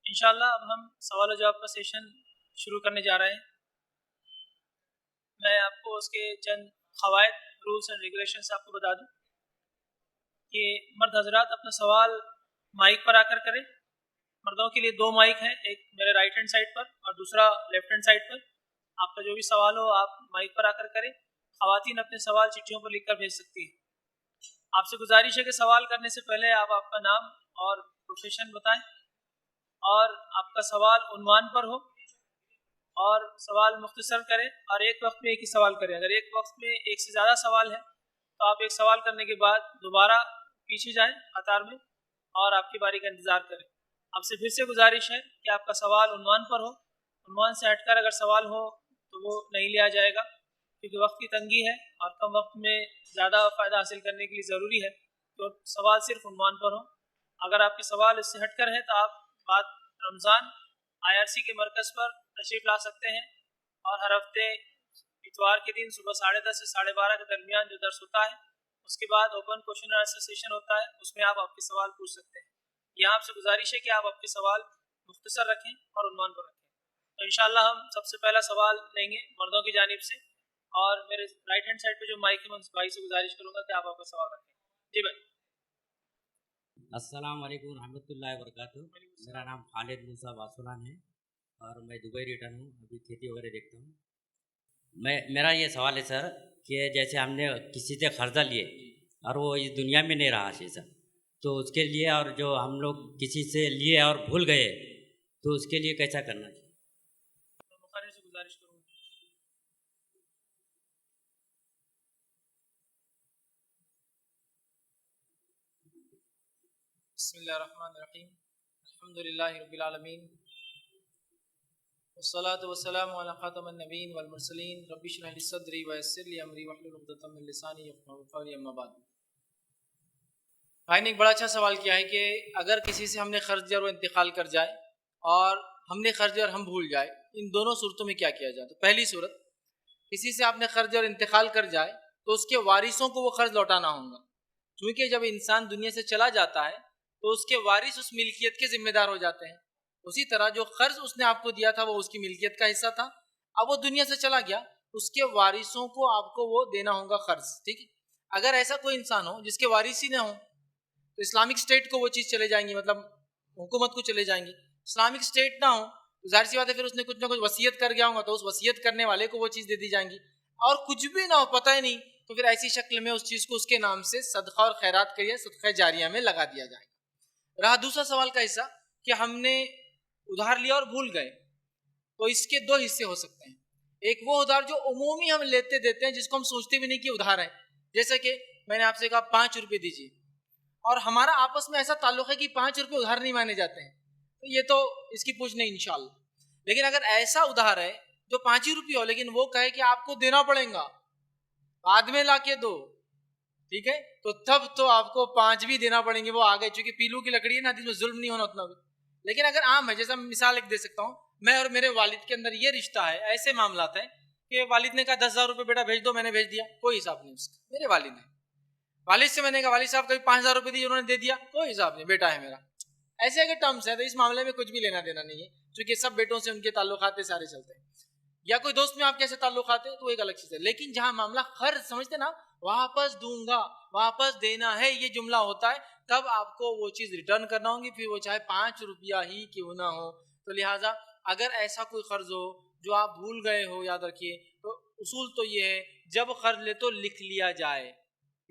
انشاءاللہ اب ہم سوال و جواب کا سیشن شروع کرنے جا رہے ہیں۔ میں آپ کو اس کے چند قواعد، رولس اینڈ ریگولیشنس آپ کو بتا دوں کہ مرد حضرات اپنا سوال مائک پر آ کر کریں۔ مردوں کے لیے 2 مائک ہیں، ایک میرے رائٹ ہینڈ سائڈ پر اور دوسرا لیفٹ ہینڈ سائڈ پر۔ آپ کا جو بھی سوال ہو آپ مائک پر آ کر کریں۔ خواتین اپنے سوال چٹھیوں پر لکھ کر بھیج سکتی ہیں۔ آپ سے گزارش ہے کہ سوال کرنے سے پہلے آپ کا نام اور پروفیشن بتائیں، اور آپ کا سوال عنوان پر ہو، اور سوال مختصر کریں، اور ایک وقت میں ایک ہی سوال کریں۔ اگر ایک وقت میں ایک سے زیادہ سوال ہے تو آپ ایک سوال کرنے کے بعد دوبارہ پیچھے جائیں قطار میں اور آپ کی باری کا انتظار کریں۔ آپ سے پھر سے گزارش ہے کہ آپ کا سوال عنوان پر ہو، عنوان سے ہٹ کر اگر سوال ہو تو وہ نہیں لیا جائے گا، کیونکہ وقت کی تنگی ہے اور کم وقت میں زیادہ فائدہ حاصل کرنے کے لیے ضروری ہے تو سوال صرف عنوان پر ہو۔ اگر آپ کے سوال اس سے ہٹ کر ہے تو آپ بعد رمضان IRC کے مرکز پر تشریف لا سکتے ہیں، اور ہر ہفتے اتوار کے دن صبح 10:30 سے 12:30 کے درمیان جو درس ہوتا ہے اس کے بعد اوپن کوشچن آنسر سیشن ہوتا ہے، اس میں آپ کے سوال پوچھ سکتے ہیں۔ یہاں آپ سے گزارش ہے کہ آپ کے سوال مختصر رکھیں اور عنوان پر رکھیں۔ تو انشاءاللہ ہم سب سے پہلا سوال لیں گے مردوں کی جانب سے، اور میرے رائٹ ہینڈ سائڈ پہ جو مائک ہے میں اس بھائی سے گزارش کروں گا کہ آپ کا سوال رکھیں۔ جی بھائی۔ السلام علیکم ورحمۃ اللہ وبرکاتہ۔ میرا نام خالد موسیٰ باسولان ہے اور میں دبئی ریٹرن ہوں، ابھی کھیتی وغیرہ دیکھتا ہوں۔ میرا یہ سوال ہے سر کہ جیسے ہم نے کسی سے قرضہ لیے اور وہ اس دنیا میں نہیں رہا سر، تو اس کے لیے، اور جو ہم لوگ کسی سے لیے اور بھول گئے تو اس کے لیے کیسا کرنا چاہیے؟ مقرر سے گزارش کروں گا۔ بسم اللہ الرحمن الرحیم، الحمدللہ رب العالمین، والصلاة والسلام علی خاتم النبیین والمرسلین، رب اشرح لی صدری ویسر لی امری واحلل عقدۃ من لسانی یفقہوا قولی، اما بعد۔ بھائی نے ایک بڑا اچھا سوال کیا ہے کہ اگر کسی سے ہم نے قرض دیا اور وہ انتقال کر جائے، اور ہم نے قرض دیا اور ہم بھول جائے، ان دونوں صورتوں میں کیا کیا جائے؟ تو پہلی صورت، کسی سے آپ نے قرض دیا اور انتقال کر جائے تو اس کے وارثوں کو وہ قرض لوٹانا ہوگا، کیونکہ جب انسان دنیا سے چلا جاتا ہے تو اس کے وارث اس ملکیت کے ذمہ دار ہو جاتے ہیں۔ اسی طرح جو قرض اس نے آپ کو دیا تھا وہ اس کی ملکیت کا حصہ تھا، اب وہ دنیا سے چلا گیا، اس کے وارثوں کو آپ کو وہ دینا ہوگا قرض، ٹھیک ہے؟ اگر ایسا کوئی انسان ہو جس کے وارث ہی نہ ہو تو اسلامک اسٹیٹ کو وہ چیز چلے جائیں گی، مطلب حکومت کو چلے جائیں گی. اسلامک اسٹیٹ نہ ہو تو ظاہر سی بات ہے پھر اس نے کچھ نہ کچھ وصیت کر گیا ہوگا تو اس وصیت کرنے والے کو وہ چیز دے دی جائیں گی. اور کچھ بھی نہ ہو، پتہ ہی نہیں، تو پھر ایسی شکل میں اس چیز کو اس کے نام سے صدقہ اور خیرات کریے، صدقہ جاریہ میں لگا دیا جائے گا. رہا دوسرا سوال کا حصہ کہ ہم نے ادھار لیا اور بھول گئے، تو اس کے دو حصے ہو سکتے ہیں. ایک وہ ادھار جو عمومی ہم لیتے دیتے ہیں جس کو ہم سوچتے بھی نہیں کہ ادھار ہے، جیسے کہ میں نے آپ سے کہا 5 روپے دیجیے، اور ہمارا آپس میں ایسا تعلق ہے کہ 5 روپے ادھار نہیں مانے جاتے ہیں، تو یہ تو اس کی پوچھ نہیں انشاءاللہ. لیکن اگر ایسا ادھار ہے جو 5 ہی روپے ہو لیکن وہ کہے کہ آپ کو دینا پڑے گا، بعد میں لا کے دو، ٹھیک ہے، تو تب تو آپ کو 5 بھی دینا پڑیں گے. وہ آگے چونکہ پیلو کی لکڑی ہے نا، حدیث میں ظلم نہیں ہونا اتنا بھی. لیکن اگر عام ہے، جیسا مثال ایک دے سکتا ہوں، میں اور میرے والد کے اندر یہ رشتہ ہے، ایسے معاملات ہیں کہ والد نے کہا 10,000 روپے بیٹا بھیج دو، میں نے بھیج دیا، کوئی حساب نہیں اس کا، میرے والد ہیں. والد سے میں نے کہا والد صاحب کبھی 5,000 روپے دیے، انہوں نے دے دیا، کوئی حساب نہیں، بیٹا ہے میرا. ایسے اگر ٹرمز ہے تو اس معاملے میں کچھ بھی لینا دینا نہیں ہے، چونکہ سب بیٹوں سے ان کے تعلقات سارے چلتے ہیں. یا کوئی دوست میں آپ کیسے تعلقات ہیں تو ایک الگ چیز ہے. لیکن جہاں معاملہ قرض سمجھتے نا، واپس دوں گا، واپس دینا ہے، یہ جملہ ہوتا ہے، تب آپ کو وہ چیز ریٹرن کرنا ہوگی، پھر وہ چاہے 5 روپیہ ہی کیوں نہ ہو. تو لہٰذا اگر ایسا کوئی قرض ہو جو آپ بھول گئے ہو، یاد رکھیے، تو اصول تو یہ ہے جب قرض لے تو لکھ لیا جائے.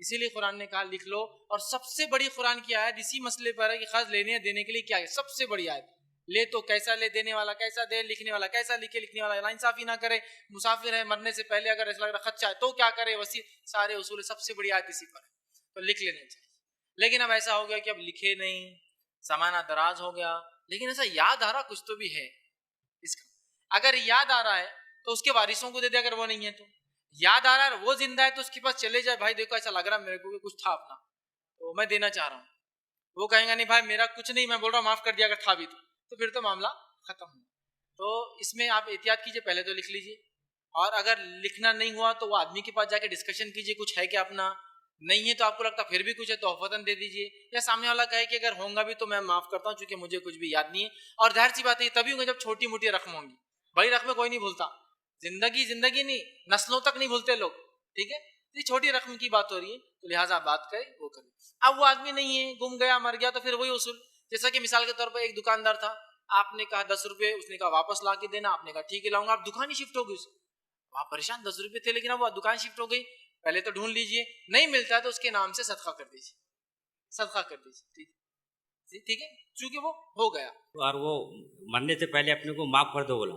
اسی لیے قرآن نے کہا لکھ لو. اور سب سے بڑی قرآن کی آیت اسی مسئلے پر ہے کہ قرض لینے دینے کے لیے کیا ہے، سب سے بڑی آیت. لے تو کیسا لے، دینے والا کیسا دے، لکھنے والا کیسا لکھے، لکھنے والا ناانصافی نہ کرے، مسافر ہے مرنے سے پہلے اگر ایسا لگ رہا خدشہ ہے تو کیا کرے، وسیع سارے اصول سب سے بڑی آیت اسی پر ہے. تو لکھ لینے چاہیے. لیکن اب ایسا ہو گیا کہ اب لکھے نہیں، زمانہ دراز ہو گیا، لیکن ایسا یاد آ رہا کچھ تو بھی ہے اس کا. اگر یاد آ رہا ہے تو اس کے وارثوں کو دے دے، اگر وہ نہیں ہے تو. یاد آ رہا ہے وہ زندہ ہے تو اس کے پاس چلے جائے، بھائی دیکھو ایسا لگ رہا ہے میرے کو کہ کچھ تھا اپنا تو میں دینا چاہ رہا ہوں. وہ کہیں گا نہیں بھائی میرا کچھ نہیں، میں بول رہا ہوں معاف کر دیا اگر تھا بھی تو پھر تو معاملہ ختم ہوا. تو اس میں آپ احتیاط کیجئے، پہلے تو لکھ لیجئے، اور اگر لکھنا نہیں ہوا تو وہ آدمی کے پاس جا کے ڈسکشن کیجئے کچھ ہے کہ اپنا نہیں ہے تو آپ کو لگتا پھر بھی کچھ ہے تو تحفتاً دے دیجئے، یا سامنے والا کہے کہ اگر ہوں گا بھی تو میں معاف کرتا ہوں چونکہ مجھے کچھ بھی یاد نہیں ہے. اور ظاہر سی بات ہے یہ تبھی ہوں گے جب چھوٹی موٹی رقم ہوں گی، بڑی رقم کوئی نہیں بھولتا، زندگی نہیں، نسلوں تک نہیں بھولتے لوگ، ٹھیک ہے. یہ چھوٹی رقم کی بات ہو رہی ہے تو لہٰذا بات کرے وہ کرے. اب وہ آدمی نہیں ہے، گم گیا، مر گیا، تو پھر وہی اصول. جیسا کہ مثال کے طور پر ایک دکاندار تھا، آپ نے کہا 10 روپے، اس نے کہا واپس لا کے دینا، آپ نے کہا ٹھیک ہے لاؤں گا. آپ دکان ہی شفٹ ہو گئی، آپ پریشان، 10 روپے تھے لیکن اب وہ دکان شفٹ ہو گئی، پہلے تو ڈھونڈ لیجئے، نہیں ملتا ہے تو اس کے نام سے صدقہ کر دیجئے، صدقہ کر دیجئے، ٹھیک ہے، چونکہ وہ ہو گیا. اور وہ مرنے سے پہلے اپنے کو معاف کر دو بولا،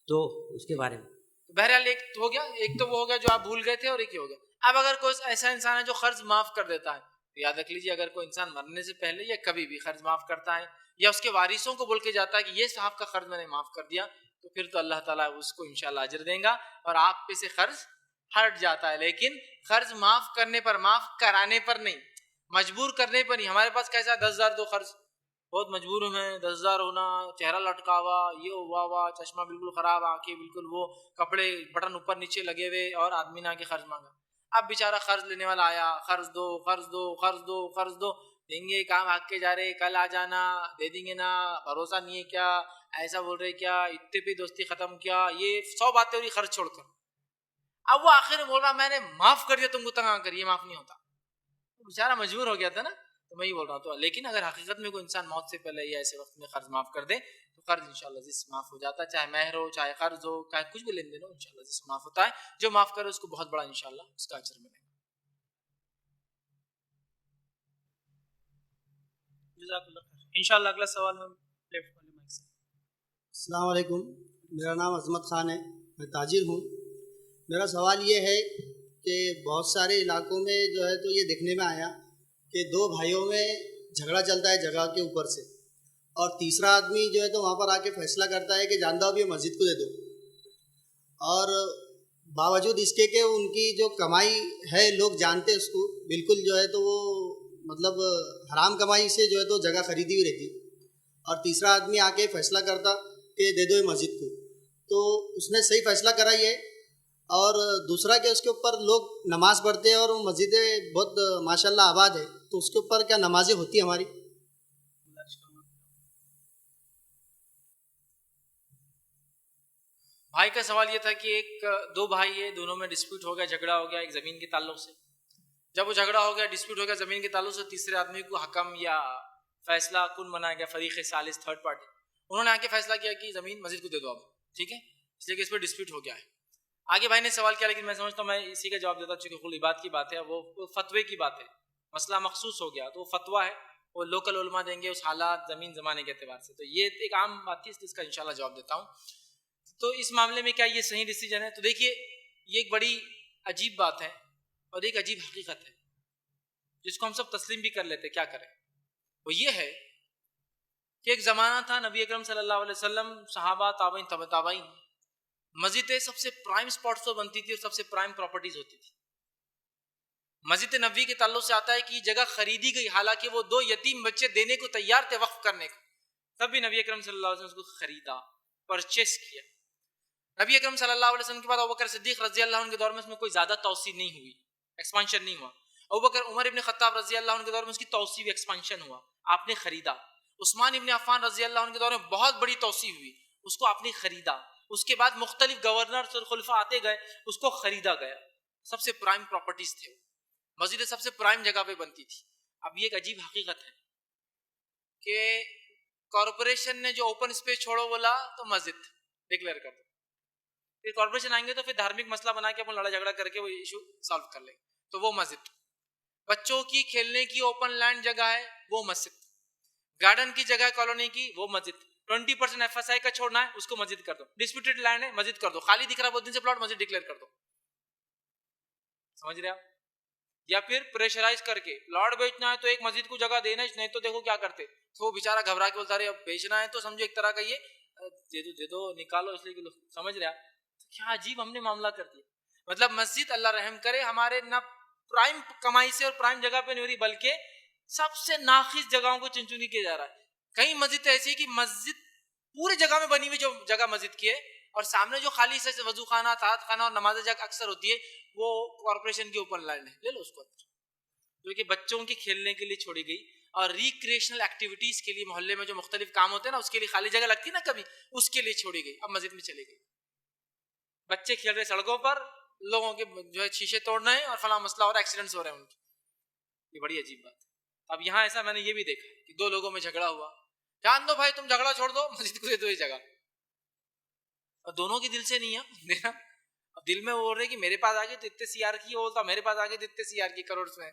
تو اس کے بارے میں بہرحال ایک ہو گیا، ایک تو وہ ہو گیا جو آپ بھول گئے تھے، اور ایک یہ ہو گیا. اب اگر کوئی ایسا انسان ہے جو قرض معاف کر دیتا ہے تو یاد رکھ لیجیے، اگر کوئی انسان مرنے سے پہلے یا کبھی بھی قرض معاف کرتا ہے یا اس کے وارثوں کو بول کے جاتا ہے کہ یہ صاحب کا قرض میں نے معاف کر دیا، تو پھر تو اللہ تعالیٰ اس کو انشاءاللہ اجر دیں گا اور آپ پہ سے قرض ہٹ جاتا ہے. لیکن قرض معاف کرنے پر، معاف کرانے پر نہیں، مجبور کرنے پر نہیں. ہمارے پاس کیسا 10,000 دو، قرض بہت مجبور ہوں میں، 10,000 ہونا، چہرہ لٹکا ہوا، یہ ہوا ہوا، چشمہ بالکل خراب، آنکھیں بالکل وہ، کپڑے بٹن اوپر نیچے لگے ہوئے، اور آدمی نے آ کے قرض مانگا. اب بیچارہ قرض لینے والا آیا، قرض دو، قرض دو، قرض دو، قرض دو، دیں گے، کام آگ کے جا رہے، کل آ جانا، دے دیں گے نا، بھروسہ نہیں ہے کیا، ایسا بول رہے کیا، اتنے پہ دوستی ختم کیا، یہ 100 باتیں ہو رہی قرض چھوڑ کر. اب وہ آخر میں بول رہا میں نے معاف کر دیا تم کو، تنگ آ کر، یہ معاف نہیں ہوتا. بیچارہ مجبور ہو گیا تھا نا، تو میں یہ بول رہا ہوں. تو لیکن اگر حقیقت میں کوئی انسان موت سے پہلے یا ایسے وقت میں قرض معاف کر دے تو قرض انشاءاللہ عزیز معاف ہو جاتا ہے، چاہے مہر ہو، چاہے قرض ہو، چاہے کچھ بھی لین دین ہو، انشاءاللہ عزیز معاف ہوتا ہے. جو معاف کرے اس کو بہت بڑا انشاءاللہ اس کا اجر ملے گا. جزاک اللہ خیر. انشاءاللہ اگلا سوال میں لیفٹ والے مائک سے. السلام علیکم، میرا نام عظمت خان ہے، میں تاجر ہوں. میرا سوال یہ ہے کہ بہت سارے علاقوں میں جو ہے تو یہ دیکھنے میں آیا کہ 2 بھائیوں میں جھگڑا چلتا ہے جگہ کے اوپر سے، اور تیسرا آدمی جو ہے تو وہاں پر آ کے فیصلہ کرتا ہے کہ جان دو اب یہ مسجد کو دے دو، اور باوجود اس کے کہ ان کی جو کمائی ہے لوگ جانتے اس کو بالکل جو ہے تو وہ مطلب حرام کمائی سے جو ہے تو جگہ خریدی ہوئی رہتی، اور تیسرا آدمی آ کے فیصلہ کرتا کہ دے دو یہ مسجد کو، تو اس نے صحیح فیصلہ کرا یہ. اور دوسرا کہ اس کے اوپر لوگ نماز پڑھتے ہیں اور وہ مسجدیں بہت ماشاءاللہ آباد ہے، تو اس کے اوپر کیا نمازیں ہوتی ہیں ہماری؟ بھائی کا سوال یہ تھا کہ 2 بھائی ہے، دونوں میں ڈسپیوٹ ہو گیا، جھگڑا ہو گیا ایک زمین کے تعلق سے. جب وہ جھگڑا ہو گیا, ڈسپیوٹ ہو گیا زمین کے تعلق سے, تیسرے آدمی کو حکم یا فیصلہ کن بنایا گیا, فریق ثالث, تھرڈ پارٹی, انہوں نے آ کے فیصلہ کیا کہ زمین مسجد کو دے دو اب, ٹھیک ہے, اس لیے کہ اس پہ ڈسپیوٹ ہو گیا ہے. آگے بھائی نے سوال کیا, لیکن میں سمجھتا ہوں میں اسی کا جواب دیتا ہوں, چونکہ خود عبادت کی بات ہے, وہ فتوے کی بات ہے, مسئلہ مخصوص ہو گیا تو وہ فتویٰ ہے, وہ لوکل علماء دیں گے اس حالات زمین زمانے کے اعتبار سے. تو یہ ایک عام بات تھی, اس کا انشاءاللہ جواب دیتا ہوں. تو اس معاملے میں کیا یہ صحیح ڈیسیجن ہے؟ تو دیکھیے یہ ایک بڑی عجیب بات ہے اور ایک عجیب حقیقت ہے جس کو ہم سب تسلیم بھی کر لیتے. کیا کریں؟ وہ یہ ہے کہ ایک زمانہ تھا, نبی اکرم صلی اللہ علیہ وسلم, صحابہ, تابعین, تبع تابعین, مسجدیں سب سے پرائم اسپاٹس پر بنتی تھی اور سب سے پرائم پراپرٹیز ہوتی تھی. مسجد نبوی کے تعلق سے آتا ہے کہ یہ جگہ خریدی گئی, حالانکہ وہ 2 یتیم بچے دینے کو تیار تھے وقف کرنے کو, تب بھی نبی اکرم صلی اللہ علیہ وسلم اس کو خریدا, پرچیز کیا. نبی اکرم صلی اللہ علیہ وسلم کے بعد ابوبکر صدیق رضی اللہ عنہ کے دور میں اس میں کوئی زیادہ توسیع نہیں ہوئی, ایکسپانشن نہیں ہوا. ابوبکر عمر ابن خطاب رضی اللہ عنہ کے دور میں اس کی توسیع ایکسپانشن ہوا, آپ نے خریدا. عثمان ابن عفان رضی اللہ عنہ کے دور میں بہت بڑی توسیع ہوئی, اس کو آپ نے خریدا. اس کے بعد مختلف گورنر اور خلفاء آتے گئے, اس کو خریدا گیا. سب سے پرائم پراپرٹیز تھے, مسجد سب سے پرائم جگہ پہ بنتی تھی. اب یہ ایک عجیب حقیقت ہے کہ کارپوریشن نے جو اوپن اسپیس چھوڑو بولا تو مسجد ڈکلیئر کر دو. پھر کارپوریشن آئیں گے تو پھر دھارمک مسئلہ بنا کے اپنا لڑائی جھگڑا کر کے وہ ایشو سالو کر لیں, تو وہ مسجد. بچوں کی کھیلنے کی اوپن لینڈ جگہ ہے وہ مسجد, گارڈن کی جگہ کالونی کی وہ مسجد. 20% FSI کا چھوڑنا ہے اس کو مسجد کر دو, ڈسپیوٹڈ لینڈ ہے مسجد کر دو, خالی دکھ رہا بہت دن سے پلاٹ مسجد ڈکلیئر کر دو. سمجھ رہے آپ؟ یا پھر پریشرائز کر کے پلاٹ بیچنا ہے تو ایک مسجد کو جگہ دینا, نہیں تو دیکھو کیا کرتے, تو وہ بیچارہ گھبرا کے بولتا رہے اب بیچنا ہے تو سمجھو ایک طرح کا یہ دے دو نکالو, اس لیے سمجھ رہے آپ کیا عجیب ہم نے معاملہ کر دیا. مطلب مسجد اللہ رحم کرے ہمارے نہ پرائم کمائی سے اور پرائم جگہ پہ نہیں ہو رہی, بلکہ سب سے ناقص جگہوں کو چنچونی کیا جا رہا ہے. کئی مسجد ایسی ہے کہ مسجد پوری جگہ میں بنی ہوئی, جو جگہ مسجد کی ہے, اور سامنے جو خالی سے وضو خانہ, طہارت خانہ اور نماز جگہ اکثر ہوتی ہے وہ کارپوریشن کی اوپن لینڈ ہے, لے لو اس کو, جو کہ بچوں کے کھیلنے کے لیے چھوڑی گئی اور ریکریشنل ایکٹیویٹیز کے لیے محلے میں جو مختلف کام ہوتے ہیں نا اس کے لیے خالی جگہ لگتی ہے نا کبھی, اس کے لیے چھوڑی گئی, اب مسجد میں چلی گئی. بچے کھیل رہے سڑکوں پر, لوگوں کے جو ہے شیشے توڑنا ہے اور فلاں مسئلہ ہو رہا ہے, ایکسیڈنٹس ہو رہے ہیں ان کے. یہ بڑی عجیب بات ہے. اب یہاں ایسا میں نے یہ بھی دیکھا کہ 2 لوگوں میں جھگڑا ہوا, جان دو بھائی تم جھگڑا چھوڑ دو, مسجد کو دے دو یہ جگہ, اور دونوں کے دل سے نہیں ہے. اب دل میں وہ بول رہے کہ میرے پاس آگے تو اتنے CR کی, وہ بولتا میرے پاس آگے تو اتنے CR کی کروڑ میں,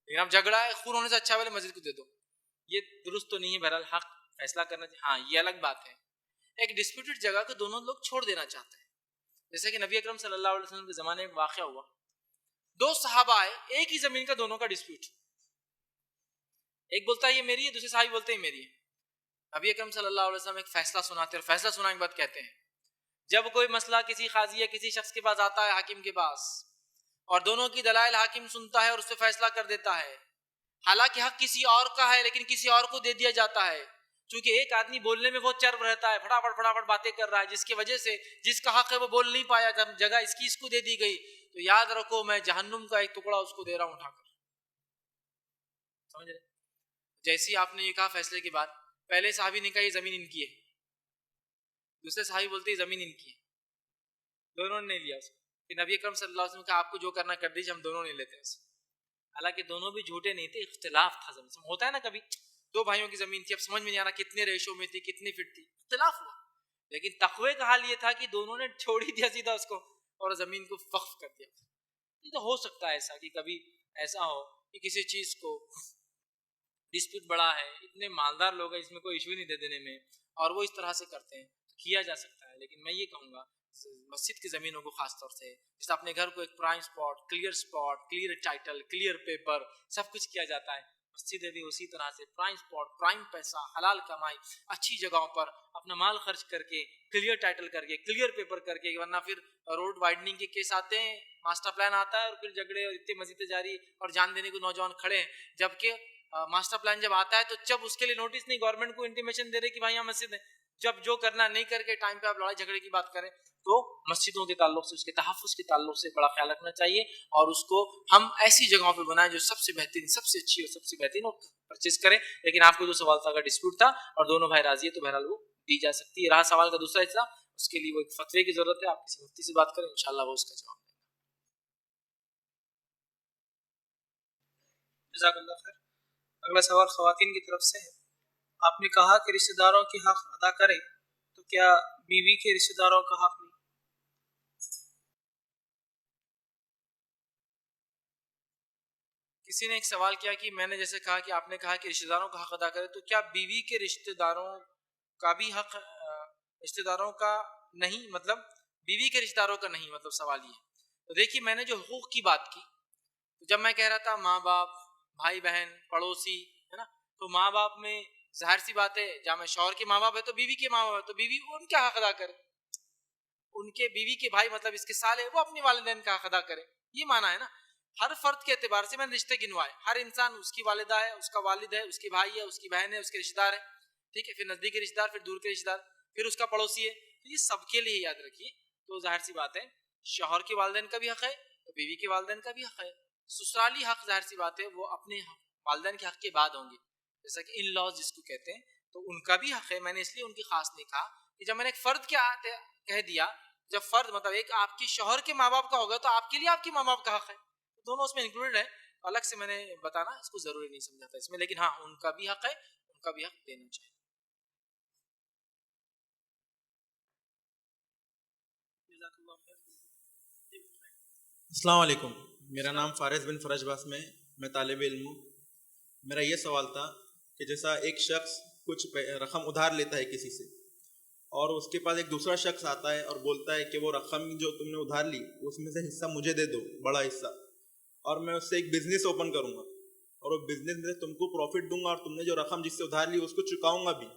لیکن اب جھگڑا ہے, خون ہونے سے اچھا والے مسجد کو دے دو. یہ درست تو نہیں ہے. بہرحال حق فیصلہ کرنا چاہیے. ہاں یہ الگ بات ہے, ایک ڈسپیوٹڈ جگہ کو دونوں لوگ چھوڑ دینا چاہتے ہیں. جیسے کہ نبی اکرم صلی اللہ علیہ وسلم کے زمانے میں واقعہ ہوا, 2 صحابہ آئے, ایک ہی زمین کا دونوں کا ڈسپیوٹ, ایک بولتا ہے یہ میری ہے, دوسرے صحابی بولتے ہیں میری ہے. نبی اکرم صلی اللہ علیہ وسلم ایک فیصلہ سناتے, اور فیصلہ سنانے کے بعد کہتے ہیں جب کوئی مسئلہ کسی قاضی یا کسی شخص کے پاس آتا ہے, حاکم کے پاس, اور دونوں کی دلائل حاکم سنتا ہے اور اس سے فیصلہ کر دیتا ہے, حالانکہ حق کسی اور کا ہے لیکن کسی اور کو دے دیا جاتا ہے, چونکہ ایک آدمی بولنے میں بہت چرب رہتا ہے, پھٹافٹ باتیں کر رہا ہے, جس کی وجہ سے جس کا حق ہے وہ بول نہیں پایا, جب جگہ اس کو دے دی گئی, تو یاد رکھو میں جہنم کا ایک ٹکڑا اس کو دے رہا ہوں اٹھا کر. سمجھ رہے؟ جیسی آپ نے یہ کہا فیصلے کے بعد, پہلے صحابی نے کہا یہ زمین ان کی ہے, دوسرے صحابی بولتے یہ زمین ان کی ہے, دونوں نے نہیں لیا اس کو. کہ نبی اکرم صلی اللہ علیہ وسلم نے کہا آپ کو جو کرنا کر دیجیے, ہم دونوں نہیں لیتے اس. حالانکہ دونوں بھی جھوٹے نہیں تھے, اختلاف تھا. زمین ہوتا ہے نا کبھی 2 بھائیوں کی زمین تھی, اب سمجھ میں نہیں آ رہا کتنے ریشو میں تھی, کتنی فٹ تھی, اختلاف ہوا, لیکن تقوی کا حال یہ تھا کہ دونوں نے چھوڑ ہی دیا سیدھا اس کو اور زمین کو وقف کر دیا. یہ تو ہو سکتا ہے ایسا کہ کبھی ایسا ہو کہ کسی چیز کو ڈسپیوٹ بڑا ہے, اتنے مالدار لوگ ہیں, اس میں کوئی ایشو نہیں دے دینے میں, اور وہ اس طرح سے کرتے ہیں, کیا جا سکتا ہے. لیکن میں یہ کہوں گا مسجد کی زمینوں کو خاص طور سے, جیسے اپنے گھر کو ایک prime spot, clear title, clear paper, سب کچھ کیا جاتا ہے. مسجدیں بھی اسی طرح سے پرائم اسپاٹ, پرائم پیسہ, حلال کمائی, اچھی جگہوں پر اپنا مال خرچ کر کے, کلیئر ٹائٹل کر کے, کلیئر پیپر کر کے, ورنہ پھر روڈ وائڈنگ کے کیس آتے ہیں, ماسٹر پلان آتا ہے اور پھر جھگڑے اور اتنے مسجدیں جاری اور جان دینے کو نوجوان کھڑے ہیں, جبکہ ماسٹر پلان جب آتا ہے تو جب اس کے لیے نوٹس نہیں, گورنمنٹ کو انٹیمیشن دے رہے کہ بھائی یہاں مسجد ہے, جب جو کرنا نہیں کر کے ٹائم پہ آپ لڑائی جھگڑے کی بات کریں, تو مسجدوں کے تعلق سے, اس کے تحفظ کے تعلق سے بڑا خیال رکھنا چاہیے, اور اس کو ہم ایسی جگہوں پہ بنائیں جو سب سے بہترین, سب سے اچھی اور سب سے بہترین پرچیز کریں. لیکن آپ کو جو سوال تھا اگر ڈسپیوٹ تھا اور دونوں بھائی راضی ہے تو بہرحال وہ دی جا سکتی ہے. رہا سوال کا دوسرا حصہ, اس کے لیے وہ ایک فتوے کی ضرورت ہے, آپ کسی مفتی سے بات کریں, انشاءاللہ وہ اس کا جواب جزاک اللہ خیر. اگلا سوال خواتین کی طرف سے ہے. آپ نے کہا کہ رشتہ داروں کے حق ادا کرے، تو کیا بیوی کے رشتہ داروں کا حق نہیں؟ کسی نے ایک سوال کیا کہ میں نے جیسے کہا کہ آپ نے کہا کہ رشتہ داروں کا حق ادا کرے، تو کیا بیوی کے رشتہ داروں کا بھی حق رشتہ داروں کا نہیں، مطلب بیوی کے رشتہ داروں کا نہیں، مطلب سوال یہ ہے. تو دیکھیے میں نے جو حقوق کی بات کی، تو جب میں کہہ رہا تھا ماں باپ، بھائی بہن، پڑوسی، ہے نا، تو ماں باپ میں ظاہر سی بات ہے جہاں میں شوہر کے ماں باپ ہے تو بیوی کے ماں باپ ہے، تو بیوی ان کا حق ادا کرے. ان کے بیوی کے بھائی مطلب اس کے سال ہے، وہ اپنی والدین کا حق ادا کرے. یہ مانا ہے نا. ہر فرد کے اعتبار سے میں نے رشتے گنوائے. ہر انسان، اس کی والدہ ہے، اس کا والد ہے، اس کی بھائی ہے، اس کی بہن ہے، اس کے رشتہ دار ہے، ٹھیک ہے، پھر نزدیکی رشتہ دار، پھر دور کے رشتہ دار، پھر اس کا پڑوسی ہے. تو یہ سب کے لیے یاد رکھیے. تو ظاہر سی بات ہے شوہر کے والدین کا بھی حق ہے تو بیوی کے والدین کا بھی حق ہے. سسرالی حق ظاہر سی بات ہے وہ اپنے والدین کے حق کے بعد ہوں گے، جیسا کہ ان لاز جس کو کہتے ہیں، تو ان کا بھی حق ہے. میں نے اس لیے ان کی خاص نہیں کہا کہ جب میں نے ایک فرد کیا کہہ دیا، جب فرد مطلب ایک آپ کے شوہر کے ماں باپ کا ہوگا تو آپ کے لیے آپ کے ماں باپ کا حق ہے، دونوں اس میں انکلوڈڈ ہے. الگ سے میں نے بتانا اس کو ضروری نہیں سمجھا تھا اس میں، لیکن ہاں ان کا بھی حق ہے، ان کا بھی حق دینا چاہیے. جزاک اللہ خیر. السلام علیکم. میرا نام فارض بن فرج باس میں طالب علم ہوں. میرا یہ سوال تھا کہ جیسا ایک شخص کچھ رقم ادھار لیتا ہے کسی سے، اور اس کے پاس ایک دوسرا شخص آتا ہے اور بولتا ہے کہ وہ رقم جو تم نے ادھار لی اس میں سے حصہ مجھے دے دو، بڑا حصہ، اور میں اس سے ایک بزنس اوپن کروں گا اور وہ بزنس میں تم کو پروفٹ دوں گا اور تم نے جو رقم جس سے ادھار لی اس کو چکاؤں گا بھی.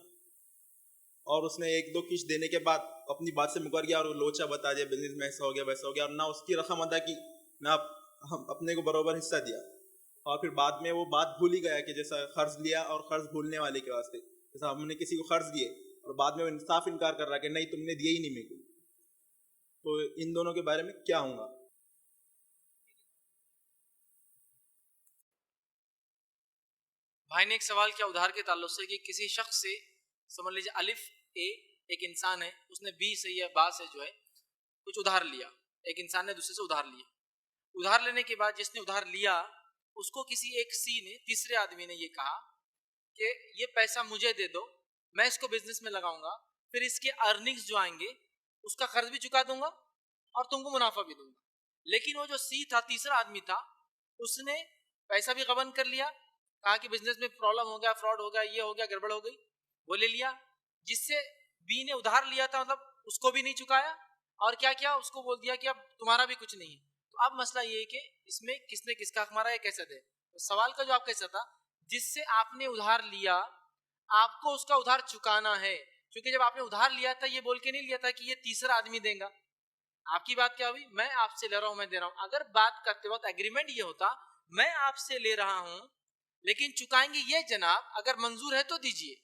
اور اس نے ایک دو قسط دینے کے بعد اپنی بات سے مکر گیا اور وہ لوچا بتا دیا بزنس میں ایسا ہو گیا ویسا ہو گیا، اور نہ اس کی رقم ادا کی نہ اپنے کو برابر حصہ دیا. اور پھر بعد میں وہ بات بھول ہی گیا کہ جیسا قرض لیا اور قرض بھولنے والے کے واسطے، جیسا ہم نے کسی کو قرض دیے اور بعد میں وہ صاف انکار کر رہا کہ نہیں تم نے دیے ہی نہیں میرے کو. تو ان دونوں کے بارے میں کیا ہوں گا؟ بھائی نے ایک سوال کیا ادھار کے تعلق سے کہ کسی شخص سے، سمجھ لیجیے الف اے ایک انسان ہے، اس نے بی سے یا با سے جو ہے کچھ ادھار لیا. ایک انسان نے دوسرے سے ادھار لیا. ادھار لینے کے بعد جس نے ادھار لیا اس کو کسی ایک سی نے، تیسرے آدمی نے یہ کہا کہ یہ پیسہ مجھے دے دو، میں اس کو بزنس میں لگاؤں گا، پھر اس کے ارننگز جو آئیں گے اس کا قرض بھی چکا دوں گا اور تم کو منافع بھی دوں گا. لیکن وہ جو سی تھا، تیسرا آدمی تھا، اس نے پیسہ بھی غبن کر لیا، کہا کہ بزنس میں پرابلم ہو گیا، فراڈ ہو گیا، یہ ہو گیا، گڑبڑ ہو گئی، وہ لے لیا. جس سے بی نے ادھار لیا تھا مطلب اس کو بھی نہیں چکایا، اور کیا کیا اس کو بول دیا کہ اب تمہارا بھی کچھ نہیں ہے. تو اب مسئلہ یہ ہے کہ اس میں کس نے کس کا حق مارا ہے، کیسے دے. سوال کا جو آپ کیسا تھا، جس سے آپ نے ادھار لیا آپ کو اس کا ادھار چکانا ہے، کیونکہ جب آپ نے ادھار لیا تھا یہ بول کے نہیں لیا تھا کہ یہ تیسرا آدمی دے گا. آپ کی بات کیا ہوئی، میں آپ سے لے رہا ہوں، میں دے رہا ہوں. اگر بات کرتے وقت ایگریمنٹ یہ ہوتا میں آپ سے لے رہا ہوں لیکن چکائیں گے یہ جناب، اگر منظور ہے تو دیجئے،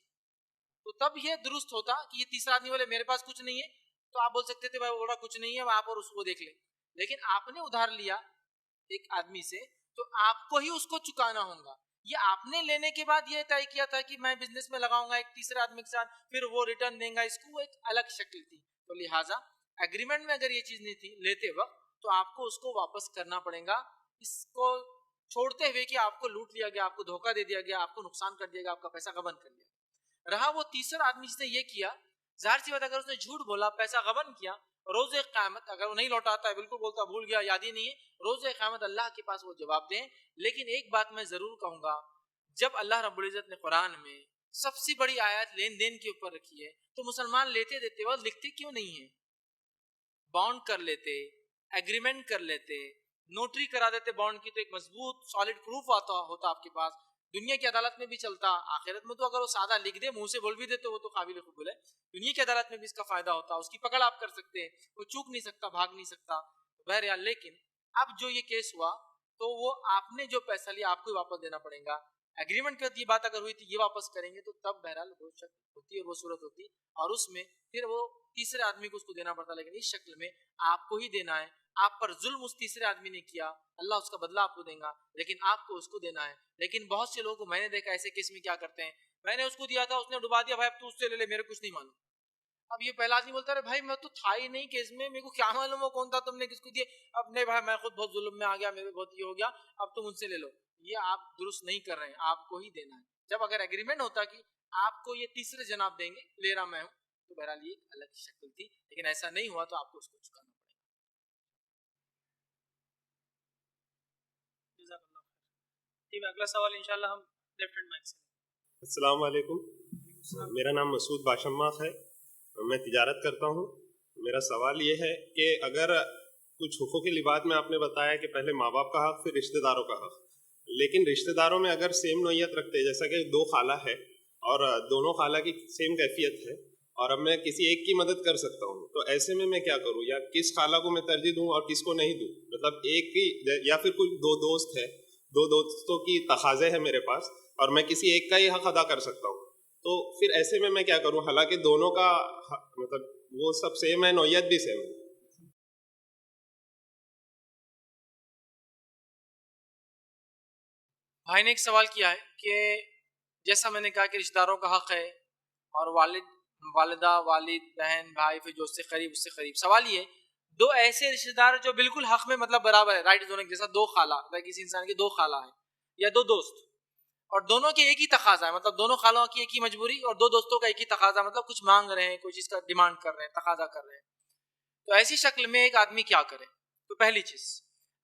تو تب یہ درست ہوتا کہ یہ تیسرا آدمی بولے میرے پاس کچھ نہیں ہے تو آپ بول سکتے تھے بھائی بولا کچھ نہیں ہے، آپ اور اس کو دیکھ لیں. لیکن آپ نے ادھار لیا ایک آدمی سے تو آپ کو ہی اس کو چکانا ہوگا. یہ آپ نے لینے کے بعد یہ طے کیا تھا کہ میں بزنس میں لگاؤں گا ایک تیسرے آدمی کے ساتھ، پھر وہ ریٹرن دیں گا، اس کو ایک الگ شکل تھی. تو لہٰذا ایگریمنٹ میں اگر یہ چیز نہیں تھی لیتے وقت تو آپ کو اس کو واپس کرنا پڑے گا. اس کو چھوڑتے ہوئے کہ آپ کو لوٹ لیا گیا، آپ کو دھوکہ دے دیا گیا، آپ کو نقصان کر دیا گیا، آپ کا پیسہ غبن کر لیا. رہا وہ تیسرا آدمی جس نے یہ کیا، ظاہر سی بات اگر اس نے جھوٹ بولا، پیسہ غبن کیا، روز قیامت اگر وہ نہیں لوٹاتا ہے، بالکل بولتا بھول گیا، یاد ہی نہیں ہے، روز قیامت اللہ کے پاس وہ جواب دیں. لیکن ایک بات میں ضرور کہوں گا، جب اللہ رب العزت نے قرآن میں سب سے بڑی آیت لین دین کے اوپر رکھی ہے تو مسلمان لیتے دیتے وقت لکھتے کیوں نہیں ہیں؟ بانڈ کر لیتے، ایگریمنٹ کر لیتے، نوٹری کرا دیتے بانڈ کی، تو ایک مضبوط سالڈ پروف ہوتا آپ کے پاس، دنیا کی عدالت میں بھی چلتا. آخرت میں تو اگر وہ سادہ لکھ دے، منہ سے بول بھی دے تو وہ تو قابل قبول ہے، دنیا کی عدالت میں بھی اس کا فائدہ ہوتا، اس کی پکڑ آپ کر سکتے ہیں، وہ چوک نہیں سکتا، بھاگ نہیں سکتا. بہرحال لیکن اب جو یہ کیس ہوا تو وہ آپ نے جو پیسہ لیا آپ کو ہی واپس دینا پڑے گا. ایگریمنٹ کے یہ بات اگر ہوئی تھی یہ واپس کریں گے تو تب بہرحال وہ شکل ہوتی اور وہ صورت ہوتی، اور اس میں پھر وہ تیسرے آدمی کو اس کو دینا پڑتا. لیکن اس شکل میں آپ کو ہی دینا ہے. آپ پر ظلم اس تیسرے آدمی نے کیا، اللہ اس کا بدلہ آپ کو دے گا، لیکن آپ کو اس کو دینا ہے. لیکن بہت سے لوگوں کو میں نے دیکھا ایسے کیس میں کیا کرتے ہیں، میں نے اس کو دیا تھا، اس نے ڈبا دیا، بھائی اب تو اس سے لے لے، میرے کچھ نہیں معلوم. اب یہ پہلا آدمی بولتا ہے بھائی میں تو تھا ہی نہیں کیس میں، میرے کو کیا معلوم وہ کون تھا، تم نے کس کو دیے. اب نہیں بھائی میں خود بہت ظلم میں آ گیا، میرے بہت یہ ہو گیا، اب تم ان سے لے لو. یہ آپ درست نہیں کر رہے ہیں, آپ کو ہی دینا ہے. جب اگر ایگریمنٹ ہوتا کہ آپ کو یہ تیسرے جناب دیں گے, لے رہا میں ہوں, تو بہرحال یہ ایک الگ شکل تھی, لیکن ایسا نہیں ہوا تو آپ کو اس کو چکانا پڑے گا. جزاک اللہ خیر. ٹھیک ہے, اگلا سوال انشاءاللہ ہم لیفٹ ہینڈ مائک سے. السلام علیکم, میرا نام مسعود باشماخ ہے, میں تجارت کرتا ہوں. میرا سوال یہ ہے کہ اگر کچھ حقوقی لباس میں آپ نے بتایا کہ پہلے ماں باپ کا حق پھر رشتہ داروں کا حق, لیکن رشتہ داروں میں اگر سیم نوعیت رکھتے ہیں, جیسا کہ 2 خالہ ہے اور دونوں خالہ کی سیم کیفیت ہے اور اب میں کسی ایک کی مدد کر سکتا ہوں, تو ایسے میں کیا کروں, یا کس خالہ کو میں ترجیح دوں اور کس کو نہیں دوں؟ مطلب ایک کی, یا پھر کوئی 2 دوست ہے, 2 دوستوں کی تقاضے ہیں میرے پاس اور میں کسی ایک کا ہی حق ادا کر سکتا ہوں, تو پھر ایسے میں کیا کروں, حالانکہ دونوں کا مطلب وہ سب سیم ہے, نوعیت بھی سیم ہے. بھائی نے ایک سوال کیا ہے کہ جیسا میں نے کہا کہ رشتہ داروں کا حق ہے اور والد, والدہ, والد, بہن, بھائی, پھر جو اس سے قریب اس سے قریب. سوال یہ 2 ایسے رشتہ دار جو بالکل حق میں مطلب برابر ہے, رائٹ دونوں کے, جیسا 2 خالہ, کسی انسان کے 2 خالہ ہیں یا 2 دوست, اور دونوں کے ایک ہی تقاضا ہے, مطلب دونوں خالوں کی ایک ہی مجبوری اور 2 دوستوں کا ایک ہی تقاضا, مطلب کچھ مانگ رہے ہیں, کوئی چیز کا ڈیمانڈ کر رہے ہیں, تقاضا کر رہے ہیں. تو ایسی شکل میں ایک آدمی کیا کرے؟ تو پہلی چیز,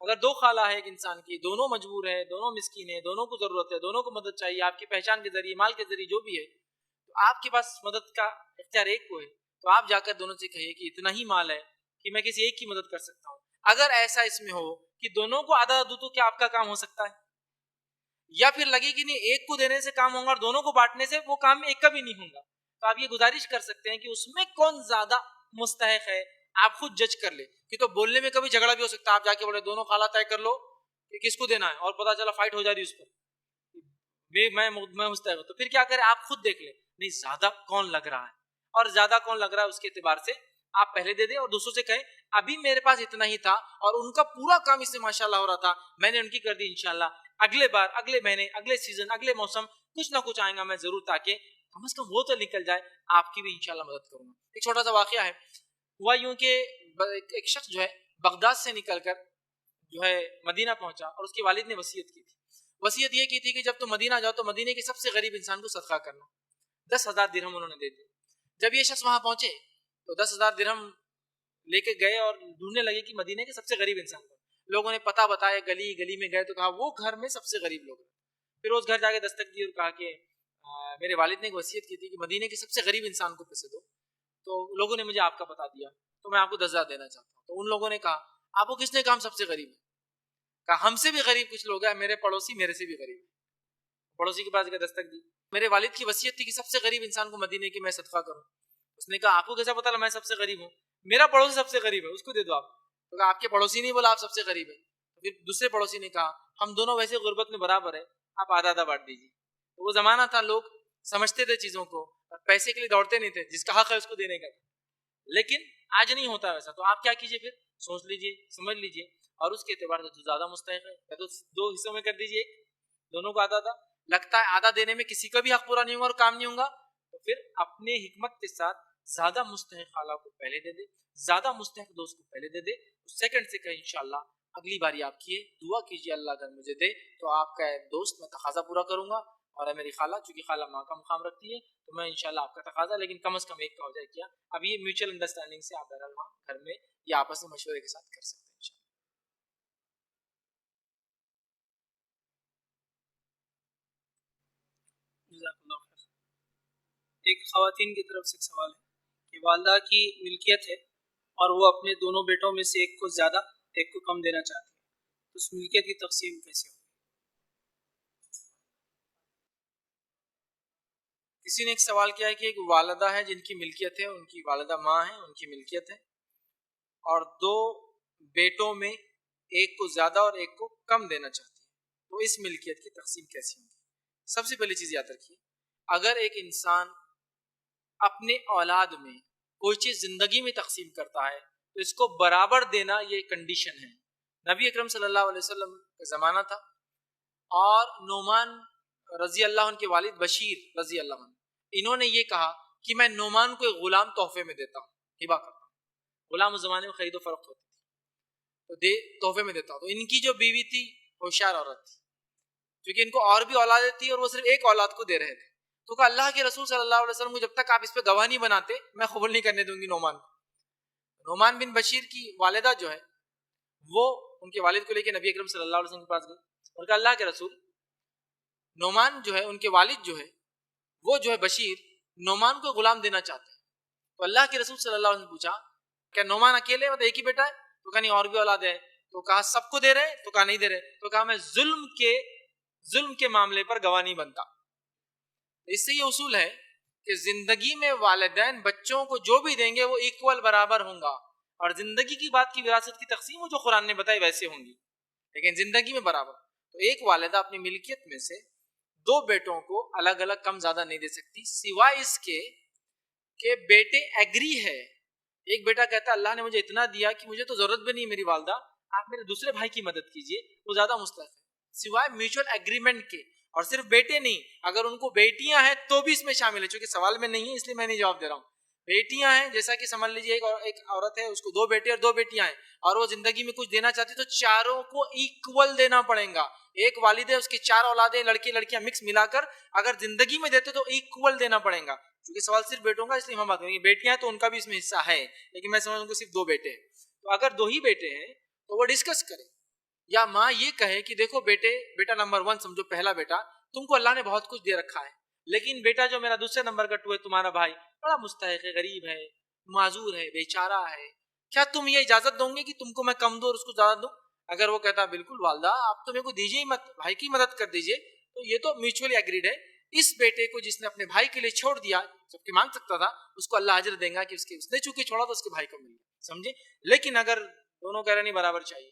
اگر 2 خالہ ہے ایک انسان کی, دونوں مجبور ہے, دونوں مسکین ہے, دونوں کو ضرورت ہے, دونوں کو مدد چاہیے آپ کی پہچان کے ذریعے, مال کے ذریعے, جو بھی ہے, تو آپ کے پاس مدد کا اختیار ایک کو ہے, تو آپ جا کر دونوں سے کہیے کہ اتنا ہی مال ہے کہ میں کسی ایک کی مدد کر سکتا ہوں. اگر ایسا اس میں ہو کہ دونوں کو آدھا دوں تو کیا آپ کا کام ہو سکتا ہے؟ یا پھر لگے کہ نہیں ایک کو دینے سے کام ہوگا اور دونوں کو بانٹنے سے وہ کام ایک کا بھی نہیں ہوگا, تو آپ یہ گزارش کر سکتے ہیں کہ اس میں کون زیادہ مستحق ہے, آپ خود جج کر لیں. کہ تو بولنے میں کبھی جھگڑا بھی ہو سکتا ہے, آپ جا کے بولے 2 خالہ طے کر لو کہ کس کو دینا ہے, اور پتا چلا فائٹ ہو جا رہی اس پر, میں مستحق ہوں, تو پھر کیا کریں, آپ خود دیکھ لیں نہیں زیادہ کون لگ رہا ہے, اور زیادہ کون لگ رہا ہے اس کے اعتبار سے آپ پہلے دے دیں, اور دوسروں سے کہیں ابھی میرے پاس اتنا ہی تھا اور ان کا پورا کام اس سے ماشاءاللہ ہو رہا تھا, میں نے ان کی کر دی, انشاءاللہ اگلے بار, اگلے مہینے, اگلے سیزن, اگلے موسم کچھ نہ کچھ آئے گا میں ضرور, تاکہ کم از کم وہ تو نکل جائے, آپ کی بھی انشاءاللہ مدد کروں گا. ایک چھوٹا سا واقعہ ہے, ہوا یوں کہ ایک شخص جو ہے بغداد سے نکل کر جو ہے مدینہ پہنچا, اور اس کے والد نے وصیت کی تھی. وصیت یہ کی تھی کہ جب تم مدینہ جاؤ تو مدینے کے سب سے غریب انسان کو صدقہ کرنا. 10,000 درہم انہوں نے دے دی. جب یہ شخص وہاں پہنچے تو 10,000 درہم لے کے گئے اور ڈھونڈنے لگے کہ مدینے کے سب سے غریب انسان کو. لوگوں نے پتہ بتایا, گلی گلی میں گئے تو کہا وہ گھر میں سب سے غریب لوگ ہیں. پھر اس گھر جا کے دستک دی اور کہا کہ میرے والد نے ایک وصیت کی تھی کہ مدینے کے سب سے غریب انسان کو پیسے دو, تو لوگوں نے مجھے آپ کا بتا دیا, تو میں آپ کو 10,000 دینا چاہتا ہوں. تو ان لوگوں نے کہا آپ کو کس نے کہا ہم سب سے غریب ہیں؟ کہا ہم سے بھی غریب کچھ لوگ ہیں, میرے پڑوسی میرے سے بھی غریب ہیں. پڑوسی کے پاس گئے, دستک دی, میرے والد کی وصیت تھی کہ سب سے غریب انسان کو مدینے کی میں صدقہ کروں. اس نے کہا آپ کو کیسا پتا میں سب سے غریب ہوں؟ میرا پڑوسی سب سے غریب ہے, اس کو دے دو آپ. تو کہا آپ کے پڑوسی نہیں بولا آپ سب سے غریب ہے. پھر دوسرے پڑوسی نے کہا ہم دونوں ویسے غربت میں برابر ہیں, آپ آدھا آدھا بانٹ دیجیے. تو وہ زمانہ تھا لوگ سمجھتے تھے چیزوں کو, اور پیسے کے لیے دوڑتے نہیں تھے, جس کا حق ہے اس کو دینے کا. لیکن آج نہیں ہوتا ویسا, تو آپ کیا کیجیے, پھر سوچ لیجیے, سمجھ لیجیے, اور اس کے اعتبار سے جو زیادہ مستحق ہے یا تو 2 حصوں میں کر دیجیے, ایک دونوں کو آدھا آدھا. لگتا ہے آدھا دینے میں کسی کا بھی حق پورا نہیں ہوگا اور کام نہیں ہوگا, تو پھر اپنے حکمت کے ساتھ زیادہ مستحق خالہ کو پہلے دے دے, زیادہ مستحق دوست کو پہلے دے دے, سیکنڈ سے کہیں انشاءاللہ اگلی باری آپ کیے دعا کیجیے اللہ اگر مجھے دے تو آپ کا دوست میں تقاضا پورا کروں گا, اور میری خالہ چونکہ خالہ ماں کا مقام رکھتی ہے تو میں انشاءاللہ آپ کا تقاضا, لیکن کم از کم ایک کا ہو جائے. کیا اب یہ میوچل انڈرسٹینڈنگ سے آپ بہرحال وہاں گھر میں یا آپس میں مشورے کے ساتھ کر سکتے ہیں انشاءاللہ. جزاک اللہ خیر. ایک خواتین کی طرف سے ایک سوال ہے کہ والدہ کی ملکیت ہے اور وہ اپنے دونوں بیٹوں میں سے ایک کو زیادہ ایک کو کم دینا چاہتی ہے, تو اس ملکیت کی تقسیم کیسے ہوگی؟ کسی نے ایک سوال کیا ہے کہ ایک والدہ ہے جن کی ملکیت ہے, ان کی والدہ ماں ہے, ان کی ملکیت ہے, اور 2 بیٹوں میں ایک کو زیادہ اور ایک کو کم دینا چاہتی ہے, تو اس ملکیت کی تقسیم کیسی ہوگی؟ سب سے پہلی چیز یاد رکھیے, اگر ایک انسان اپنے اولاد میں کوئی چیز زندگی میں تقسیم کرتا ہے تو اس کو برابر دینا یہ کنڈیشن ہے. نبی اکرم صلی اللہ علیہ وسلم کا زمانہ تھا, اور نعمان رضی اللہ عنہ کے والد بشیر رضی اللہ عنہ, انہوں نے یہ کہا کہ میں نعمان کو ایک غلام تحفے میں دیتا ہوں, ہبہ کرتا ہوں. غلام اس زمانے میں خرید و فروخت ہوتی تھی, تو تحفے میں دیتا ہوں. تو ان کی جو بیوی تھی ہوشیار عورت تھی, کیونکہ ان کو اور بھی اولادیں تھی اور وہ صرف ایک اولاد کو دے رہے تھے. تو کہا اللہ کے رسول صلی اللہ علیہ وسلم کو جب تک آپ اس پہ گواہ نہیں بناتے میں قبول نہیں کرنے دوں گی نعمان کو. نعمان بن بشیر کی والدہ جو ہے وہ ان کے والد کو لے کے نبی اکرم صلی اللہ علیہ وسلم کے پاس گئی اور کہا اللہ کے رسول نعمان جو ہے ان کے والد جو ہے وہ جو ہے بشیر نعمان کو غلام دینا چاہتے ہیں. تو اللہ کے رسول صلی اللہ علیہ وسلم نے پوچھا کیا نعمان اکیلے مطلب ایک ہی بیٹا ہے؟ تو کہا نہیں اور بھی اولاد ہے. تو کہا سب کو دے رہے؟ تو کہا نہیں دے رہے. تو کہا میں ظلم کے معاملے پر گواہ نہیں بنتا. اس سے یہ اصول ہے کہ زندگی میں والدین بچوں کو جو بھی دیں گے وہ ایکول برابر ہوں گا, اور زندگی کی بات کی وراثت کی تقسیم جو قرآن نے بتائی ویسے ہوں گی, لیکن زندگی میں برابر. تو ایک والدہ اپنی ملکیت میں سے 2 بیٹوں کو الگ الگ کم زیادہ نہیں دے سکتی, سوائے اس کے کہ بیٹے ایگری ہے. ایک بیٹا کہتا ہے اللہ نے مجھے اتنا دیا کہ مجھے تو ضرورت بھی نہیں میری والدہ, آپ میرے دوسرے بھائی کی مدد کیجئے, وہ زیادہ مستحق ہے, سوائے میوچل ایگریمنٹ کے. اور صرف بیٹے نہیں, اگر ان کو بیٹیاں ہیں تو بھی اس میں شامل ہے, چونکہ سوال میں نہیں ہے اس لیے میں نہیں جواب دے رہا ہوں. بیٹیاں ہیں جیسا کہ سمجھ لیجیے ایک عورت ہے اس کو 2 بیٹے اور 2 بیٹیاں ہیں اور وہ زندگی میں کچھ دینا چاہتی تو چاروں کو ایکول دینا پڑے گا. ایک والد ہے اس کے 4 اولادیں لڑکے لڑکیاں مکس ملا کر اگر زندگی میں دیتے تو ایکول دینا پڑے گا. کیونکہ سوال صرف بیٹوں کا اس لیے ہم بات کریں گے, بیٹیاں ہیں تو ان کا بھی اس میں حصہ ہے, لیکن میں سمجھوں گا صرف 2 بیٹے ہیں. تو اگر 2 ہی بیٹے ہیں تو وہ ڈسکس کریں, یا ماں یہ کہے کہ دیکھو بیٹا نمبر 1 سمجھو پہلا بیٹا, تم کو اللہ نے بہت کچھ دے رکھا ہے, لیکن بیٹا جو میرا دوسرے نمبر کا 2 ہے تمہارا بھائی بڑا مستحق ہے, غریب ہے, معذور ہے, بیچارہ ہے, کیا تم یہ اجازت دو گے کہ تم کو میں کم دوں اور اس کو زیادہ دوں؟ اگر وہ کہتا بالکل والدہ آپ تو میرے کو دیجیے ہی مت, بھائی کی مدد کر دیجیے, تو یہ تو میوچولی ایگریڈ ہے. اس بیٹے کو جس نے اپنے بھائی کے لیے چھوڑ دیا جبکہ مانگ سکتا تھا, اس کو اللہ اجر دے گا کہ اس نے چونکہ چھوڑا تو اس کے بھائی کو مل گیا, سمجھے. لیکن اگر دونوں کہہ رہے نہیں برابر چاہیے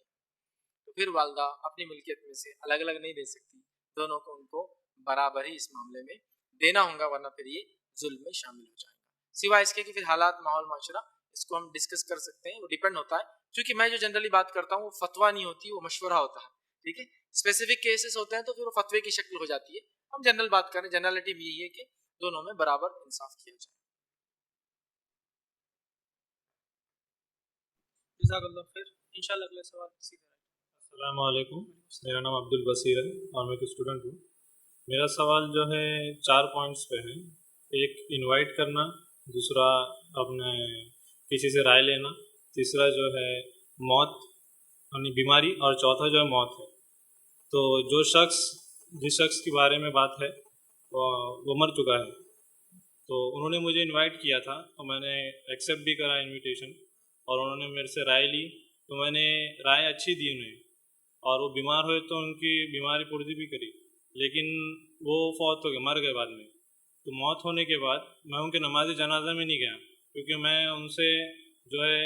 تو پھر والدہ اپنی ملکیت میں سے الگ الگ نہیں دے سکتی, دونوں کو ان کو برابر ہی اس معاملے میں دینا ہوگا, ورنہ پھر یہ ظلم میں شامل ہو جائے گا. سوائے اس کے کہ پھر حالات ماحول معاشرہ اس کو ہم ڈسکس کر سکتے ہیں, وہ ڈیپینڈ ہوتا ہے. کیونکہ میں جو جنرلی بات کرتا ہوں وہ فتویٰ نہیں ہوتی, وہ مشورہ ہوتا ہے, ٹھیک ہے. اسپیسیفک کیسز ہوتے ہیں تو پھر وہ فتوے کی شکل ہو جاتی ہے. ہم جنرل بات کریں, جنرلٹی بھی یہی ہے کہ دونوں میں برابر انصاف کیا جائے. جزاک اللہ خیر. انشاءاللہ اگلا سوال اسی طرح. السلام علیکم, میرا نام عبد البصیر ہے اور میں ایک اسٹوڈنٹ ہوں. میرا سوال جو ہے 4 پوائنٹس پہ ہے. ایک انوائٹ کرنا, دوسرا اپنے کسی سے رائے لینا, تیسرا جو ہے موت یعنی بیماری, اور چوتھا جو ہے موت ہے. تو جس شخص کے بارے میں بات ہے وہ مر چکا ہے, تو انہوں نے مجھے انوائٹ کیا تھا تو میں نے ایکسیپٹ بھی کرا انویٹیشن, اور انہوں نے میرے سے رائے لی تو میں نے رائے اچھی دی انہیں, اور وہ بیمار ہوئے تو ان کی بیماری پردی بھی کری, لیکن وہ فوت ہو گئے, مر گئے بعد میں. تو موت ہونے کے بعد میں ان کے نماز جنازہ میں نہیں گیا, کیونکہ میں ان سے جو ہے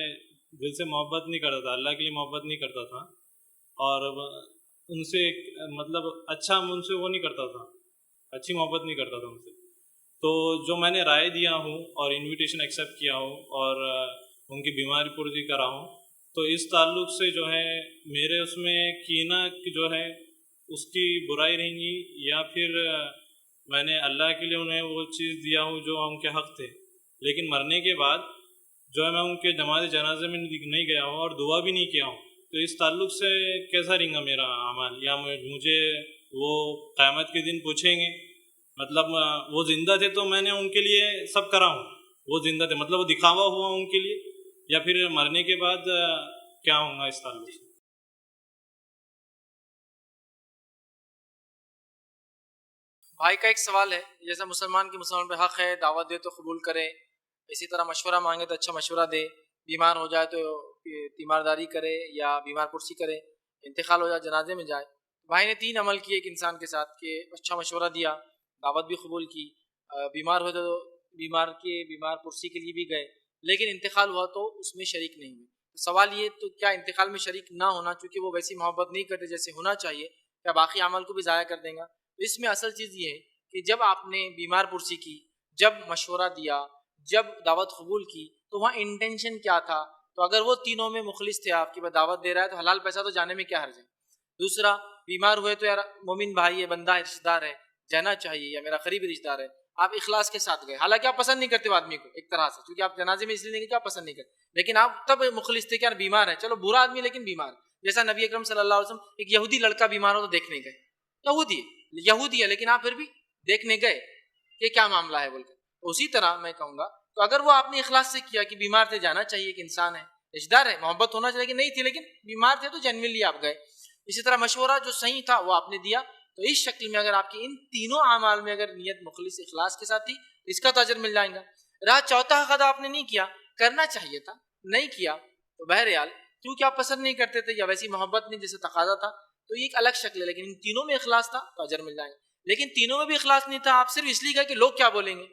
دل سے محبت نہیں کرتا تھا, اللہ کے لیے محبت نہیں کرتا تھا, اور ان سے مطلب اچھا ان سے وہ نہیں کرتا تھا, اچھی محبت نہیں کرتا تھا ان سے. تو جو میں نے رائے دیا ہوں اور انویٹیشن ایکسیپٹ کیا ہوں اور ان کی بیماری پردی کرا ہوں, تو اس تعلق سے جو ہے میرے اس میں کینہ جو ہے اس کی برائی رہیں گی, یا پھر میں نے اللہ کے لیے انہیں وہ چیز دیا ہوں جو ان کے حق تھے, لیکن مرنے کے بعد جو ہے میں ان کے نماز جنازے میں نہیں گیا ہوں اور دعا بھی نہیں کیا ہوں, تو اس تعلق سے کیسا رہیں گا میرا عمل؟ یا مجھے وہ قیامت کے دن پوچھیں گے, مطلب وہ زندہ تھے تو میں نے ان کے لیے سب کرا ہوں, وہ زندہ تھے مطلب وہ دکھاوا ہوا ان کے لیے, یا پھر مرنے کے بعد کیا ہوں گا اس تعلق سے؟ بھائی کا ایک سوال ہے, جیسا مسلمان پہ حق ہے دعوت دے تو قبول کرے, اسی طرح مشورہ مانگے تو اچھا مشورہ دے, بیمار ہو جائے تو تیمارداری کرے یا بیمار پرسی کرے, انتقال ہو جائے جنازے میں جائے. بھائی نے 3 عمل کیے ایک انسان کے ساتھ, کہ اچھا مشورہ دیا, دعوت بھی قبول کی, بیمار ہو تو بیمار پرسی کے لیے بھی گئے, لیکن انتقال ہوا تو اس میں شریک نہیں ہوئے. سوال یہ تو کیا انتقال میں شریک نہ ہونا, چونکہ وہ ویسی محبت نہیں کرتے جیسے ہونا چاہیے, کیا باقی عمل کو بھی ضائع کر دیں گا؟ تو اس میں اصل چیز یہ ہے کہ جب آپ نے بیمار پرسی کی, جب مشورہ دیا, جب دعوت قبول کی, تو وہاں انٹینشن کیا تھا؟ تو اگر وہ تینوں میں مخلص تھے آپ کی دعوت دے رہا ہے تو حلال پیسہ تو جانے میں کیا حرج ہے. دوسرا, بیمار ہوئے تو یار مومن بھائی ہے, بندہ ہے, رشتہ دار ہے, جانا چاہیے, یا میرا قریبی رشتہ دار ہے, آپ اخلاص کے ساتھ گئے, حالانکہ آپ پسند نہیں کرتے وہ آدمی کو ایک طرح سے, کیونکہ آپ جنازے میں اس لیے نہیں کہ آپ پسند نہیں کرتے, لیکن آپ تب مخلص تھے کہ یار بیمار ہے, چلو برا آدمی لیکن بیمار. جیسا نبی اکرم صلی اللہ علیہ وسلم ایک یہودی لڑکا بیمار ہو تو دیکھنے گئے, یہودی ہے لیکن آپ پھر بھی دیکھنے گئے کہ کیا معاملہ ہے بول کر. اسی طرح میں کہوں گا تو اگر وہ آپ نے اخلاص سے کیا کہ بیمار تھے, جانا چاہیے کہ انسان ہے, رشتہ دار ہے, محبت ہونا چاہیے کہ نہیں تھی لیکن بیمار تھے تو جنوینلی آپ گئے. اسی طرح مشورہ جو صحیح تھا وہ آپ نے دیا. تو اس شکل میں اگر آپ کی ان تینوں اعمال میں اگر نیت مخلص اخلاص کے ساتھ تھی تو اس کا تو اجر مل جائے گا. رہا چوتھا خطا آپ نے نہیں کیا, کرنا چاہیے تھا نہیں کیا, تو بہرحال کیونکہ آپ پسند نہیں کرتے تھے یا ویسی محبت نہیں جیسے تقاضا تھا تو یہ ایک الگ شکل ہے, لیکن ان تینوں میں اخلاص تھا تو اجر مل جائے گا. لیکن تینوں میں بھی اخلاص نہیں تھا, آپ صرف اس لیے کہا کہ لوگ کیا بولیں گے,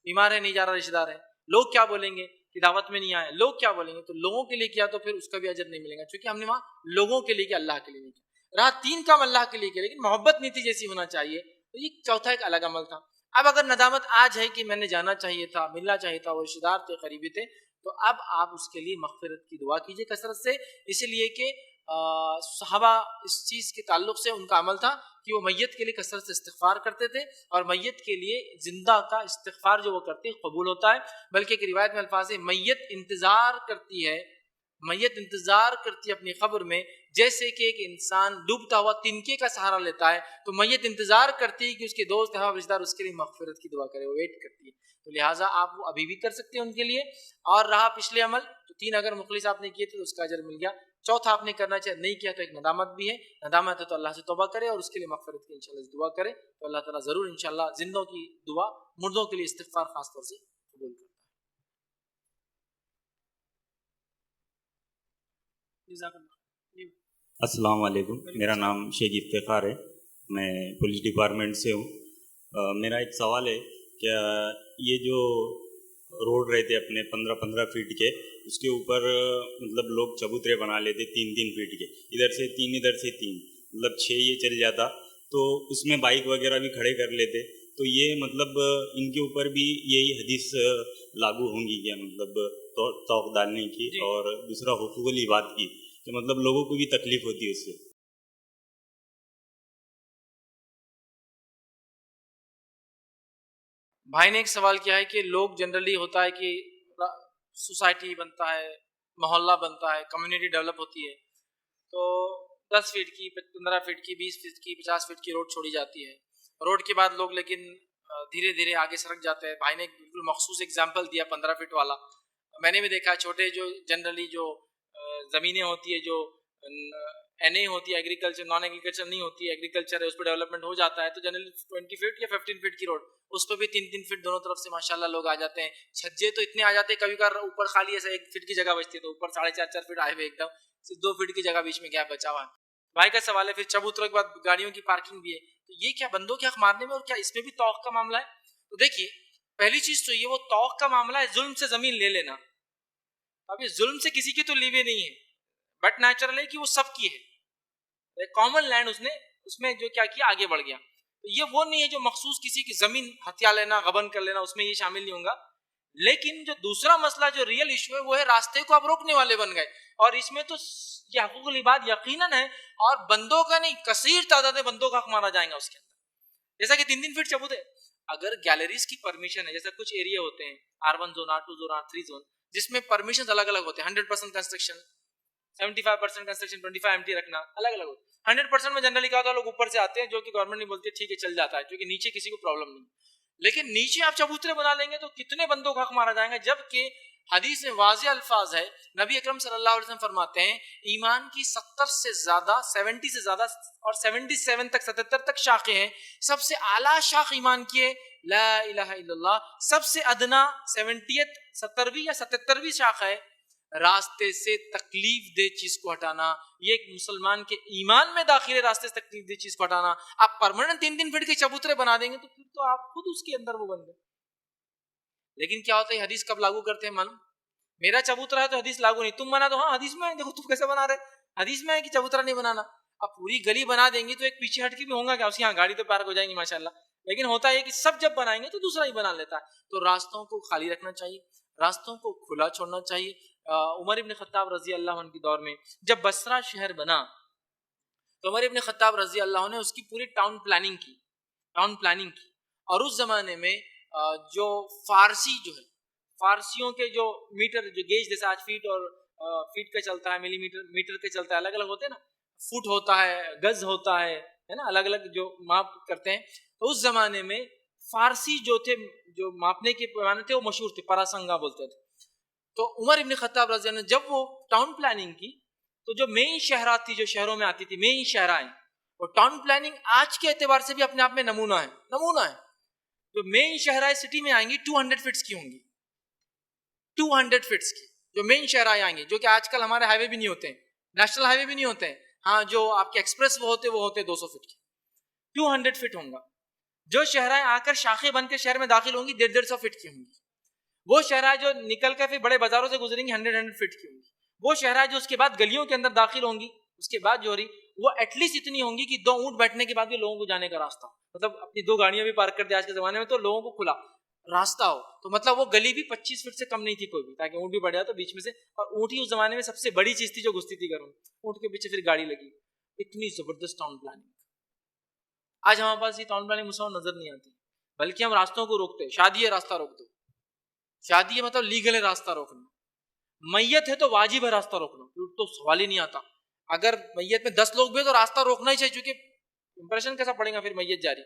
بیمار ہے نہیں جا رہا رشتہ دار ہے, لوگ کیا بولیں گے کہ دعوت میں نہیں آئے, لوگ کیا بولیں گے, تو لوگوں کے لیے کیا تو پھر اس کا بھی اجر نہیں ملے گا کیونکہ ہم نے وہاں لوگوں کے لیے کیا اللہ کے لیے نہیں کیا. رہا 3 کام اللہ کے لیے کیا لیکن محبت نہیں تھی جیسی ہونا چاہیے, تو یہ چوتھا ایک الگ عمل تھا. اب اگر ندامت آج ہے کہ میں نے جانا چاہیے تھا, ملنا چاہیے تھا, وہ رشتہ دار تھے, قریبی تھے, تو اب آپ اس کے لیے مغفرت کی دعا کیجیے کثرت سے, اس لیے کہ صحابہ اس چیز کے تعلق سے ان کا عمل تھا کہ وہ میت کے لیے کثرت سے استغفار کرتے تھے, اور میت کے لیے زندہ کا استغفار جو وہ کرتے ہیں قبول ہوتا ہے. بلکہ ایک روایت میں الفاظ ہے میت انتظار کرتی ہے اپنی قبر میں جیسے کہ ایک انسان ڈوبتا ہوا تنکے کا سہارا لیتا ہے, تو میت انتظار کرتی ہے کہ اس کے دوست احباب رشتہ دار اس کے لیے مغفرت کی دعا کرے, وہ ویٹ کرتی ہے. تو لہٰذا آپ وہ ابھی بھی کر سکتے ہیں ان کے لیے. اور رہا پچھلے عمل تو 3 اگر مخلص آپ نے کیے تھے تو اس کا اجر مل گیا. چوتھا آپ نے کرنا چاہیے نہیں کیا تو ایک ندامت بھی ہے, ندامت ہے تو اللہ سے توبہ کرے اور اس کے لیے مغفرت کی انشاءاللہ دعا کرے, تو اللہ تعالیٰ ضرور انشاءاللہ زندوں کی دعا مردوں کے لیے استغفار خاص طور سے قبول کرتا ہے. السلام علیکم, میرا نام شیخ افتخار ہے, میں پولیس ڈپارٹمنٹ سے ہوں. میرا ایک سوال ہے کہ یہ جو روڈ رہتے اپنے 15-15 فیٹ کے, اس کے اوپر مطلب لوگ چبوترے بنا لیتے 3-3 فیٹ کے, ادھر سے 3 ادھر سے 3, مطلب 6 یہ چل جاتا, تو اس میں بائک وغیرہ بھی کھڑے کر لیتے, تو یہ مطلب ان کے اوپر بھی یہی حدیث لاگو ہوں گی کیا, مطلب توق ڈالنے کی, اور دوسرا حقوق العباد کی, کہ مطلب لوگوں کو بھی تکلیف ہوتی ہے اس سے. بھائی نے ایک سوال کیا ہے کہ لوگ جنرلی ہوتا ہے کہ سوسائٹی بنتا ہے, محلہ بنتا ہے, کمیونٹی ڈیولپ ہوتی ہے, تو 10 فٹ کی, 15 فٹ کی, 20 فٹ کی, 50 فٹ کی روڈ چھوڑی جاتی ہے. روڈ کے بعد لوگ لیکن دھیرے دھیرے آگے سرک جاتے ہیں. بھائی نے ایک بالکل مخصوص اگزامپل دیا 15 فٹ والا. میں نے بھی دیکھا چھوٹے جو جنرلی جو زمینیں ہوتی ہے, جو این اے ہوتی ہے, ایگریکلچر نان ایگریکلچر نہیں ہوتی ہے, ایگریکلچر ہے, اس پہ ڈیولپمنٹ ہو جاتا ہے, تو جنرلی 20 فٹ یا 15 فٹ کی روڈ, اس پہ بھی 3-3 فٹ دونوں طرف سے ماشاءاللہ لوگ آ جاتے ہیں. چھجے تو اتنے آ جاتے ہیں, کبھی کبھار اوپر خالی ایسا 1 فٹ کی جگہ بچتی ہے تو اوپر 4.5-4 فٹ آئے ہوئے ایک دم, صرف 2 فٹ کی جگہ بیچ میں گیپ بچا ہوا ہے. بھائی کا سوال ہے پھر چبوتروں کے بعد گاڑیوں کی پارکنگ بھی ہے, تو یہ کیا بندوں کے حق مارنے میں اور کیا اس میں بھی توق کا معاملہ ہے؟ تو دیکھیے پہلی چیز تو یہ وہ توق کا معاملہ ہے ظلم سے زمین لے لینا. اب یہ ظلم سے کسی کی تو لی ہوئی نہیں ہے, بٹ نیچرل ہے کہ وہ سب کی ہے, کامن لینڈ اس میں جو کیا کیا آگے بڑھ گیا. تو یہ وہ نہیں ہے جو مخصوص کسی کی زمین ہتھیا لینا, غبن کر لینا, اس میں یہ شامل نہیں ہوگا. لیکن جو دوسرا مسئلہ جو ریئل ایشو ہے وہ ہے راستے کو آپ روکنے والے بن گئے, اور اس میں تو یہ حقوق العباد یقیناً ہے, اور بندوں کا نہیں کثیر تعداد بندوں کا حق مارا جائے گا اس کے اندر. جیسا کہ 3-3 فٹ چبوتے, اگر گیلریز کی پرمیشن ہے, جیسا کچھ ایریا ہوتے ہیں R1 zone, R2 zone, R3 zone, جس میں پرمیشن الگ الگ ہوتے ہیں, 100% کنسٹرکشن, 75% کنسٹرکشن, 25 MT رکھنا, الگ الگ ہوتے ہیں. 100% میں جنرلی کہا تھا لوگ اوپر سے آتے ہیں, جو کہ گورنمنٹ نہیں بولتی ٹھیک ہے چل جاتا ہے, کیونکہ نیچے کسی کو پرابلم نہیں. لیکن نیچے آپ چبوترے بنا لیں گے تو کتنے بندوں کا حق مارا جائے گا, جبکہ حدیث میں واضح الفاظ ہے, نبی اکرم صلی اللہ علیہ وسلم فرماتے ہیں ایمان کی 70 سے زیادہ, 70 سے زیادہ اور 77 تک 77 تک شاخیں ہیں. سب سے اعلیٰ شاخ ایمان کی ہے لا الہ الا اللہ, سب سے ادنا 70ویں یا 77ویں شاخ ہے راستے سے تکلیف دہ چیز کو ہٹانا. یہ ایک مسلمان کے ایمان میں داخل ہے, راستے سے تکلیف دہ چیز کو ہٹانا. آپ پرماننٹ 3-3 فٹ کے چبوترے بنا دیں گے تو پھر تو آپ خود اس کے اندر وہ بن گئے. لیکن کیا ہوتا ہے حدیث کب لاگو کرتے ہیں؟ معلوم, میرا چبوترا ہے تو حدیث لاگو نہیں, تم بنا دو, ہاں حدیث میں دیکھو تم کیسے بنا رہے, حدیث میں ہے کہ چبوترا نہیں بنانا. اب پوری گلی بنا دیں گی تو ایک پیچھے ہٹ کے بھی ہوگا کیا, اس کی یہاں گاڑی تو پارک ہو جائیں گی ماشاءاللہ. لیکن ہوتا ہے کہ سب جب بنائیں گے تو دوسرا ہی بنا لیتا ہے. تو راستوں کو خالی رکھنا چاہیے, راستوں کو کھلا چھوڑنا چاہیے. عمر ابن خطاب رضی اللہ عنہ کے دور میں جب بصرہ شہر بنا تو عمر ابن خطاب رضی اللہ عنہ نے اس کی پوری ٹاؤن پلاننگ کی. اور اس زمانے میں جو فارسی جو ہے, فارسیوں کے جو میٹر, جو گیج جیسے آج فیٹ اور فیٹ کا چلتا ہے, ملی میٹر کا چلتا ہے, الگ الگ ہوتے ہیں نا, فٹ ہوتا ہے, گز ہوتا ہے, ہے نا, الگ الگ جو ماپ کرتے ہیں. تو اس زمانے میں فارسی جو تھے, جو ماپنے کے پیمانے تھے وہ مشہور تھے, پراسنگا بولتے تھے. تو عمر ابن خطاب رضی اللہ عنہ جب وہ ٹاؤن پلاننگ کی تو جو مین شہرات تھی, جو شہروں میں آتی تھی مین شہرائیں, اور ٹاؤن پلاننگ آج کے اعتبار سے بھی اپنے آپ میں نمونہ ہے. جو مین شہرائیں سٹی میں آئیں گی 200 فٹس کی ہوں گی, 200 فٹس کی جو مین شہرائیں آئیں گی, جو کہ آج کل ہمارے ہائی وے بھی نہیں ہوتے ہیں, نیشنل ہائی وے بھی نہیں ہوتے ہیں. ہاں, جو آپ کے ایکسپریس وہ ہوتے 200 فٹ کی, 200 فٹ ہوں گا. جو شہرائیں آ کر شاخیں بن کے شہر میں داخل ہوں گی 150 فٹ کی ہوں گی. وہ شہرائیں جو نکل کر پھر بڑے بازاروں سے گزریں گی 100 فٹ کی ہوں گی. وہ شہرائیں جو اس کے بعد گلیوں کے اندر داخل ہوں گی اس کے بعد جو ہو رہی وہ ایٹ لیسٹ اتنی ہوں گی کہ 2 اونٹ بیٹھنے کے بعد بھی لوگوں کو جانے کا راستہ, مطلب اپنی 2 گاڑیاں بھی پارک کر دی آج کے زمانے میں تو لوگوں کو کھلا راستہ ہو. تو مطلب وہ گلی بھی 25 فٹ سے کم نہیں تھی کوئی بھی, تاکہ اونٹ بھی بڑھ جائے تو بیچ میں سے. اور اونٹ ہی اس زمانے میں سب سے بڑی چیز تھی جو گھستی تھی گھروں میں, اونٹ کے پیچھے پھر گاڑی لگی. اتنی زبردست ٹاؤن پلاننگ. آج ہمارے پاس یہ ٹاؤن پلاننگ مسلمان نظر نہیں آتی, بلکہ ہم راستوں کو روکتے. شادی ہے راستہ روک دو, شادی ہے مطلب لیگل ہے راستہ روکنا, میت ہے تو واجب ہے راستہ روکنا, تو سوال ہی نہیں آتا. اگر میت میں 10 لوگ بھی تو راستہ روکنا ہی چاہیے, چونکہ امپریشن کیسا پڑے گا پھر میت جاری.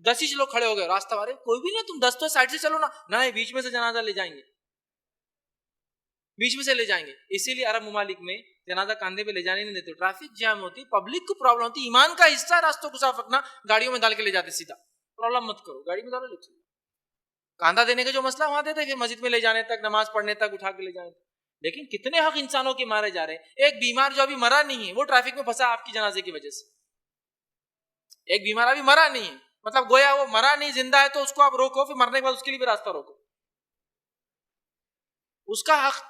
10 ہی لوگ کھڑے ہو گئے راستہ والے, کوئی بھی نہیں, تم 10 تو سائڈ سے چلو نا, نہ بیچ میں سے جنازہ لے جائیں گے, بیچ میں سے لے جائیں گے. اسی لیے عرب ممالک میں جنازہ کاندھے پہ لے جانے نہیں دیتے, ٹریفک جام ہوتی, پبلک کو پرابلم ہوتی. ایمان کا حصہ ہے راستوں کو صاف رکھنا, گاڑیوں میں ڈال کے لے جاتے سیدھا, پرابلم مت کرو, گاڑی میں ڈالو لے چلو. کاندھا دینے کا جو مسئلہ وہاں دیتے پھر مسجد میں لے جانے تک, نماز پڑھنے تک, اٹھا کے لے جانے تک. لیکن کتنے حق انسانوں کے مارے جا رہے ہیں. ایک بیمار جو ابھی مرا نہیں ہے وہ ٹریفک میں پھنسا آپ کی جنازے کی وجہ سے. ایک بیمار ابھی مرا نہیں ہے, مطلب گویا وہ مرا نہیں, زندہ ہے, تو اس کو آپ روکو, پھر مرنے کے بعد اس کے لیے بھی راستہ روکو. اس کا حق,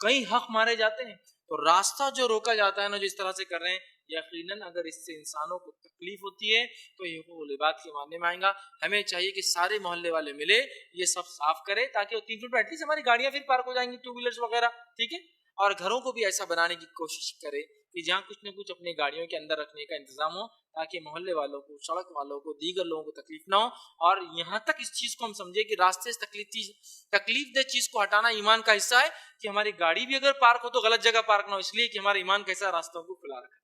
کئی حق مارے جاتے ہیں. تو راستہ جو روکا جاتا ہے نا, جو اس طرح سے کر رہے ہیں, یقیناً اگر اس سے انسانوں کو تکلیف ہوتی ہے تو یہ حقوق العباد کے ماننے میں آئیں گا. ہمیں چاہیے کہ سارے محلے والے ملے, یہ سب صاف کرے, تاکہ وہ 3 فٹ ایٹ لیسٹ ہماری گاڑیاں پھر پارک ہو جائیں گی, 2 ویلرز وغیرہ, ٹھیک ہے. اور گھروں کو بھی ایسا بنانے کی کوشش کرے کہ جہاں کچھ نہ کچھ اپنی گاڑیوں کے اندر رکھنے کا انتظام ہو, تاکہ محلے والوں کو, سڑک والوں کو, دیگر لوگوں کو تکلیف نہ ہو. اور یہاں تک اس چیز کو ہم سمجھے کہ راستے سے تکلیف دہ چیز کو ہٹانا ایمان کا حصہ ہے, کہ ہماری گاڑی بھی اگر پارک ہو تو غلط جگہ پارک نہ ہو, اس لیے کہ ہمارا ایمان کا حصہ راستوں کو کھلا رکھنا,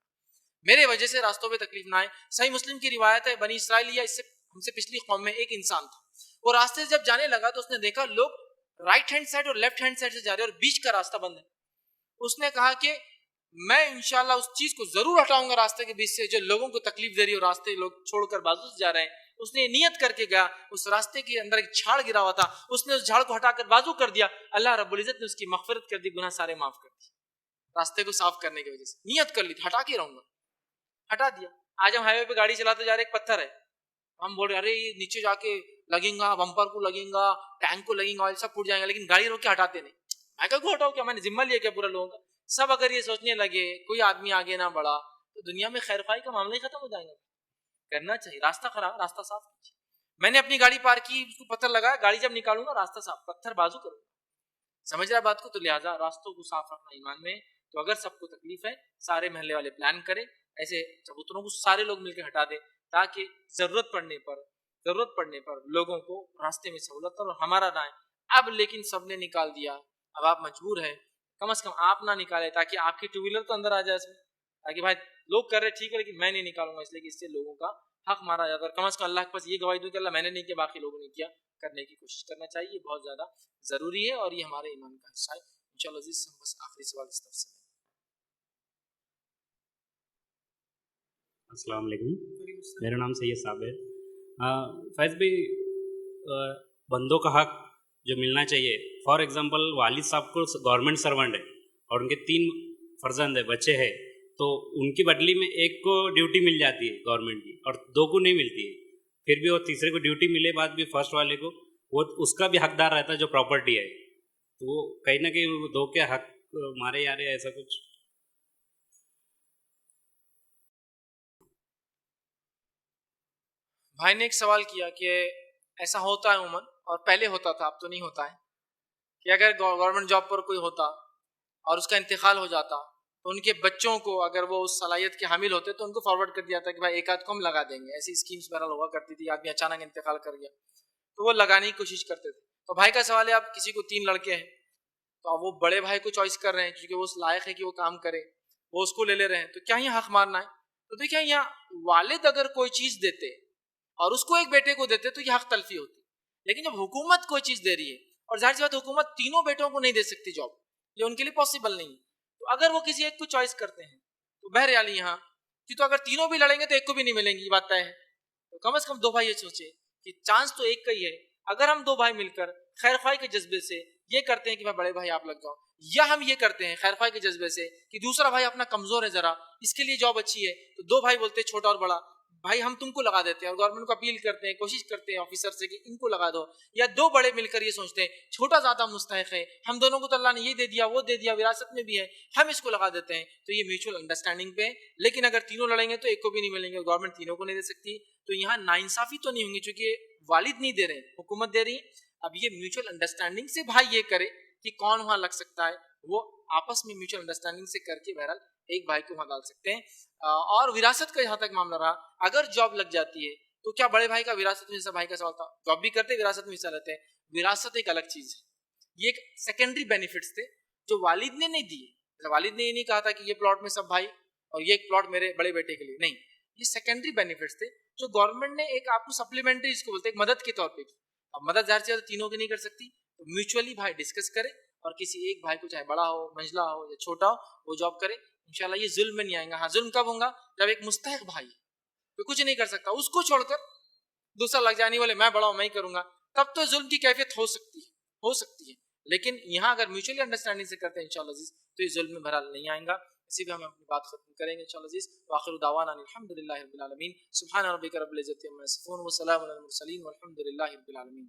میرے وجہ سے راستوں پہ تکلیف نہ آئے. صحیح مسلم کی روایت ہے, بنی اسرائیل یا اس سے ہم سے پچھلی قوم میں ایک انسان تھا, وہ راستے سے جب جانے لگا تو اس نے دیکھا لوگ رائٹ ہینڈ سائڈ اور لیفٹ ہینڈ سائڈ سے جا رہے ہیں اور بیچ کا راستہ بند ہے. اس نے کہا کہ میں انشاءاللہ اس چیز کو ضرور ہٹاؤں گا راستے کے بیچ سے جو لوگوں کو تکلیف دے رہی ہے, اور راستے لوگ چھوڑ کر بازو سے جا رہے ہیں. اس نے نیت کر کے گیا, اس راستے کے اندر ایک جھاڑ گرا ہوا تھا, اس نے اس جھاڑ کو ہٹا کر بازو کر دیا, اللہ رب العزت نے اس کی مغفرت کر دی, گناہ سارے معاف کر دی, راستے کو صاف کرنے کی وجہ سے. نیت کر لی تھی ہٹا کے رہوں گا, ہٹا دیا. آج ہم ہائی وے پہ گاڑی چلاتے جا رہے, ایک پتھر ہے, ہم بول رہے ارے یہ نیچے جا کے لگیں گا, بمپر کو لگیں گا, ٹینک کو لگیں گا, آئل سب پھوٹ جائیں گا, لیکن گاڑی روک کے ہٹاتے نہیں. میں کہا ہٹاؤ, کیا میں نے ذمہ لیا کیا پورا لوگوں کا؟ سب اگر یہ سوچنے لگے کوئی آدمی آگے نہ بڑھا تو دنیا میں خیر خواہی کا معاملہ ہی ختم ہو جائے گا. کرنا چاہیے, راستہ خراب, راستہ صاف کیجیے. میں نے اپنی گاڑی پارک کی, اس کو پتھر لگایا, گاڑی جب نکالوں گا راستہ صاف, پتھر بازو کروں گا. سمجھ رہا بات کو؟ تو لہٰذا راستوں کو صاف رکھنا ایمان میں. تو اگر سب کو تکلیف ہے, سارے محلے والے پلان کرے, ایسے چبوتروں کو سارے لوگ مل کے ہٹا دے, تاکہ ضرورت پڑنے پر لوگوں کو راستے میں سہولت اور ہمارا نہ ہے. اب لیکن سب نے نکال دیا, اب آپ مجبور ہیں, کم از کم آپ نہ نکالے, تاکہ آپ کی 2 ویلر تو اندر آ جائے اس میں, تاکہ بھائی لوگ کر رہے ٹھیک ہے لیکن میں نہیں نکالوں گا, اس لیے کہ اس سے لوگوں کا حق مارا جاتا ہے. کم از کم اللہ کے پاس یہ گواہی دوں کہ اللہ میں نے نہیں کیا, باقی لوگوں نے کیا, کرنے کی کوشش کرنا چاہیے. یہ بہت زیادہ ضروری ہے اور یہ ہمارے ایمان کا حصہ ہے. انشاءاللہ عزیز ہم بس آخری سوال اس طرف سے. السلام علیکم, میرا نام سید صابر ہے. فیض بھائی, بندوں کا حق جو ملنا چاہیے, فار ایگزامپل والد صاحب کو گورنمنٹ سرونٹ ہے اور ان کے 3 فرزند ہیں, بچے ہیں, تو ان کی بدلی میں ایک کو ڈیوٹی مل جاتی ہے گورنمنٹ کی اور 2 کو نہیں ملتی ہے. پھر بھی وہ تیسرے کو ڈیوٹی ملے بعد بھی فرسٹ والے کو وہ اس کا بھی حقدار رہتا ہے جو پراپرٹی ہے, تو وہ کہیں نہ کہیں 2 کے حق مارے جا رہے ہیں, ایسا کچھ. بھائی نے ایک سوال کیا کہ ایسا ہوتا ہے عموماً, اور پہلے ہوتا تھا, اب تو نہیں ہوتا ہے, کہ اگر گورنمنٹ جاب پر کوئی ہوتا اور اس کا انتقال ہو جاتا تو ان کے بچوں کو اگر وہ اس صلاحیت کے حامل ہوتے تو ان کو فارورڈ کر دیا تھا کہ بھائی ایک آدھ کو ہم لگا دیں گے. ایسی اسکیمز بہرحال ہوا کرتی تھی, آدمی اچانک انتقال کر گیا تو وہ لگانے کی کوشش کرتے تھے. تو بھائی کا سوال ہے, آپ کسی کو 3 لڑکے ہیں تو اب وہ بڑے بھائی کو چوائس کر رہے ہیں کیونکہ وہ اس لائق ہے کہ وہ کام کرے, وہ اس کو لے رہے ہیں, تو کیا یہ حق مارنا ہے؟ تو دیکھیں یہاں والد اگر کوئی چیز دیتے اور اس کو ایک بیٹے کو دیتے تو یہ حق تلفی ہوتی، لیکن جب حکومت کوئی چیز دے رہی ہے اور ظاہر سی بات حکومت تینوں بیٹوں کو نہیں دے سکتی جاب، یہ ان کے لیے پاسبل نہیں، تو اگر وہ کسی ایک کو چوائس کرتے ہیں تو بہرحال یہاں کہ تو اگر تینوں بھی لڑیں گے تو ایک کو بھی نہیں ملیں گی، یہ بات طے ہے، تو کم از کم دو بھائی یہ سوچے کہ چانس تو ایک کا ہی ہے، اگر ہم دو بھائی مل کر خیر خواہی کے جذبے سے یہ کرتے ہیں کہ میں بڑے بھائی آپ لگ جاؤ، یا ہم یہ کرتے ہیں خیر خواہی کے جذبے سے کہ دوسرا بھائی اپنا کمزور ہے ذرا اس کے لیے جاب اچھی ہے، تو دو بھائی بولتے ہیں چھوٹا اور بڑا بھائی ہم تم کو لگا دیتے ہیں، اور گورنمنٹ کو اپیل کرتے ہیں، کوشش کرتے ہیں آفیسر سے کہ ان کو لگا دو، یا دو بڑے مل کر یہ سوچتے ہیں چھوٹا زیادہ مستحق ہے، ہم دونوں کو تو اللہ نے یہ دے دیا وہ دے دیا وراثت میں بھی ہے، ہم اس کو لگا دیتے ہیں، تو یہ میوچل انڈرسٹینڈنگ پہ ہے۔ لیکن اگر تینوں لڑیں گے تو ایک کو بھی نہیں ملیں گے، گورنمنٹ تینوں کو نہیں دے سکتی، تو یہاں ناانصافی تو نہیں ہوں گی چونکہ والد نہیں دے رہے ہیں حکومت دے رہی ہے۔ اب یہ میوچل انڈرسٹینڈنگ سے بھائی یہ کرے کہ کون وہاں لگ سکتا ہے، وہ آپس میں میوچل انڈرسٹینڈنگ سے کر کے بہرحال ایک بھائی کو وہاں ڈال سکتے ہیں۔ اور وراثت کا جہاں تک معاملہ رہا، اگر جاب لگ جاتی ہے تو کیا بڑے بھائی کا وراثت میں حصہ، بھائی کا سوال تھا، جاب بھی کرتے وراثت میں حصہ لیتے ہیں، وراثت ایک الگ چیز ہے، یہ ایک سیکنڈری بینیفٹس تھے جو والد نے نہیں دیے، والد نے یہ نہیں کہا تھا کہ یہ پلاٹ میں سب بھائی اور یہ ایک پلاٹ میرے بڑے بیٹے کے لیے، نہیں، یہ سیکنڈری بینیفٹس تھے جو گورنمنٹ نے ایک آپ کو سپلیمنٹری اس کو بولتے ہیں ایک مدد کے طور پہ کی۔ اب مدد ظاہر سے تینوں کی نہیں کر سکتی، تو میوچولی بھائی ڈسکس کرے اور کسی ایک بھائی کو چاہے بڑا ہو منجلا ہو یا چھوٹا ہو وہ جاب کرے، انشاءاللہ یہ ظلم میں نہیں آئیں گا۔ ہاں ظلم کب ہوگا؟ جب ایک مستحق بھائی کوئی کچھ نہیں کر سکتا اس کو چھوڑ کر دوسرا لگ جانے والے میں بڑا ہوں میں ہی کروں گا، تب تو ظلم کی کیفیت ہو سکتی ہے، لیکن یہاں اگر میوچولی انڈرسٹینڈنگ سے کرتے ہیں انشاءاللہ عزیز تو یہ ظلم میں بہرحال نہیں آئیں گا۔ اسی پہ ہم اپنی بات ختم کریں گے انشاءاللہ عزیز۔ وآخر دعوانا الحمدللہ رب العالمین، سبحان ربک رب العزت عما یصفون وسلام علی المرسلین والحمدللہ رب العالمین۔